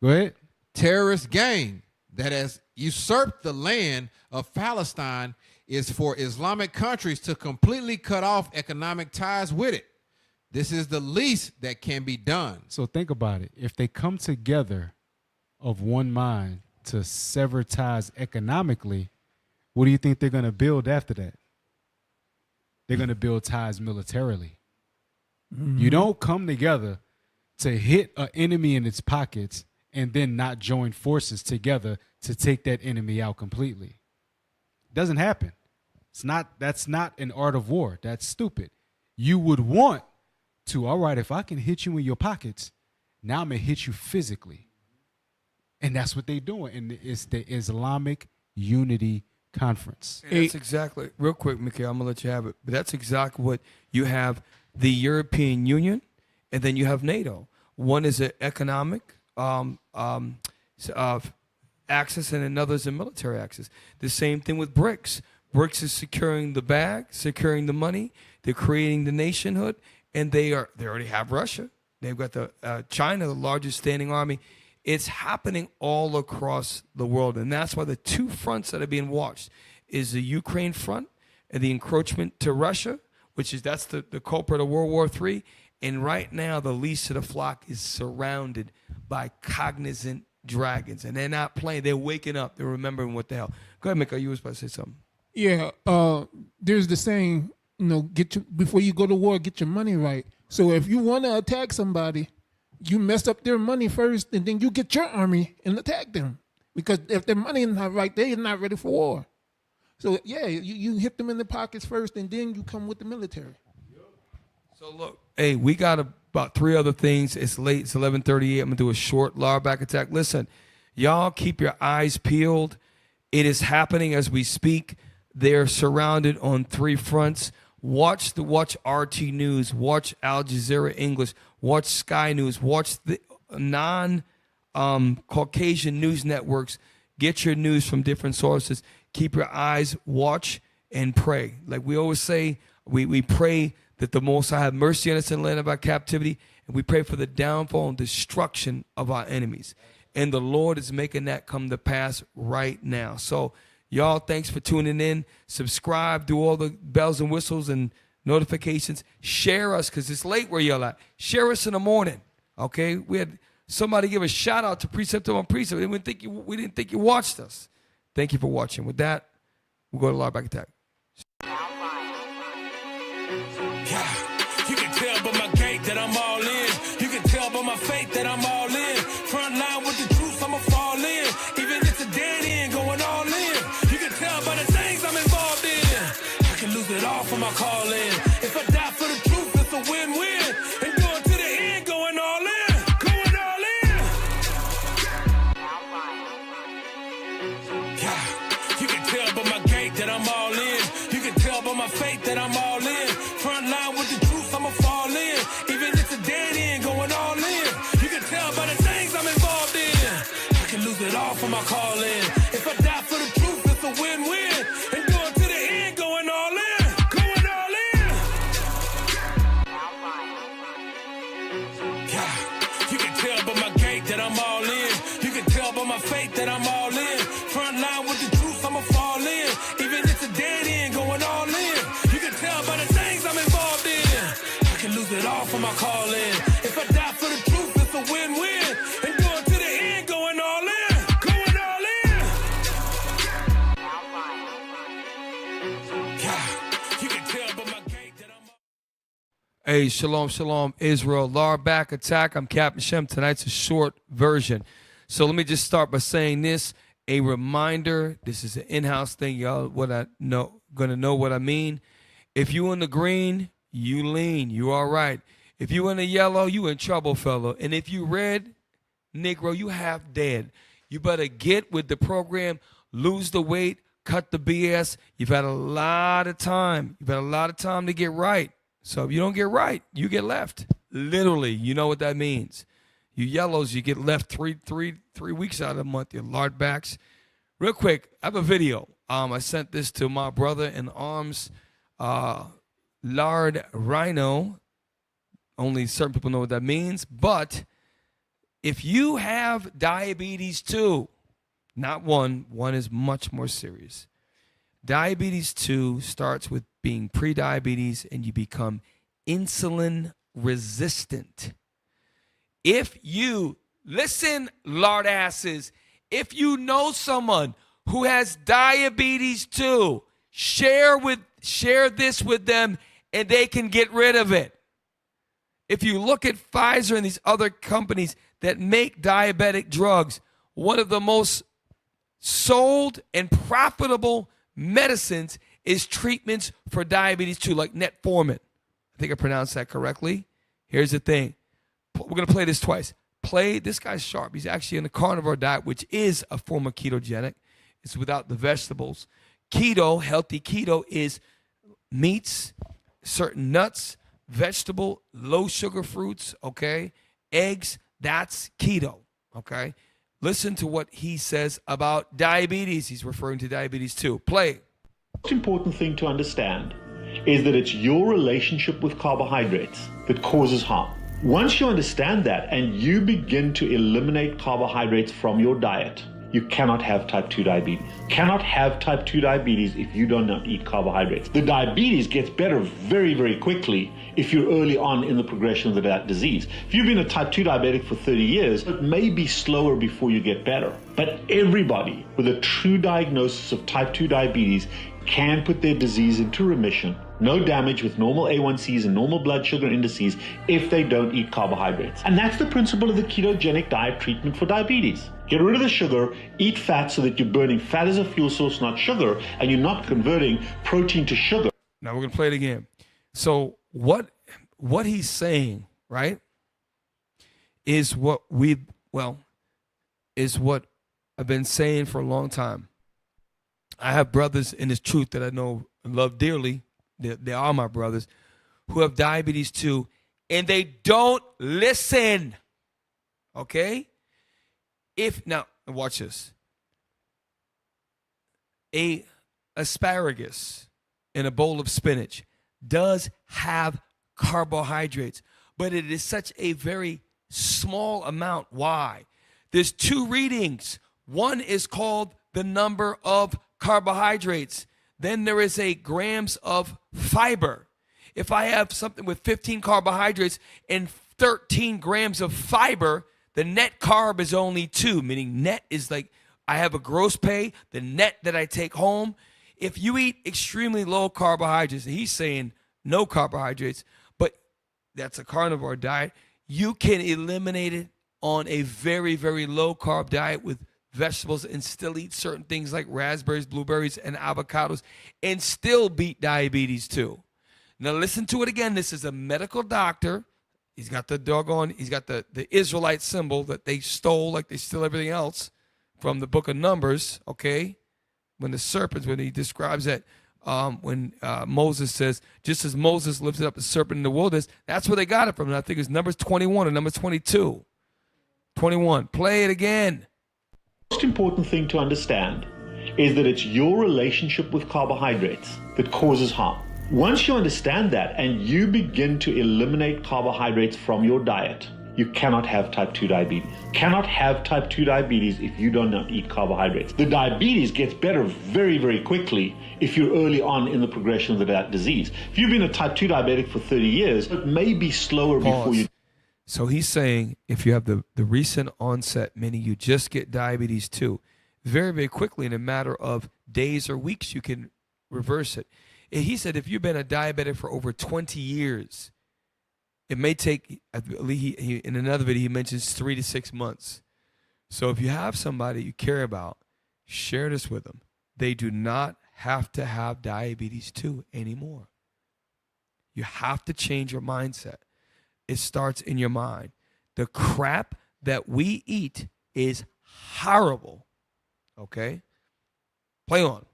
Go ahead. Terrorist gang that has usurped the land of Palestine is for Islamic countries to completely cut off economic ties with it. This is the least that can be done. So think about it. If they come together of one mind to sever ties economically, what do you think they're going to build after that? They're going to build ties militarily. You don't come together to hit an enemy in its pockets and then not join forces together to take that enemy out completely. It doesn't happen. That's not an art of war. That's stupid. You would want to, all right, if I can hit you in your pockets, now I'm going to hit you physically. And that's what they're doing. And it's the Islamic Unity Conference. And that's exactly, real quick, Mikhail, I'm going to let you have it. But that's exactly what you have the European Union, and then you have NATO. One is an economic axis, and another's a military axis. The same thing with BRICS. BRICS is securing the bag, securing the money. They're creating the nationhood, and they already have Russia. They've got the China, the largest standing army. It's happening all across the world, and that's why the two fronts that are being watched is the Ukraine front and the encroachment to Russia, that's the culprit of World War III. And right now, the least of the flock is surrounded by cognizant dragons, and they're not playing. They're waking up. They're remembering what the hell. Go ahead, Mika. You was about to say something. Yeah, there's the saying, before you go to war, get your money right. So if you want to attack somebody, you mess up their money first, and then you get your army and attack them. Because if their money is not right, they're not ready for war. So yeah, you hit them in the pockets first, and then you come with the military. So look, hey, we got about 3 other things. It's late. It's 11:38. I'm gonna do a short lower back attack. Listen, y'all keep your eyes peeled. It is happening as we speak. They're surrounded on 3 fronts. Watch RT News. Watch Al Jazeera English. Watch Sky News. Watch the non-Caucasian news networks. Get your news from different sources. Keep your eyes, watch, and pray. Like we always say, we pray that the Most High have mercy on us in the land of our captivity, and we pray for the downfall and destruction of our enemies. And the Lord is making that come to pass right now. So, y'all, thanks for tuning in. Subscribe, do all the bells and whistles and notifications. Share us, because it's late where y'all at. Share us in the morning, okay? We had somebody give a shout out to Preceptuponprecept. We didn't think you watched us. Thank you for watching. With that, we'll go to Lower Back Attack. You can tell by my gait that I'm all in. You can tell by my faith that I'm all in. Front line with the truth, I'ma fall in. Even if it's a dead end, going all in. You can tell by the things I'm involved in. I can lose it all for my calling. If I die for the truth, it's a win-win. And going to the end, going all in. Going all in. Yeah. You can tell by my gait that I'm all in. You can tell by my faith that I'm all in. Front line with the truth, I'ma fall in. Even if it's a dead end, going all in. You can tell by the things I'm involved in. I can lose it all for my calling. If I die for the truth, it's a win-win. And going to the end, going all in. Going all in. Yeah. You can tell by my gait that I'm all in. You can tell by my faith that I'm all in. Front line with the truth, I'ma fall in. Even if it's a dead end, going all in. You can tell by the things I'm involved in. I can lose it all for my calling. If I die for the truth, it's a win-win. And going to the end, going all in. Going all in. Yeah. You can tell by my gait that I'm. Hey, shalom, shalom, Israel. Lower Back Attack. I'm Captain Shem. Tonight's a short version. So let me just start by saying this. A reminder, this is an in-house thing. Y'all gonna know what I mean. If you in the green, you lean. You all right. If you in the yellow, you in trouble, fella. And if you red, Negro, you half dead. You better get with the program, lose the weight, cut the BS. You've had a lot of time. You've had a lot of time to get right. So if you don't get right, you get left. Literally, you know what that means. You yellows, you get left three weeks out of the month. You lard backs. Real quick, I have a video. I sent this to my brother in arms, Lard Rhino. Only certain people know what that means. But if you have diabetes 2, not 1 is much more serious. Diabetes 2 starts with being pre-diabetes and you become insulin resistant. If you, listen, lard asses, if you know someone who has diabetes 2, share this with them and they can get rid of it. If you look at Pfizer and these other companies that make diabetic drugs, one of the most sold and profitable medicines is treatments for diabetes 2, like metformin. I think I pronounced that correctly. Here's the thing. We're going to play this twice. This guy's sharp. He's actually in the carnivore diet, which is a form of ketogenic. It's without the vegetables. Keto, healthy keto, is meats, certain nuts, vegetable, low sugar fruits, okay? Eggs, that's keto. Okay? Listen to what he says about diabetes. He's referring to diabetes too. Play. Most important thing to understand is that it's your relationship with carbohydrates that causes harm. Once you understand that and you begin to eliminate carbohydrates from your diet, you cannot have type 2 diabetes. Cannot have type 2 diabetes if you do not eat carbohydrates. The diabetes gets better very, very quickly if you're early on in the progression of that disease. If you've been a type 2 diabetic for 30 years, it may be slower before you get better. But everybody with a true diagnosis of type 2 diabetes can put their disease into remission, no damage with normal A1Cs and normal blood sugar indices if they don't eat carbohydrates. And that's the principle of the ketogenic diet treatment for diabetes. Get rid of the sugar, eat fat so that you're burning fat as a fuel source, not sugar, and you're not converting protein to sugar. Now we're going to play it again. So what he's saying, right, is what I've been saying for a long time. I have brothers in this truth that I know and love dearly. They are my brothers who have diabetes too, and they don't listen. Okay? Now watch this. A asparagus in a bowl of spinach does have carbohydrates, but it is such a very small amount. Why? There's two readings. One is called the number of carbohydrates. Then there is a grams of fiber. If I have something with 15 carbohydrates and 13 grams of fiber, the net carb is only 2, meaning net is like I have a gross pay, the net that I take home. If you eat extremely low carbohydrates, and he's saying no carbohydrates, but that's a carnivore diet, you can eliminate it on a very, very low carb diet with vegetables and still eat certain things like raspberries, blueberries, and avocados and still beat diabetes too. Now listen to it again. This is a medical doctor. He's got the Israelite symbol that they stole like they steal everything else from the book of Numbers, okay? When he describes that when Moses says, just as Moses lifted up the serpent in the wilderness, that's where they got it from. And I think it's Numbers 21 or Numbers 22. 21. Play it again. Most important thing to understand is that it's your relationship with carbohydrates that causes harm. Once you understand that and you begin to eliminate carbohydrates from your diet, you cannot have type 2 diabetes. Cannot have type 2 diabetes if you do not eat carbohydrates. The diabetes gets better very, very quickly if you're early on in the progression of that disease. If you've been a type 2 diabetic for 30 years, it may be slower before you... So he's saying if you have the recent onset, meaning you just get diabetes too, very, very quickly in a matter of days or weeks, you can reverse it. And he said if you've been a diabetic for over 20 years, it may take, I believe in another video, he mentions 3 to 6 months. So if you have somebody you care about, share this with them. They do not have to have diabetes too anymore. You have to change your mindset. It starts in your mind. The crap that we eat is horrible. Okay? Play on.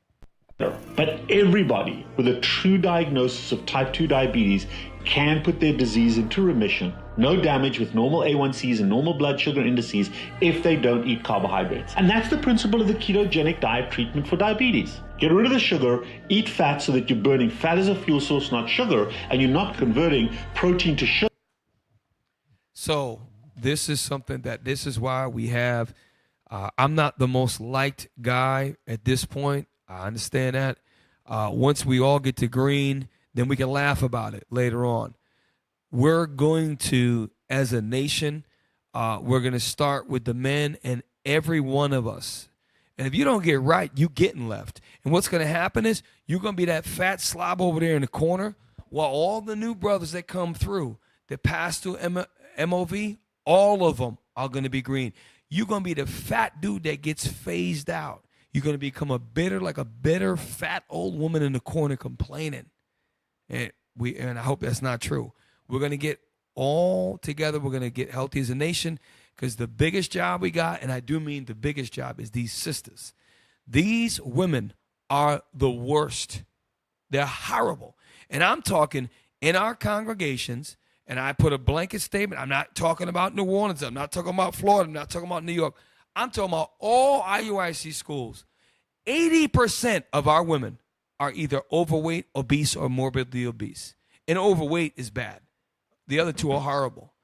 But everybody with a true diagnosis of type 2 diabetes can put their disease into remission, no damage with normal A1Cs and normal blood sugar indices if they don't eat carbohydrates. And that's the principle of the ketogenic diet treatment for diabetes. Get rid of the sugar, eat fat so that you're burning fat as a fuel source, not sugar, and you're not converting protein to sugar. So this is why we have, I'm not the most liked guy at this point. I understand that. Once we all get to green, then we can laugh about it later on. We're going to, as a nation, we're going to start with the men and every one of us. And if you don't get right, you getting left. And what's going to happen is you're going to be that fat slob over there in the corner while all the new brothers that come through, that pass through MOV, all of them are going to be green. You're going to be the fat dude that gets phased out. You're going to become a bitter, fat old woman in the corner complaining. And I hope that's not true. We're going to get all together. We're going to get healthy as a nation because the biggest job we got, and I do mean the biggest job, is these sisters. These women are the worst. They're horrible. And I'm talking in our congregations, And I put a blanket statement. I'm not talking about New Orleans. I'm not talking about Florida. I'm not talking about New York. I'm talking about all IUIC schools. 80% of our women are either overweight, obese, or morbidly obese. And overweight is bad. The other two are horrible.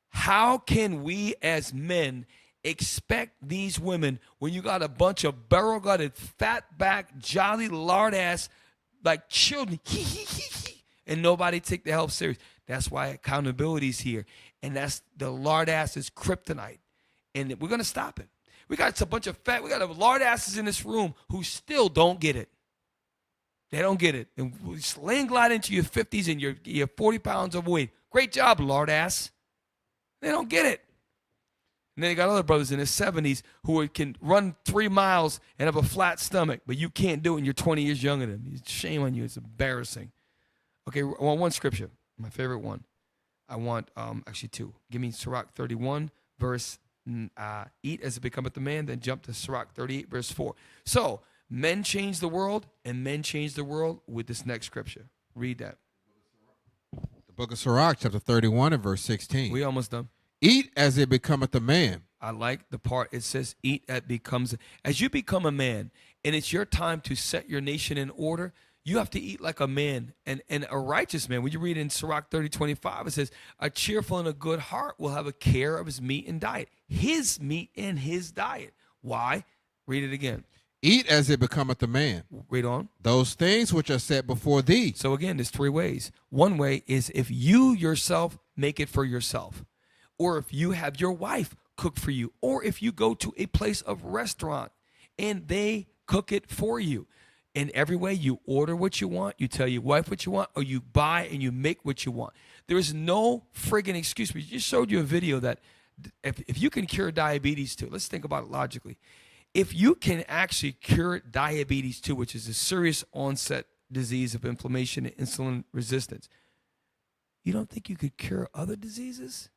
How can we as men expect these women when you got a bunch of barrel-gutted, fat-back, jolly, lard-ass, like children, and nobody take the health serious? That's why accountability is here. And that's the lard-ass is kryptonite. And we're going to stop it. We got a bunch of we got lard-asses in this room who still don't get it. They don't get it. And we sling glide into your 50s and you're 40 pounds overweight. Great job, lard-ass. They don't get it. And then you got other brothers in their 70s who can run 3 miles and have a flat stomach, but you can't do it and you're 20 years younger than them. Shame on you. It's embarrassing. Okay, I want one scripture, my favorite one. I want actually two. Give me Sirach 31, verse eat as it becometh a man, then jump to Sirach 38, verse 4. So, men change the world, and men change the world with this next scripture. Read that. The book of Sirach, chapter 31 and verse 16. We almost done. Eat as it becometh a man. I like the part it says, eat as you become a man, and it's your time to set your nation in order, you have to eat like a man and a righteous man. When you read in Sirach 30:25, it says, a cheerful and a good heart will have a care of his meat and diet. His meat and his diet. Why? Read it again. Eat as it becometh a man. Read on. Those things which are set before thee. So again, there's 3 ways. One way is if you yourself make it for yourself, or if you have your wife cook for you, or if you go to a place of restaurant and they cook it for you. In every way, you order what you want, you tell your wife what you want, or you buy and you make what you want. There is no friggin' excuse. We just showed you a video that if you can cure diabetes too, let's think about it logically. If you can actually cure diabetes too, which is a serious onset disease of inflammation and insulin resistance, you don't think you could cure other diseases?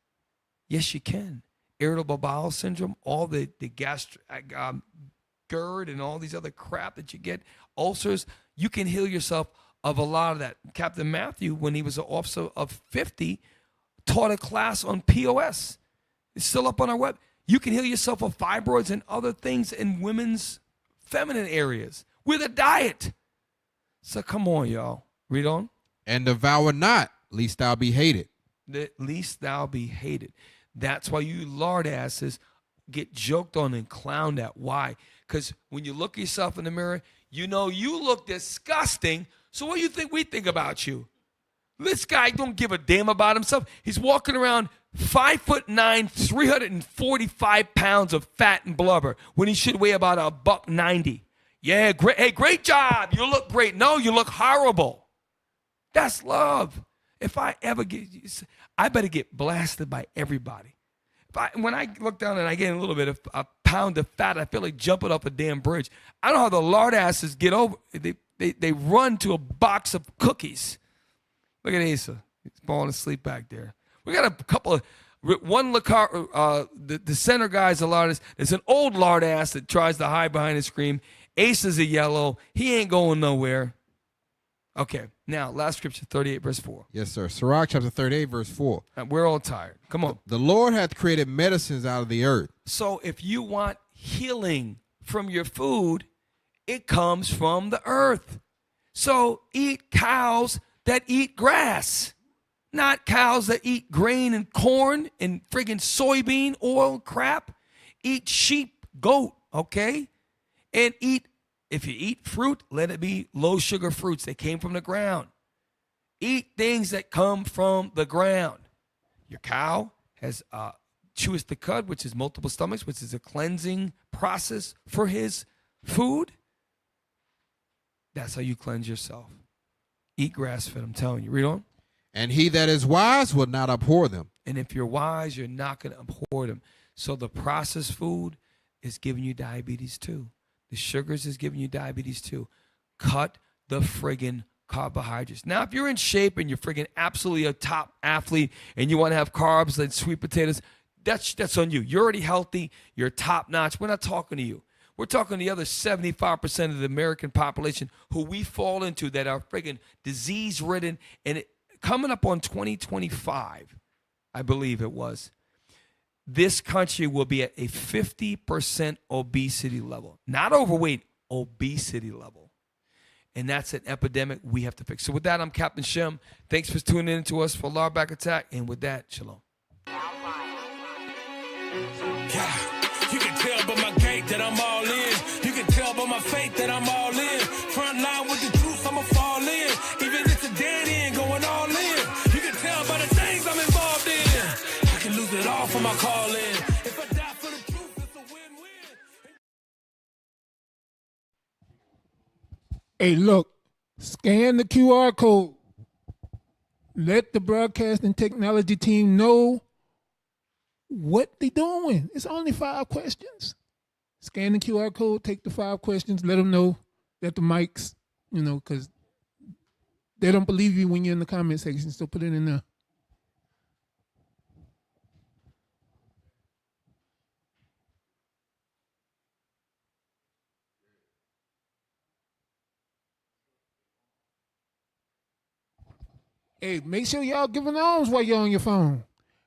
Yes, you can. Irritable bowel syndrome, all the GERD and all these other crap that you get, ulcers, you can heal yourself of a lot of that. Captain Matthew, when he was an officer of 50, taught a class on POS. It's still up on our web. You can heal yourself of fibroids and other things in women's feminine areas with a diet. So come on, y'all. Read on. And devour not, lest thou be hated. Least thou be hated. That's why you lard asses get joked on and clowned at. Why? Because when you look yourself in the mirror, you know you look disgusting. So what do you think we think about you? This guy don't give a damn about himself. He's walking around 5'9", 345 pounds of fat and blubber when he should weigh about $190. Yeah, great. Hey, great job. You look great. No, you look horrible. That's love. If I ever get, I better get blasted by everybody. When I look down and I get a little bit of a pound of fat, I feel like jumping off a damn bridge. I don't know how the lard asses get over. They run to a box of cookies. Look at Asa. He's falling asleep back there. We got a couple of, the center guy's a lard ass. It's an old lard ass that tries to hide behind a screen. Asa's a yellow. He ain't going nowhere. Okay, now, last scripture, 38, verse 4. Yes, sir. Sirach chapter 38, verse 4. We're all tired. Come on. The Lord hath created medicines out of the earth. So if you want healing from your food, it comes from the earth. So eat cows that eat grass, not cows that eat grain and corn and friggin' soybean oil crap. Eat sheep, goat, okay? And if you eat fruit, let it be low sugar fruits that came from the ground. Eat things that come from the ground. Your cow has cheweth the cud, which is multiple stomachs, which is a cleansing process for his food. That's how you cleanse yourself. Eat grass-fed, I'm telling you. Read on. And he that is wise will not abhor them. And if you're wise, you're not going to abhor them. So the processed food is giving you diabetes too. The sugars is giving you diabetes too. Cut the friggin' carbohydrates. Now, if you're in shape and you're friggin' absolutely a top athlete and you want to have carbs and sweet potatoes, that's on you. You're already healthy. You're top notch. We're not talking to you. We're talking to the other 75% of the American population who we fall into that are friggin' disease-ridden and coming up on 2025, I believe it was, this country will be at a 50% obesity level. Not overweight, obesity level. And that's an epidemic we have to fix. So with that, I'm Captain Shem. Thanks for tuning in to us for Law Back Attack. And with that, shalom. Yeah, you can tell by my gait that I'm all in. You can tell by my faith that I'm all in. Front line with the truth, I'ma fall in. Even if it's a dead end, going all in. You can tell by the things I'm involved in. I can lose it all for my calling. If I die for the truth, it's a win-win. Hey, look, scan the QR code. Let the broadcasting technology team know what they doing. It's only 5 questions. Scan the QR code, take the 5 questions, let them know that the mics, because they don't believe you when you're in the comment section, so put it in there. Hey, make sure y'all giving alms while you're on your phone.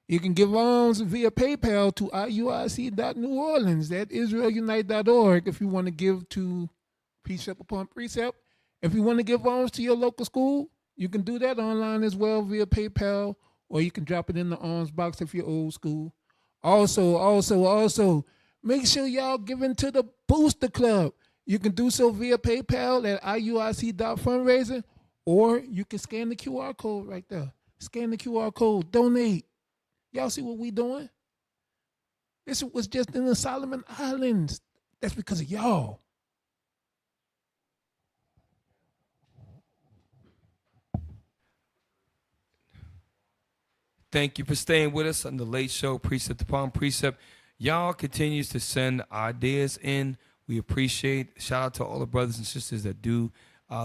You can give alms via PayPal to iuic.neworleans at israelunite.org if you want to give to Precept Upon Precept. If you want to give alms to your local school, you can do that online as well via PayPal, or you can drop it in the alms box if you're old school. Also, make sure y'all giving to the Booster Club. You can do so via PayPal at iuic.fundraising, or you can scan the QR code right there. Scan the QR code, donate. Y'all see what we doing? This was just in the Solomon Islands. That's because of y'all. Thank you for staying with us on the Late Show, Precept Upon Precept. Y'all continues to send ideas in. We appreciate. Shout out to all the brothers and sisters that do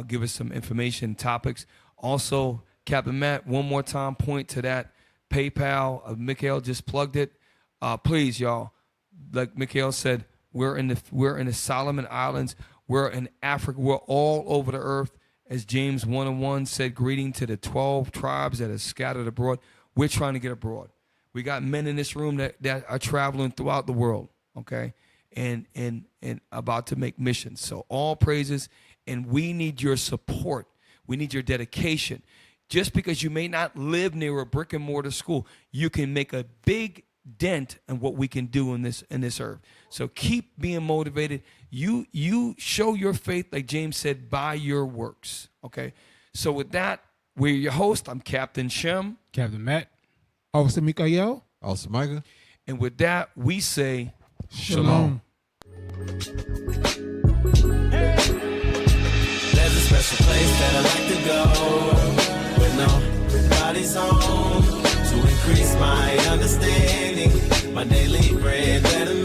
give us some information, topics. Also, Captain Matt, one more time, point to that PayPal. Mikhail just plugged it. Please, y'all, like Mikhail said, we're in the Solomon Islands. We're in Africa. We're all over the earth. As James 1:1 said, greeting to the 12 tribes that are scattered abroad. We're trying to get abroad. We got men in this room that are traveling throughout the world, okay, and about to make missions. So all praises, and we need your support. We need your dedication. Just because you may not live near a brick and mortar school, you can make a big dent in what we can do in this earth. So keep being motivated. You show your faith, like James said, by your works. Okay. So with that, we're your host. I'm Captain Shem. Captain Matt. Officer Mikael. Officer Micah. And with that, we say Shalom. There's a special place that I like to go with nobody's home to increase my understanding, my daily bread better